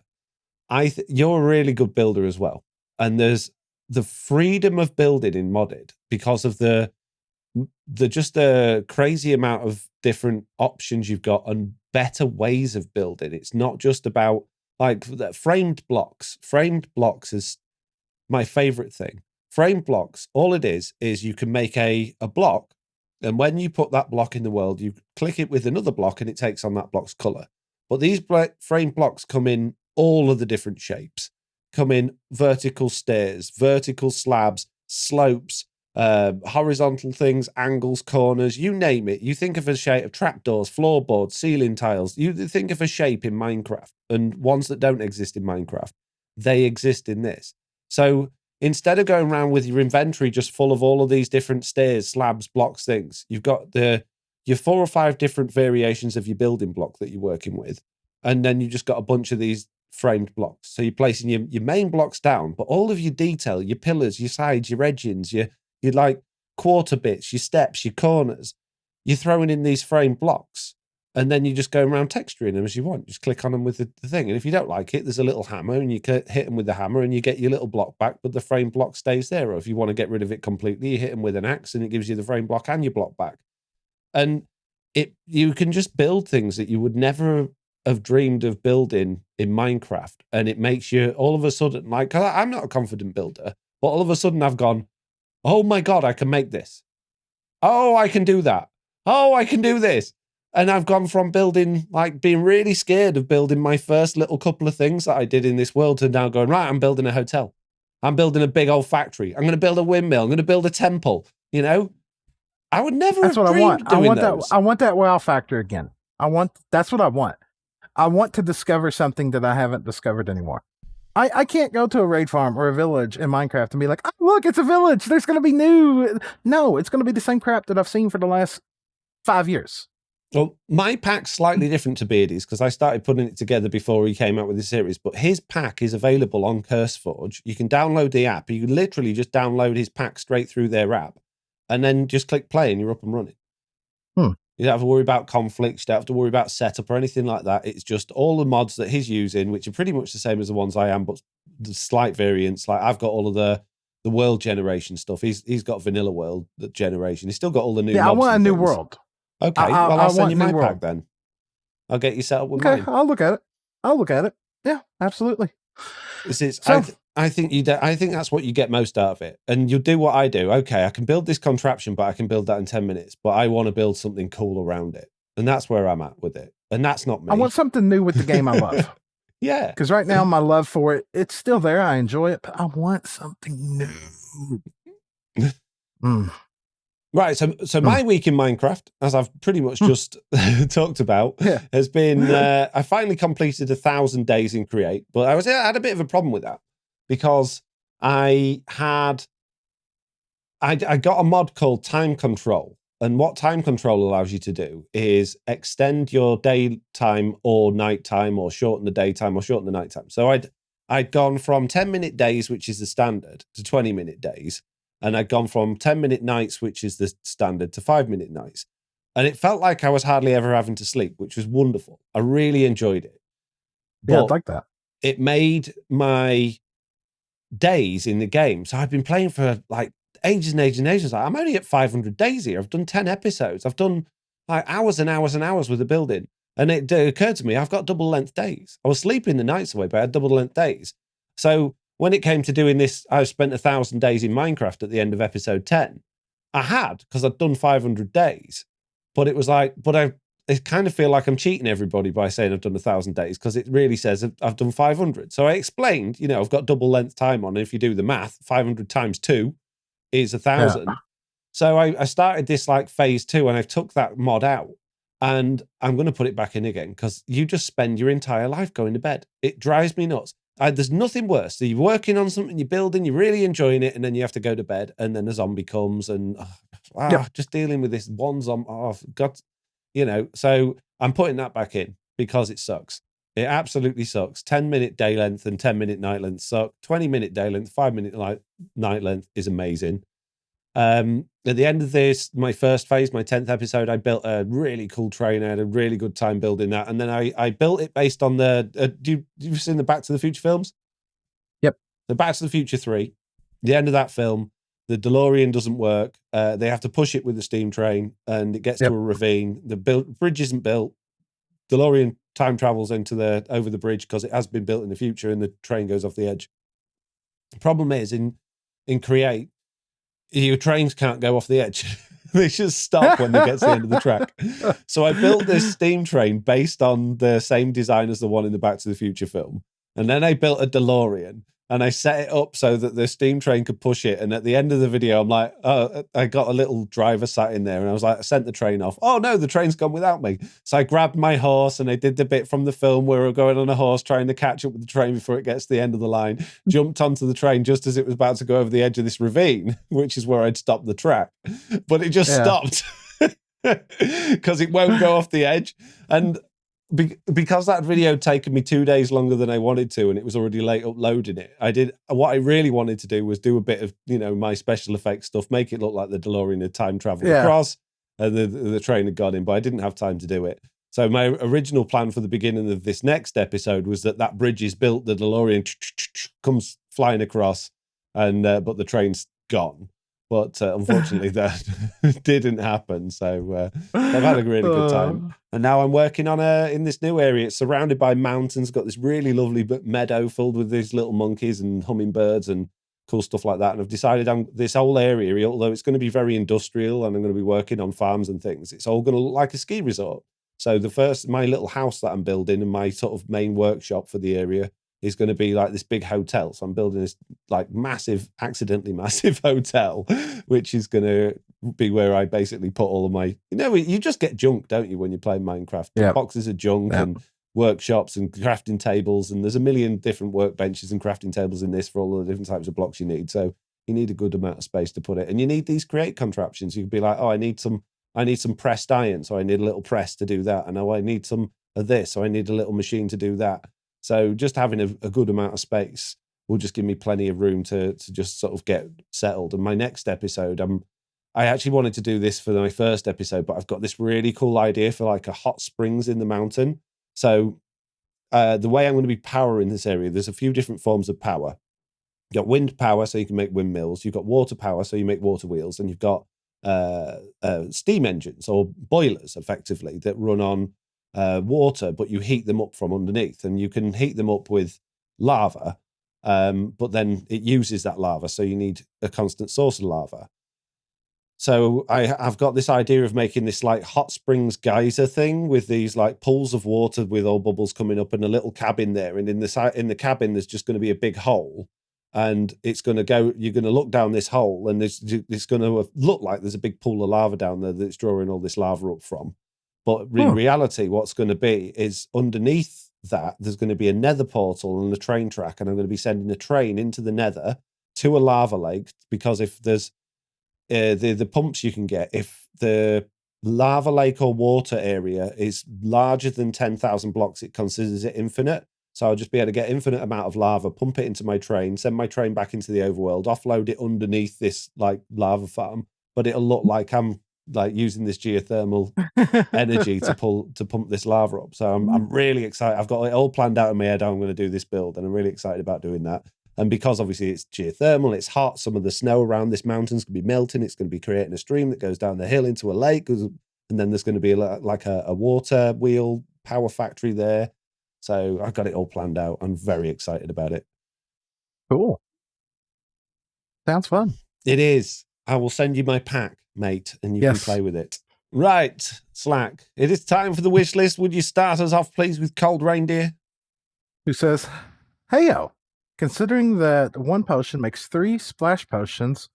you're a really good builder as well. And there's the freedom of building in modded because of the crazy amount of different options you've got and better ways of building. It's not just about like framed blocks. Framed blocks is my favorite thing. Framed blocks, all it is you can make a block, and when you put that block in the world, you click it with another block and it takes on that block's color. But these framed blocks come in all of the different shapes, come in vertical stairs, vertical slabs, slopes, horizontal things, angles, corners, you name it. You think of a shape of trapdoors, floorboards, ceiling tiles. You think of a shape in Minecraft, and ones that don't exist in Minecraft, they exist in this. So instead of going around with your inventory just full of all of these different stairs, slabs, blocks, things, you've got your 4 or 5 different variations of your building block that you're working with. and then you just got a bunch of these framed blocks. So you're placing your main blocks down, but all of your detail, your pillars, your sides, your edgings, your like quarter bits, your steps, your corners, you're throwing in these framed blocks, and then you just go around texturing them as you want. Just click on them with the thing. And if you don't like it, there's a little hammer, and you hit them with the hammer, and you get your little block back, but the frame block stays there. Or if you want to get rid of it completely, you hit them with an axe, and it gives you the frame block and your block back. And you can just build things that you would never have dreamed of building in Minecraft. And it makes you all of a sudden, like, I'm not a confident builder, but all of a sudden I've gone, oh my God, I can make this. Oh, I can do that. Oh, I can do this. And I've gone from building, like being really scared of building my first little couple of things that I did in this world to now going, right, I'm building a hotel. I'm building a big old factory. I'm going to build a windmill. I'm going to build a temple. You know, I would never That's have what I dreamed want. of doing those. I want that wow factor again. That's what I want. I want to discover something that I haven't discovered anymore. I can't go to a raid farm or a village in Minecraft and be like, oh, look, it's a village. There's going to be new. No, it's going to be the same crap that I've seen for the last 5 years. Well, my pack's slightly different to Beardy's because I started putting it together before he came out with the series, but his pack is available on CurseForge. You can download the app. You can literally just download his pack straight through their app and then just click play and you're up and running. You don't have to worry about conflicts. You don't have to worry about setup or anything like that. It's just all the mods that he's using, which are pretty much the same as the ones I am, but the slight variants. Like I've got all of the world generation stuff. He's got vanilla world generation. He's still got all the new mobs. I want a new world. Okay, well, I'll send you my pack then. I'll get you set up with mine. I'll look at it. Yeah, absolutely. I think that's what you get most out of it. And you'll do what I do. Okay, I can build this contraption, but I can build that in 10 minutes. But I want to build something cool around it. And that's where I'm at with it. And that's not me. I want something new with the game I love. Yeah. Because right now my love for it, it's still there. I enjoy it, but I want something new. Right, so my week in Minecraft, as I've pretty much just talked about, has been, I finally completed 1,000 days in Create, but I had a bit of a problem with that because I got a mod called Time Control, and what Time Control allows you to do is extend your daytime or nighttime, or shorten the daytime or shorten the nighttime. So I'd gone from 10-minute days, which is the standard, to 20-minute days. And I'd gone from 10-minute nights, which is the standard, to 5-minute nights. And it felt like I was hardly ever having to sleep, which was wonderful. I really enjoyed it. Yeah, I'd like that. It made my days in the game. So I've been playing for like ages and ages and ages. Like, I'm only at 500 days here. I've done 10 episodes. I've done like hours and hours and hours with the building. And it occurred to me, I've got double length days. I was sleeping the nights away, but I had double length days. So when it came to doing this, I spent 1,000 days in Minecraft at the end of episode 10. I had, because I'd done 500 days. But it was like, I kind of feel like I'm cheating everybody by saying I've done 1,000 days, because it really says I've done 500. So I explained, I've got double length time on. And if you do the math, 500 times 2 is 1,000. Yeah. So I started this like phase 2, and I've took that mod out. And I'm going to put it back in again, because you just spend your entire life going to bed. It drives me nuts. There's nothing worse. So you're working on something, you're building, you're really enjoying it, and then you have to go to bed, and then a zombie comes, and just dealing with this one zombie. Oh, God, So I'm putting that back in because it sucks. It absolutely sucks. 10-minute day length and 10-minute night length suck. 20-minute day length, 5-minute night length is amazing. At the end of this, my first phase, my 10th episode, I built a really cool train. I had a really good time building that. And then I built it based on you've seen the Back to the Future films? Yep. The Back to the Future 3, the end of that film, the DeLorean doesn't work. They have to push it with the steam train, and it gets to a ravine. The bridge isn't built. DeLorean time travels over the bridge because it has been built in the future, and the train goes off the edge. The problem is in Create, your trains can't go off the edge. They just stop when they get to the end of the track. So I built this steam train based on the same design as the one in the Back to the Future film. And then I built a DeLorean, and I set it up so that the steam train could push it. And at the end of the video, I'm like, oh, I got a little driver sat in there, and I was like, I sent the train off. Oh no, the train's gone without me. So I grabbed my horse, and I did the bit from the film where we're going on a horse trying to catch up with the train before it gets to the end of the line, jumped onto the train just as it was about to go over the edge of this ravine, which is where I'd stopped the track. But it just stopped because it won't go off the edge. And because that video had taken me 2 days longer than I wanted to, and it was already late uploading it. What I really wanted to do was do a bit of, my special effects stuff, make it look like the DeLorean had time traveled across, and the train had gone in, but I didn't have time to do it. So my original plan for the beginning of this next episode was that bridge is built, the DeLorean comes flying across, and but the train's gone. But unfortunately, that didn't happen. So I've had a really good time. And now I'm working on in this new area. It's surrounded by mountains, got this really lovely meadow filled with these little monkeys and hummingbirds and cool stuff like that. And I've decided this whole area, although it's going to be very industrial and I'm going to be working on farms and things, it's all going to look like a ski resort. So my little house that I'm building and my sort of main workshop for the area is going to be like this big hotel. So I'm building this like accidentally massive hotel, which is going to be where I basically put all of my, you just get junk, don't you, when you're playing Minecraft? Yep. Boxes of junk and workshops and crafting tables. And there's a million different workbenches and crafting tables in this for all the different types of blocks you need. So you need a good amount of space to put it. And you need these create contraptions. You could be like, oh, I need some pressed iron. So I need a little press to do that. And I need some of this. So I need a little machine to do that. So just having a good amount of space will just give me plenty of room to just sort of get settled. And my next episode, I actually wanted to do this for my first episode, but I've got this really cool idea for like a hot springs in the mountain. So the way I'm going to be powering this area, there's a few different forms of power. You've got wind power, so you can make windmills. You've got water power, so you make water wheels. And you've got steam engines or boilers, effectively, that run on water, but you heat them up from underneath, and you can heat them up with lava, but then it uses that lava, so you need a constant source of lava. So I've got this idea of making this like hot springs geyser thing with these like pools of water with all bubbles coming up and a little cabin there, and in the cabin there's just going to be a big hole, and it's going to go, you're going to look down this hole, and it's going to look like there's a big pool of lava down there that's drawing all this lava up from. But in reality, what's going to be is underneath that, there's going to be a nether portal and a train track, and I'm going to be sending a train into the nether to a lava lake, because if there's the pumps you can get, if the lava lake or water area is larger than 10,000 blocks, it considers it infinite. So I'll just be able to get infinite amount of lava, pump it into my train, send my train back into the overworld, offload it underneath this like lava farm, but it'll look like I'm like using this geothermal energy to pump this lava up. So I'm really excited. I've got it all planned out in my head how I'm going to do this build, and I'm really excited about doing that. And because obviously it's geothermal, it's hot, some of the snow around this mountain's going to be melting. It's going to be creating a stream that goes down the hill into a lake, and then there's going to be like a water wheel power factory there. So I've got it all planned out. I'm very excited about it. Cool. Sounds fun. It is. I will send you my pack, mate, and you can play with it. Right, Slack. It is time for the wish list. Would you start us off, please, with Cold Reindeer? Who says, hey, yo, considering that one potion makes 3 splash potions,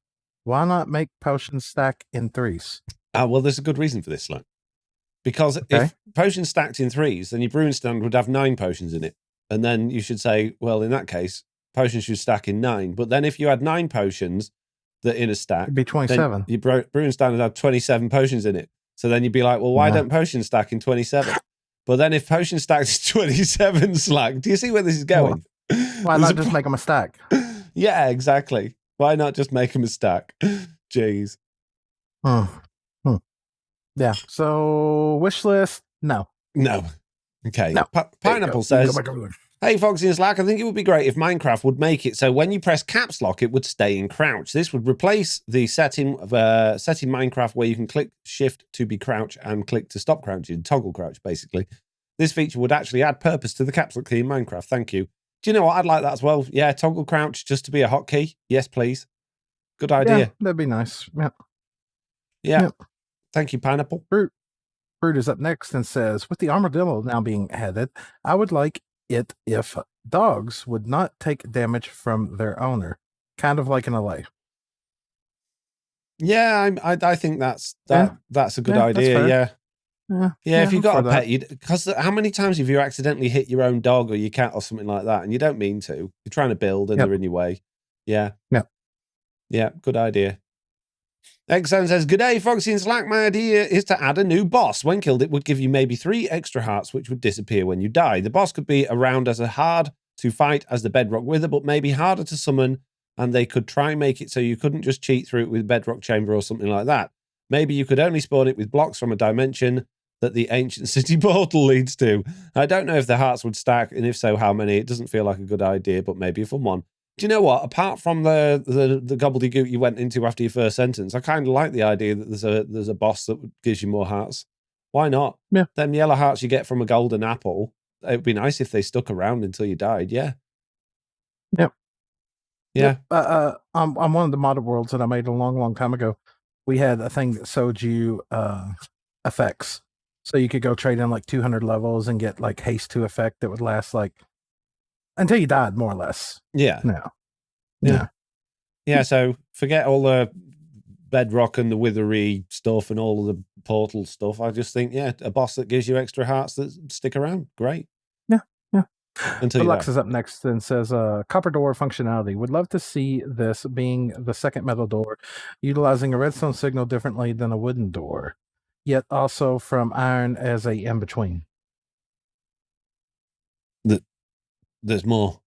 why not make potions stack in 3s? Well, there's a good reason for this, Slack. Because if potions stacked in 3s, then your brewing stand would have 9 potions in it. And then you should say, well, in that case, potions should stack in 9. But then if you had 9 potions that in a stack, it'd be 27. Your brewing stand would have 27 potions in it. So then you'd be like, well, why don't potions stack in 27? But then if potions stacked in 27, Slack, do you see where this is going? Why not just make them a stack? Yeah, exactly. Why not just make them a stack? Jeez. Yeah. So wish list, no. Okay. No. Pineapple says, hey, Foxy and Slack, I think it would be great if Minecraft would make it so when you press caps lock, it would stay in crouch. This would replace the setting Minecraft where you can click shift to be crouch and click to stop crouching, toggle crouch, basically. This feature would actually add purpose to the caps lock key in Minecraft. Thank you. Do you know what? I'd like that as well. Yeah, toggle crouch just to be a hotkey. Yes, please. Good idea. Yeah, that'd be nice. Yeah. Yep. Thank you, Pineapple. Fruit is up next and says, with the Armadillo now being added, I would like it if dogs would not take damage from their owner, kind of like in LA. Yeah, I think that's a good idea. Yeah, if you've got a pet, because how many times have you accidentally hit your own dog or your cat or something like that, and you don't mean to? You're trying to build and they're in your way. Yeah. Good idea. Exxon says, "Good day, Foxy and Slack. My idea is to add a new boss. When killed, it would give you maybe 3 extra hearts, which would disappear when you die. The boss could be around as hard to fight as the Bedrock Wither, but maybe harder to summon, and they could try and make it so you couldn't just cheat through it with Bedrock Chamber or something like that. Maybe you could only spawn it with blocks from a dimension that the ancient city portal leads to. I don't know if the hearts would stack, and if so, how many. It doesn't feel like a good idea, but maybe a fun one." Do you know what? Apart from the gobbledygook you went into after your first sentence, I kind of like the idea that there's a boss that gives you more hearts. Why not? Yeah. Them yellow hearts you get from a golden apple. It would be nice if they stuck around until you died. Yeah. Yep. Yeah. Yep. On one of the modded worlds that I made a long time ago, we had a thing that sold you effects. So you could go trade in like 200 levels and get like haste 2 effect that would last like until you died, more or less. Yeah. No. Yeah. Yeah. So forget all the Bedrock and the withery stuff and all of the portal stuff. I just think, yeah, a boss that gives you extra hearts that stick around. Great. Yeah. Until Lux is up next and says, copper door functionality. Would love to see this being the second metal door, utilizing a redstone signal differently than a wooden door, yet also from iron as a in-between. There's more.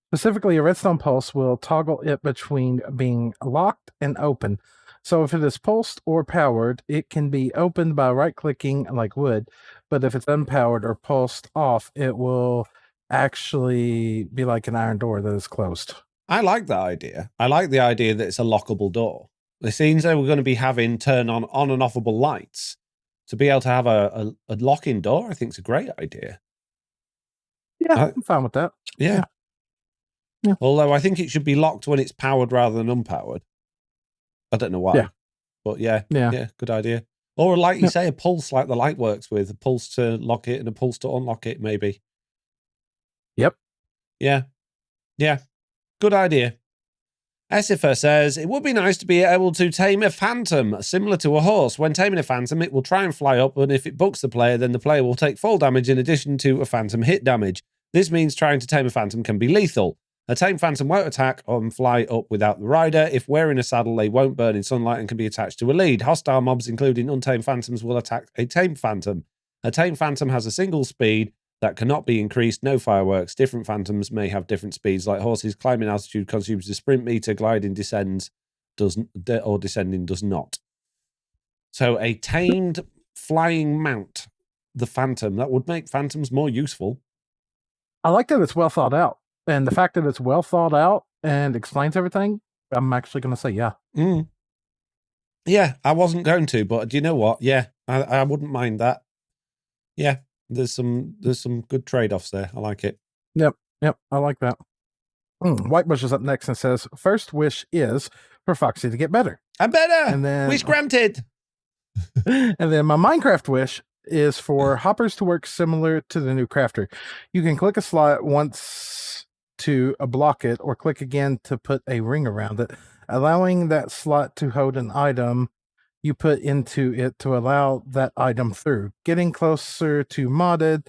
Specifically, a redstone pulse will toggle it between being locked and open. So if it is pulsed or powered, it can be opened by right-clicking like wood, but if it's unpowered or pulsed off, it will actually be like an iron door that is closed. I like that idea. I like the idea that it's a lockable door. It seems that we're going to be having turn on and offable lights. To be able to have a lock-in door, I think is a great idea. Yeah, I'm fine with that. Yeah. Although I think it should be locked when it's powered rather than unpowered. I don't know why. Yeah. But yeah, good idea. Or like you say, a pulse like the light works with, a pulse to lock it and a pulse to unlock it, maybe. Yep. Yeah. Good idea. Esifer says, "It would be nice to be able to tame a phantom, similar to a horse. When taming a phantom, it will try and fly up, and if it bucks the player, then the player will take fall damage in addition to a phantom hit damage. This means trying to tame a phantom can be lethal. A tame phantom won't attack or fly up without the rider. If wearing a saddle, they won't burn in sunlight and can be attached to a lead. Hostile mobs, including untamed phantoms, will attack a tame phantom. A tame phantom has a single speed that cannot be increased, no fireworks. Different phantoms may have different speeds, like horses. Climbing altitude consumes the sprint meter, gliding descending does not. So a tamed flying mount, the phantom, that would make phantoms more useful. I like that it's well thought out. And the fact that it's well thought out and explains everything, I'm actually going to say yeah. Yeah, I wasn't going to, but do you know what? Yeah, I wouldn't mind that. Yeah, there's some good trade-offs there. I like it. Yep, I like that. Whitebush is up next and says, first wish is for Foxy to get better. I'm better. And then wish granted. And then my Minecraft wish is for hoppers to work similar to the new crafter. You can click a slot once to block it, or click again to put a ring around it, allowing that slot to hold an item you put into it to allow that item through. Getting closer to modded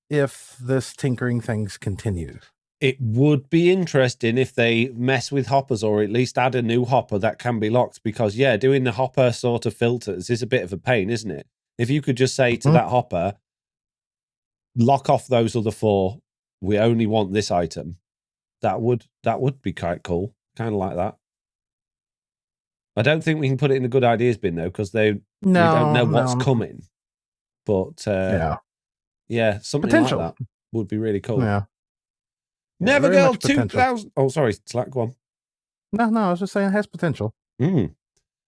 if this tinkering things continue. It would be interesting if they mess with hoppers, or at least add a new hopper that can be locked, because doing the hopper sort of filters is a bit of a pain, isn't it? If you could just say to that hopper, lock off those other 4, we only want this item, that would be quite cool. Kind of like that. I don't think we can put it in the good ideas bin though, because we don't know what's coming. But something potential like that would be really cool. Yeah. Nevergirl 2000. Oh, sorry, Slack, go on. No, I was just saying it has potential.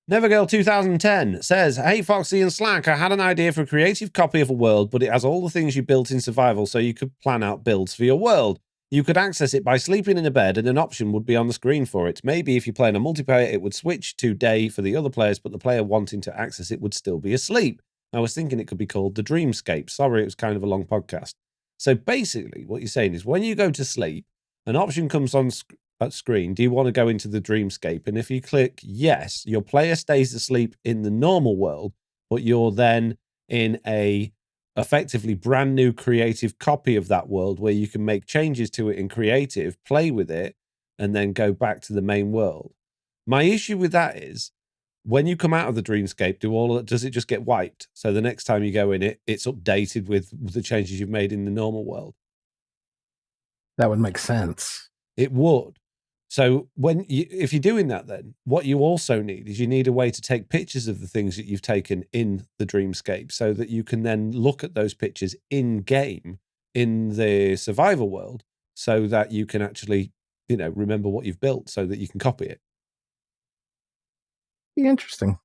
Nevergirl 2010 says, "Hey Foxy and Slack, I had an idea for a creative copy of a world, but it has all the things you built in survival, so you could plan out builds for your world. You could access it by sleeping in a bed, and an option would be on the screen for it. Maybe if you play in a multiplayer, it would switch to day for the other players, but the player wanting to access it would still be asleep. I was thinking it could be called the Dreamscape." Sorry, it was kind of a long podcast. So basically, what you're saying is when you go to sleep, an option comes on screen. Do you want to go into the Dreamscape? And if you click yes, your player stays asleep in the normal world, but you're then in a effectively brand new creative copy of that world where you can make changes to it in creative, play with it, and then go back to the main world. My issue with that is when you come out of the dreamscape, does it just get wiped? So the next time you go in it, it's updated with the changes you've made in the normal world. That would make sense. It would. So if you're doing that, then what you also need is you need a way to take pictures of the things that you've taken in the dreamscape so that you can then look at those pictures in game in the survival world so that you can actually, remember what you've built so that you can copy it. Be interesting.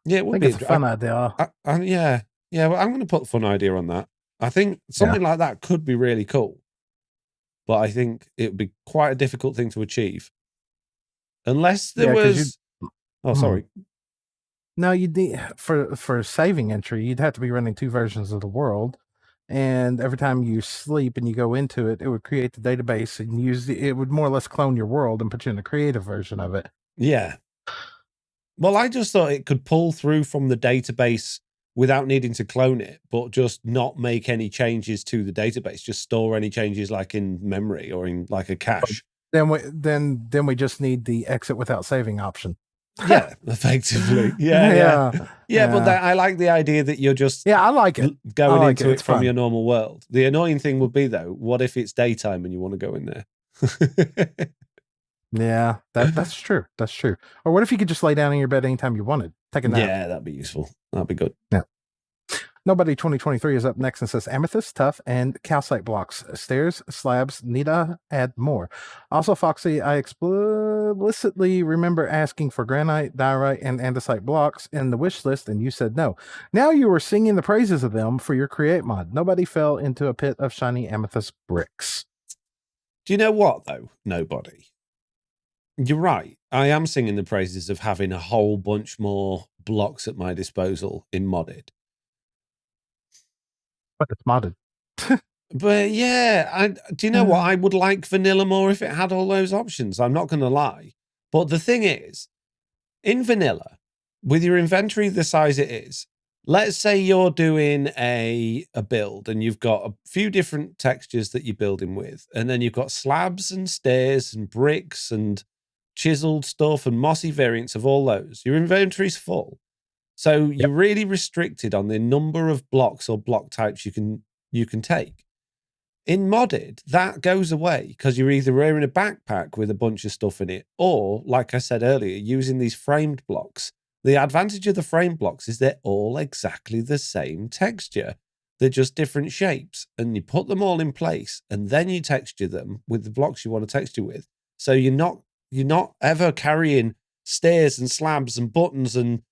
Yeah, it would be. It's a fun idea. Yeah. Well, I'm going to put a fun idea on that. I think something like that could be really cool, but I think it would be quite a difficult thing to achieve. Unless there was... Oh, sorry. No, you'd need for saving entry, you'd have to be running 2 versions of the world. And every time you sleep and you go into it, it would create the database and it would more or less clone your world and put you in the creative version of it. Yeah. Well, I just thought it could pull through from the database without needing to clone it, but just not make any changes to the database. Just store any changes like in memory or in like a cache. Then we just need the exit without saving option. Yeah, effectively. Yeah. But I like the idea that you're just I like it going into it from your normal world. The annoying thing would be though, what if it's daytime and you want to go in there? Yeah, that's true. That's true. Or what if you could just lay down in your bed anytime you wanted? Take a nap. Yeah, that'd be useful. That'd be good. Yeah. Nobody 2023 is up next and says amethyst, tough, and calcite blocks. Stairs, slabs, need to add more. Also, Foxy, I explicitly remember asking for granite, diorite, and andesite blocks in the wish list, and you said no. Now you were singing the praises of them for your create mod. Nobody fell into a pit of shiny amethyst bricks. Do you know what, though? Nobody. You're right. I am singing the praises of having a whole bunch more blocks at my disposal in modded. But it's modded. But yeah, do you know what? I would like vanilla more if it had all those options. I'm not going to lie. But the thing is, in vanilla, with your inventory the size it is, let's say you're doing a build and you've got a few different textures that you're building with, and then you've got slabs and stairs and bricks and chiseled stuff and mossy variants of all those. Your inventory's full. So you're really restricted on the number of blocks or block types you can take. In modded, that goes away because you're either wearing a backpack with a bunch of stuff in it, or, like I said earlier, using these framed blocks. The advantage of the framed blocks is they're all exactly the same texture. They're just different shapes, and you put them all in place, and then you texture them with the blocks you want to texture with. So you're not ever carrying stairs and slabs and buttons and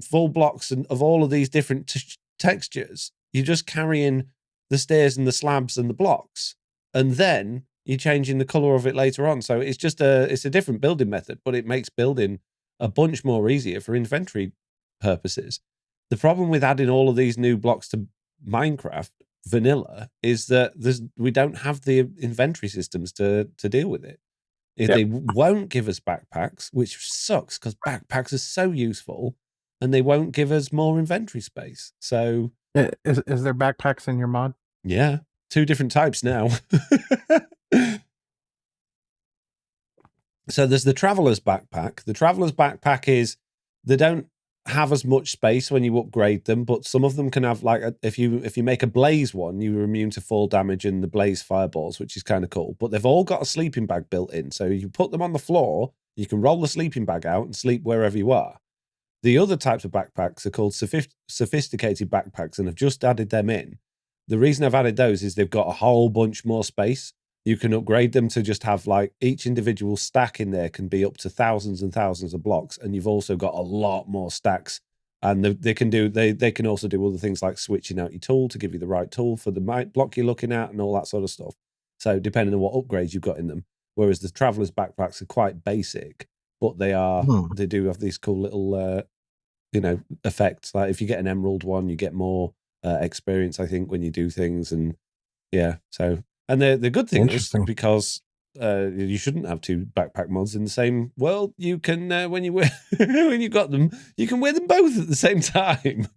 full blocks and of all of these different textures. You're just carrying the stairs and the slabs and the blocks, and then you're changing the color of it later on. So it's just it's a different building method, but it makes building a bunch more easier for inventory purposes. The problem with adding all of these new blocks to Minecraft vanilla is that we don't have the inventory systems to deal with it. They won't give us backpacks, which sucks because backpacks are so useful, and they won't give us more inventory space. So is there backpacks in your mod? Yeah, 2 different types now. So there's the traveler's backpack. The traveler's backpack is they don't have as much space when you upgrade them, but some of them can have if you make a blaze one, you're immune to fall damage and the blaze fireballs, which is kind of cool. But they've all got a sleeping bag built in, so you put them on the floor, you can roll the sleeping bag out and sleep wherever you are. The other types of backpacks are called sophisticated backpacks, and I've just added them in. The reason I've added those is they've got a whole bunch more space. You can upgrade them to just have each individual stack in there can be up to thousands and thousands of blocks, and you've also got a lot more stacks. And they can also do other things like switching out your tool to give you the right tool for the block you're looking at and all that sort of stuff. So depending on what upgrades you've got in them, whereas the traveler's backpacks are quite basic, but they do have these cool little effects. Like if you get an emerald one, you get more experience, I think, when you do things. And yeah, so. And the good thing is, because you shouldn't have 2 backpack mods in the same world, you can, when you got them, you can wear them both at the same time.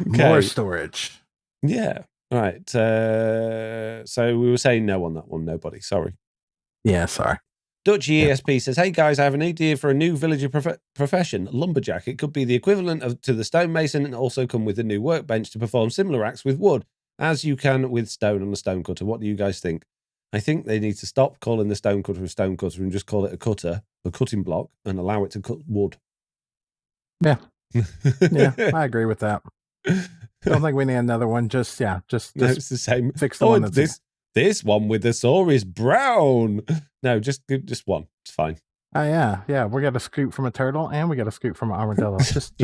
More storage. Yeah. All right. So we were saying no on that one. Nobody. Sorry. Yeah, sorry. Dutchy ESP says, hey guys, I have an idea for a new villager profession, lumberjack. It could be the equivalent to the stonemason and also come with a new workbench to perform similar acts with wood, as you can with stone on a stone cutter. What do you guys think? I think they need to stop calling the stone cutter a stone cutter and just call it a cutter, a cutting block, and allow it to cut wood. Yeah. Yeah, I agree with that. Don't think we need another one. Just no, it's the same. Fix the one that's this one with the saw is brown. No, just one. It's fine. Oh yeah. We got a scoop from a turtle and we got a scoop from an armadillo. Just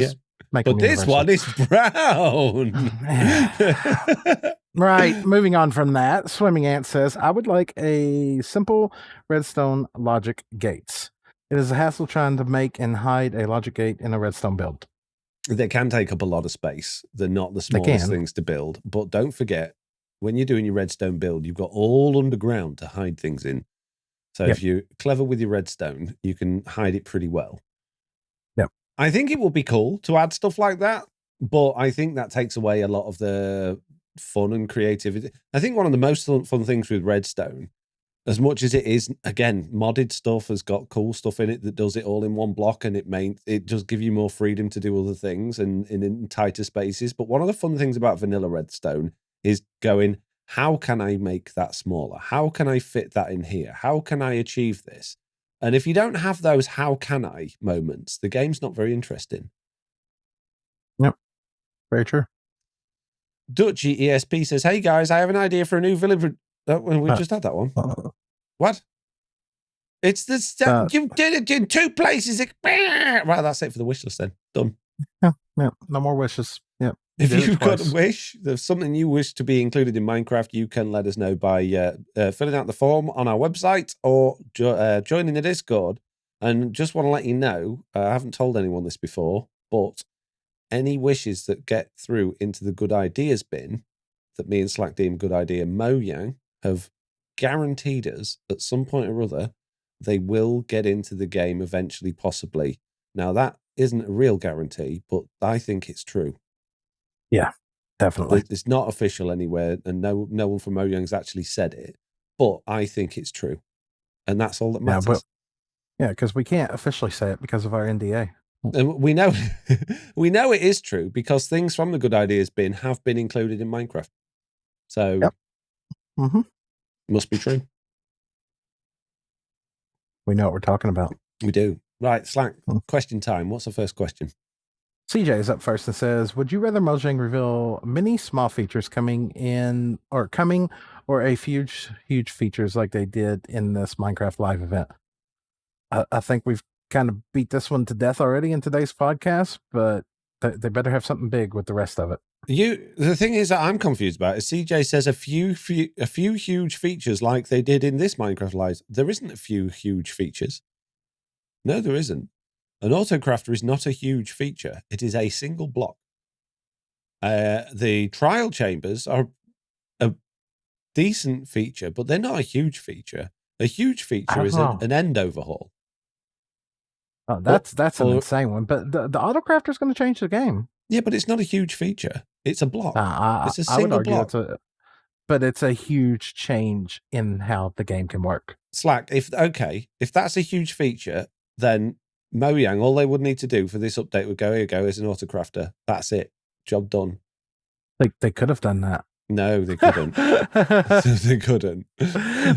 make. But this one is brown. Right. Moving on from that, Swimming Ant says, I would like a simple redstone logic gates. It is a hassle trying to make and hide a logic gate in a redstone build. They can take up a lot of space. They're not the smallest things to build. But don't forget, when you're doing your redstone build, you've got all underground to hide things in. So if you're clever with your redstone, you can hide it pretty well. Yep. I think it would be cool to add stuff like that, but I think that takes away a lot of the fun and creativity. I think one of the most fun things with redstone, as much as it is, again, modded stuff, has got cool stuff in it that does it all in one block, and it does give you more freedom to do other things and in tighter spaces. But one of the fun things about vanilla redstone is going, how can I make that smaller? How can I fit that in here? How can I achieve this? And if you don't have those how can I moments, the game's not very interesting. Yep. Very true. Dutchy ESP says, hey guys, I have an idea for a new village. We just had that one. What? It's this. You did it in 2 places. Right, that's it for the wish list then. Done. Yeah, no more wishes. Yeah. If you've got a wish, there's something you wish to be included in Minecraft, you can let us know by filling out the form on our website or joining the Discord. And just want to let you know, I haven't told anyone this before, but any wishes that get through into the good ideas bin that me and Slack deem good idea, Mojang have guaranteed us at some point or other they will get into the game eventually, possibly. Now, that isn't a real guarantee, but I think it's true. Yeah, definitely. It's not official anywhere, and no one from Mojang's actually said it, but I think it's true. And that's all that matters. Yeah, because we can't officially say it because of our NDA. And we know we know it is true because things from the good ideas bin have been included in Minecraft. So must be true. We know what we're talking about. We do. Right, Slack, question time. What's the first question? CJ is up first and says, would you rather Mojang reveal many small features coming or a huge features like they did in this Minecraft live event? I think we've kind of beat this one to death already in today's podcast, but they better have something big with the rest of it. The thing is that I'm confused about is CJ says a few huge features like they did in this Minecraft live. There isn't a few huge features. No, there isn't. An autocrafter is not a huge feature. It is a single block. The trial chambers are a decent feature, but they're not a huge feature. A huge feature is an end overhaul. Oh, that's an insane one. But the autocrafter is going to change the game. Yeah, but it's not a huge feature. It's a block. It's a single block. But it's a huge change in how the game can work. Slack, if that's a huge feature, then Mojang, all they would need to do for this update would go, here you go, as an autocrafter. That's it. Job done. They could have done that. No, they couldn't. They couldn't.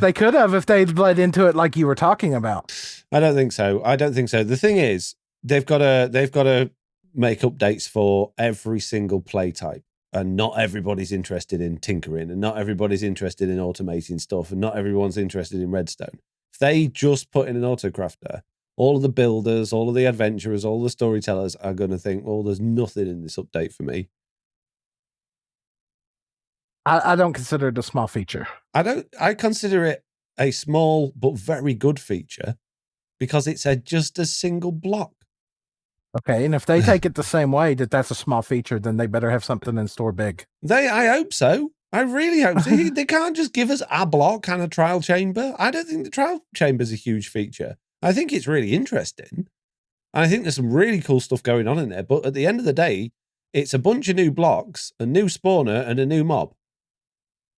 They could have if they'd bled into it like you were talking about. I don't think so. The thing is, they've got to make updates for every single play type, and not everybody's interested in tinkering, and not everybody's interested in automating stuff, and not everyone's interested in redstone. If they just put in an autocrafter, all of the builders, all of the adventurers, all the storytellers are going to think, well, there's nothing in this update for me. I don't consider it a small feature. I consider it a small but very good feature because it's just a single block. Okay, and if they take it the same way that's a small feature, then they better have something in store big. I hope so. I really hope so. They can't just give us a block and a trial chamber. I don't think the trial chamber is a huge feature. I think it's really interesting. I think there's some really cool stuff going on in there. But at the end of the day, it's a bunch of new blocks, a new spawner, and a new mob.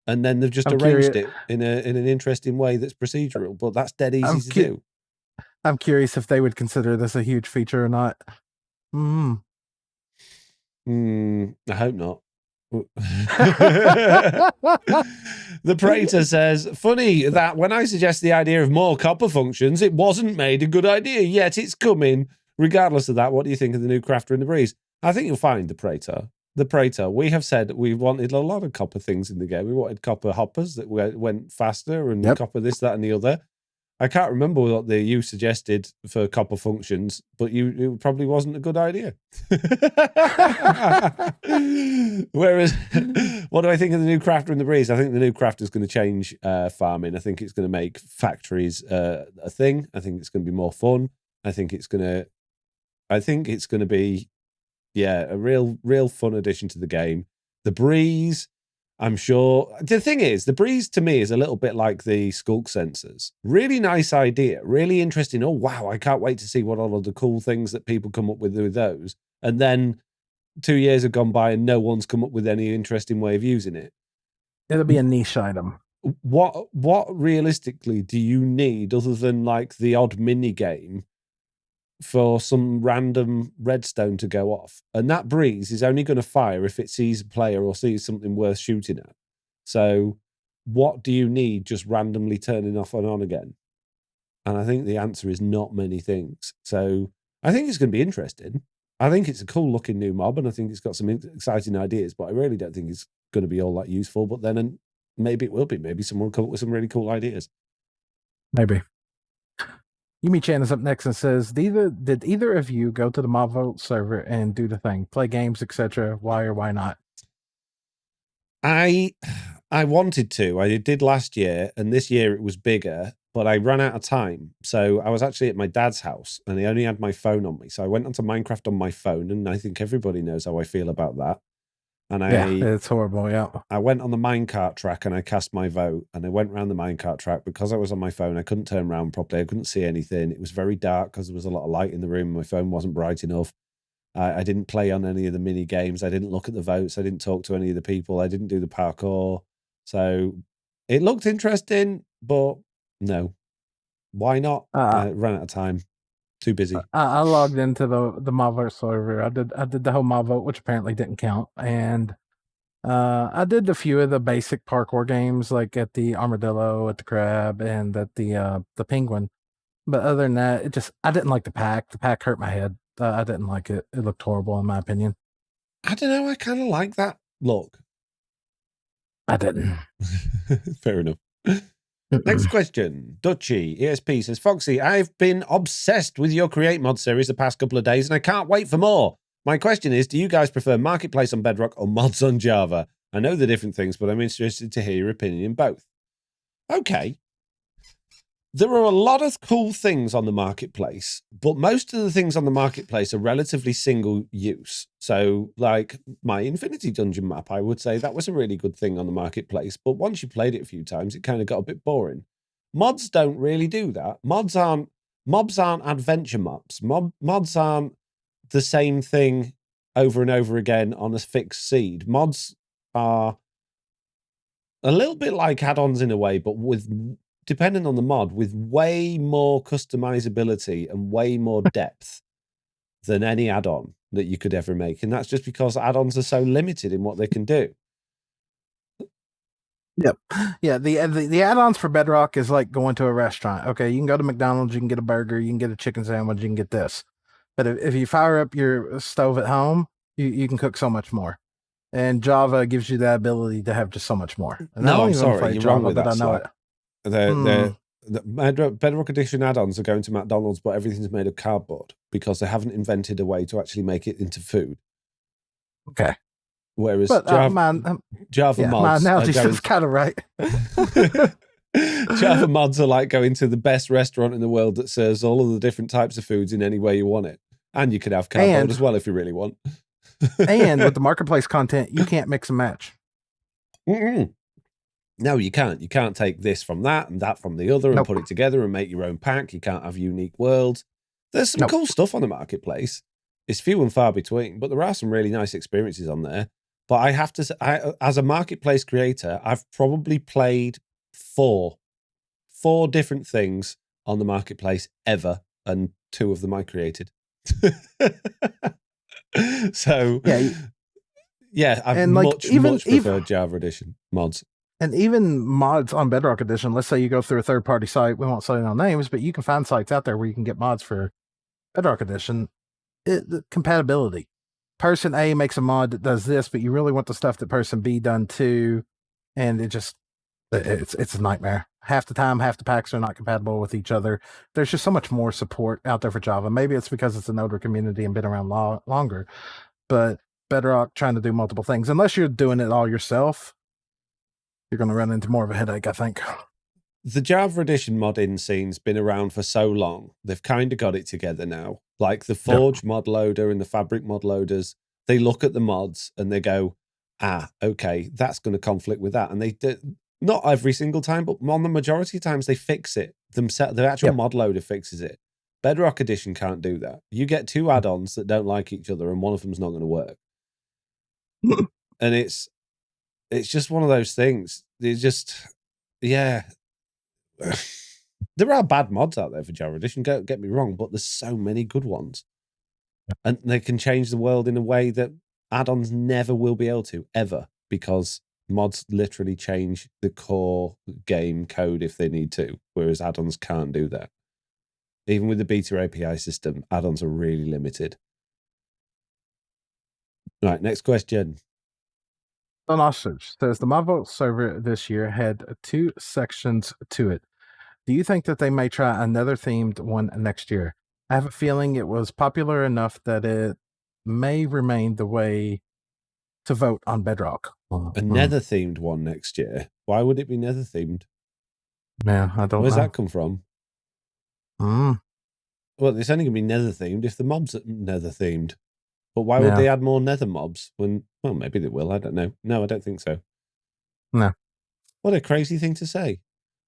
And then they've just arranged it in an interesting way that's procedural. But that's dead easy to do. I'm curious if they would consider this a huge feature or not. I hope not. The Praetor says, funny that when I suggest the idea of more copper functions, it wasn't made a good idea, yet it's coming. Regardless of that, what do you think of the new Crafter in the Breeze? I think you'll find the Praetor. The Praetor, we have said we wanted a lot of copper things in the game. We wanted copper hoppers that went faster and copper this, that, and the other. I can't remember what you suggested for copper functions, but it probably wasn't a good idea. Whereas, what do I think of the new Crafter in the Breeze? I think the new Crafter is going to change farming. I think it's going to make factories a thing. I think it's going to be more fun. I think it's going to be, a real fun addition to the game. The Breeze, I'm sure. The thing is, the Breeze to me is a little bit like the Skulk sensors. Really nice idea, really interesting. Oh, wow, I can't wait to see what all of the cool things that people come up with those. And then 2 years have gone by and no one's come up with any interesting way of using it. It'll be a niche item. What realistically do you need other than like the odd mini game for some random redstone to go off? And that Breeze is only going to fire if it sees a player or sees something worth shooting at. So what do you need just randomly turning off and on again? And I think the answer is not many things. So I think it's going to be interesting. I think it's a cool looking new mob, and I think it's got some exciting ideas, but I really don't think it's going to be all that useful. But then maybe it will be. Maybe someone will come up with some really cool ideas. Maybe. Yumi Chan is up next and says, did either of you go to the Mob Vote server and do the thing, play games, etc.? Why or why not? I wanted to. I did last year, and this year it was bigger, but I ran out of time. So I was actually at my dad's house, and he only had my phone on me. So I went onto Minecraft on my phone, and I think everybody knows how I feel about that. And it's horrible, yeah. I went on the minecart track and I cast my vote, and I went around the minecart track. Because I was on my phone, I couldn't turn around properly. I couldn't see anything. It was very dark because there was a lot of light in the room. My phone wasn't bright enough. I didn't play on any of the mini games. I didn't look at the votes. I didn't talk to any of the people. I didn't do the parkour. So it looked interesting, but no. Why not? I ran out of time. Too busy. I logged into the Mob Vote server. I did the whole Mob Vote, which apparently didn't count, and I did a few of the basic parkour games, like at the Armadillo, at the Crab, and at the Penguin. But other than that, I didn't like the pack. The pack hurt my head. I didn't like it. It looked horrible, in my opinion. I don't know. I kind of like that look. I didn't. Fair enough. Next question. Dutchy ESP says, Foxy, I've been obsessed with your Create Mod series the past couple of days, and I can't wait for more. My question is, do you guys prefer Marketplace on Bedrock or mods on Java? I know the different things, but I'm interested to hear your opinion in both. Okay. There are a lot of cool things on the Marketplace, but most of the things on the Marketplace are relatively single use. So, like my Infinity Dungeon map, I would say that was a really good thing on the Marketplace, but once you played it a few times, it kind of got a bit boring. Mods don't really do that. Mobs aren't adventure maps. Mods aren't the same thing over and over again on a fixed seed. Mods are a little bit like add-ons in a way, but depending on the mod, with way more customizability and way more depth than any add-on that you could ever make. And that's just because add-ons are so limited in what they can do. Yep. Yeah, the add-ons for Bedrock is like going to a restaurant. Okay, you can go to McDonald's, you can get a burger, you can get a chicken sandwich, you can get this. But if you fire up your stove at home, you can cook so much more. And Java gives you that ability to have just so much more. And no, I'm sorry, you're wrong with that. I know it. The Bedrock Edition add-ons are going to McDonald's, but everything's made of cardboard because they haven't invented a way to actually make it into food. Okay. Whereas Java mods, my analogy is kind of right. Java mods are like going to the best restaurant in the world that serves all of the different types of foods in any way you want it, and you can have cardboard as well if you really want. And with the Marketplace content, you can't mix and match. No, you can't. You can't take this from that and that from the other and put it together and make your own pack. You can't have unique worlds. There's some cool stuff on the Marketplace. It's few and far between, but there are some really nice experiences on there. But I have to say, as a Marketplace creator, I've probably played four different things on the Marketplace ever and 2 of them I created. So, yeah, I've And, like, much preferred Java Edition mods. And even mods on Bedrock Edition, let's say you go through a third-party site, we won't say no names, but you can find sites out there where you can get mods for Bedrock Edition. The compatibility. Person A makes a mod that does this, but you really want the stuff that person B done too, and it's a nightmare. Half the time, half the packs are not compatible with each other. There's just so much more support out there for Java. Maybe it's because it's an older community and been around longer, but Bedrock trying to do multiple things, unless you're doing it all yourself, you're going to run into more of a headache, I think. The Java Edition modding scene's been around for so long. They've kind of got it together now. Like the Forge mod loader and the Fabric mod loaders, they look at the mods and they go, okay, that's going to conflict with that. And they do, not every single time, but on the majority of times they fix it themselves. The actual mod loader fixes it. Bedrock Edition can't do that. You get 2 add-ons that don't like each other and one of them's not going to work. And it's just one of those things. It's just, yeah. There are bad mods out there for Java Edition, don't get me wrong, but there's so many good ones. And they can change the world in a way that add-ons never will be able to, ever, because mods literally change the core game code if they need to, whereas add-ons can't do that. Even with the beta API system, add-ons are really limited. Right, next question. Don Ostrich says the ModVault server this year had 2 sections to it. Do you think that they may try another themed one next year? I have a feeling it was popular enough that it may remain the way to vote on Bedrock. A nether themed one next year. Why would it be nether themed? Yeah, I don't know. Where's that come from? Well, it's only going to be nether themed if the mobs are nether themed. But why would they add more nether mobs when, well, maybe they will. I don't know. No, I don't think so. No. What a crazy thing to say.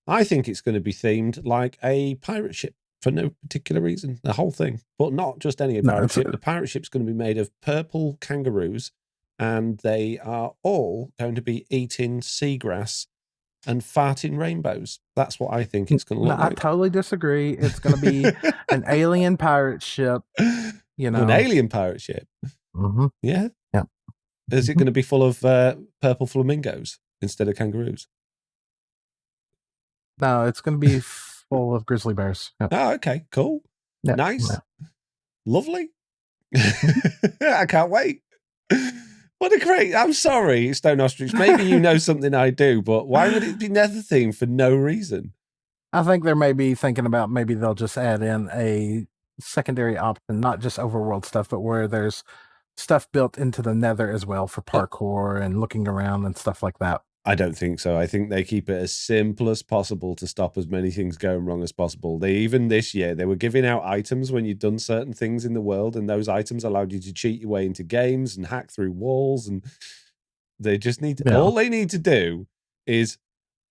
I think it's going to be themed like a pirate ship for no particular reason. The whole thing. But not just any pirate ship. The pirate ship's going to be made of purple kangaroos, and they are all going to be eating seagrass and farting rainbows. That's what I think it's going to look like. I totally disagree. It's going to be an alien pirate ship. You know, an alien pirate ship. Yeah. Is it going to be full of purple flamingos instead of kangaroos? No, it's going to be full of grizzly bears. Oh, okay, cool. Nice. Lovely. I can't wait. What a great... I'm sorry, Stone Ostrich. Maybe you know something I do, but why would it be nether themed for no reason? I think they're maybe thinking about maybe they'll just add in a secondary option, not just overworld stuff, but where there's stuff built into the nether as well for parkour and looking around and stuff like that. I don't think so. I think they keep it as simple as possible to stop as many things going wrong as possible. They even this year, they were giving out items when you'd done certain things in the world, and those items allowed you to cheat your way into games and hack through walls. And they just need to, all they need to do is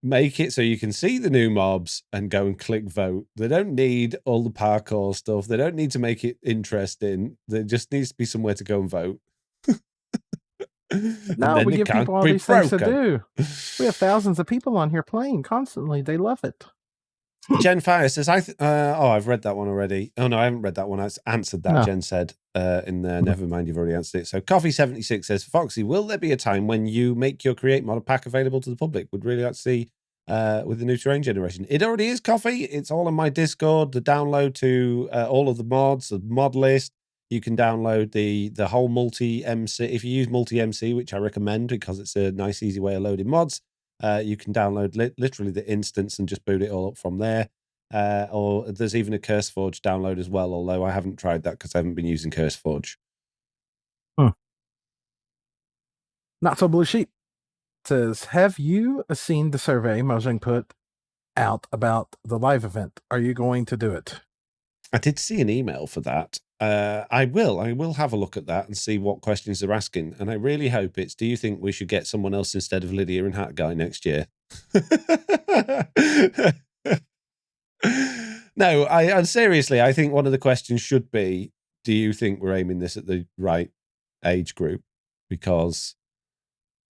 make it so you can see the new mobs and go and click vote. They don't need all the parkour stuff. They don't need to make it interesting. There just needs to be somewhere to go and vote. No, we give people all these things to do. We have thousands of people on here playing constantly. They love it. Jen Fire says, I've read that one already. Oh, no, I haven't read that one. I answered that, Jen said in there. Never mind, you've already answered it. So Coffee76 says, Foxy, will there be a time when you make your Create mod pack available to the public? Would really like to see with the new terrain generation. It already is, Coffee. It's all in my Discord. The download to all of the mods, the mod list. You can download the whole multi-MC. If you use multi-MC, which I recommend because it's a nice, easy way of loading mods, you can download literally the instance and just boot it all up from there. Or there's even a CurseForge download as well, although I haven't tried that because I haven't been using CurseForge. Not so blue sheep says, have you seen the survey Mojang put out about the live event? Are you going to do it? I did see an email for that. I will have a look at that and see what questions they're asking. And I really hope it's, do you think we should get someone else instead of Lydia and Hat Guy next year? No, I seriously, I think one of the questions should be, do you think we're aiming this at the right age group? Because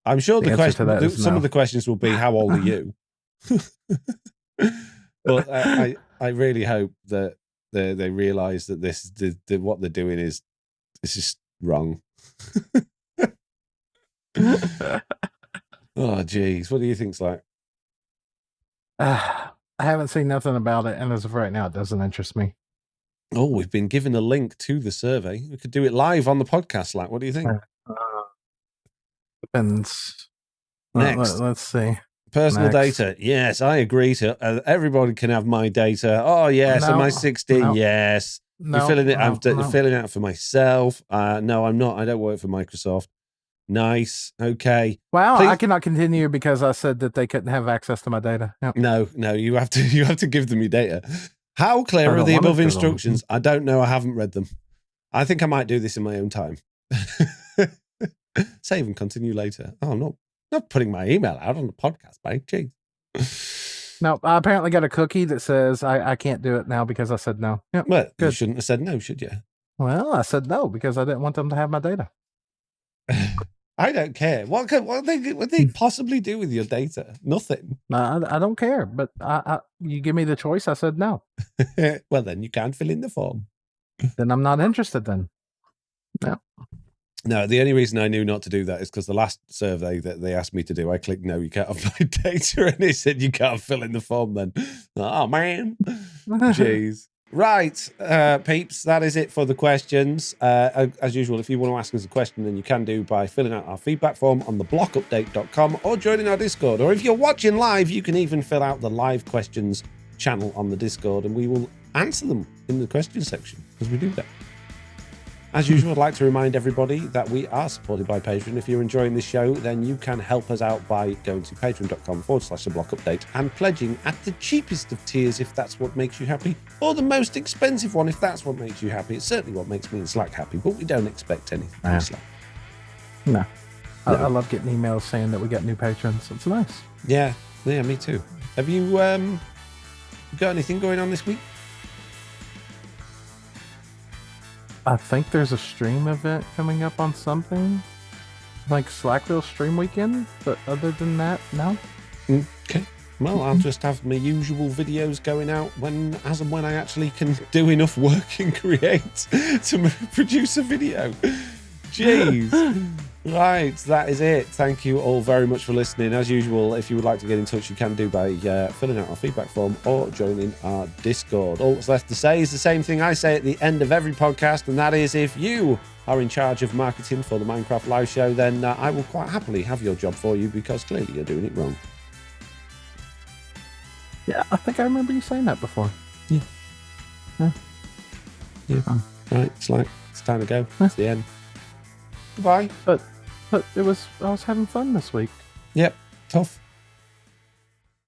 I'm sure some of the questions will be, how old are you? But I really hope that they realise that what they're doing is just wrong. Oh, geez. What do you think, Slack? I haven't seen nothing about it, and as of right now, it doesn't interest me. Oh, we've been given a link to the survey. We could do it live on the podcast, Slack. What do you think? Depends. Next. Let's see. Personal data. Yes, I agree. Everybody can have my data. Oh, yes. Am I 16? Yes. You're filling it. I'm filling out for myself. No, I'm not. I don't work for Microsoft. Nice. Okay. Well, I cannot continue because I said that they couldn't have access to my data. Yep. No, you have to give them your data. How clear are the above instructions? I don't know. I haven't read them. I think I might do this in my own time. Save and continue later. Oh, I'm not putting my email out on the podcast, mate. Jeez. No, I apparently got a cookie that says I can't do it now because I said no. Yep. Well, you shouldn't have said no, should you? Well, I said no because I didn't want them to have my data. I don't care. What they possibly do with your data? Nothing. I don't care, but you give me the choice. I said no. Well, then you can't fill in the form. Then I'm not interested then. No. No, the only reason I knew not to do that is because the last survey that they asked me to do, I clicked no, you can't have my data, and it said you can't fill in the form then. Oh, man. Jeez. Right, peeps, that is it for the questions. As usual, if you want to ask us a question, then you can do by filling out our feedback form on theblockupdate.com or joining our Discord. Or if you're watching live, you can even fill out the live questions channel on the Discord, and we will answer them in the question section, because we do that. As usual, I'd like to remind everybody that we are supported by Patreon. If you're enjoying this show, then you can help us out by going to patreon.com/theblockupdate and pledging at the cheapest of tiers if that's what makes you happy, or the most expensive one if that's what makes you happy. It's certainly what makes me and Slack happy, but we don't expect anything from Slack. No. I love getting emails saying that we got new patrons. It's nice. Yeah, me too. Have you got anything going on this week? I think there's a stream event coming up on something like Slackville Stream Weekend, but other than that, no. Okay. Well, I'll just have my usual videos going out as and when I actually can do enough work and create to produce a video. Jeez. Right, that is it. Thank you all very much for listening. As usual, if you would like to get in touch, you can do by filling out our feedback form or joining our Discord. All that's left to say is the same thing I say at the end of every podcast, and that is, if you are in charge of marketing for the Minecraft live show, then I will quite happily have your job for you, because clearly you're doing it wrong. Yeah, I think I remember you saying that before. Yeah. Right, it's time to go. It's the end. Goodbye. But I was having fun this week. Yep, tough.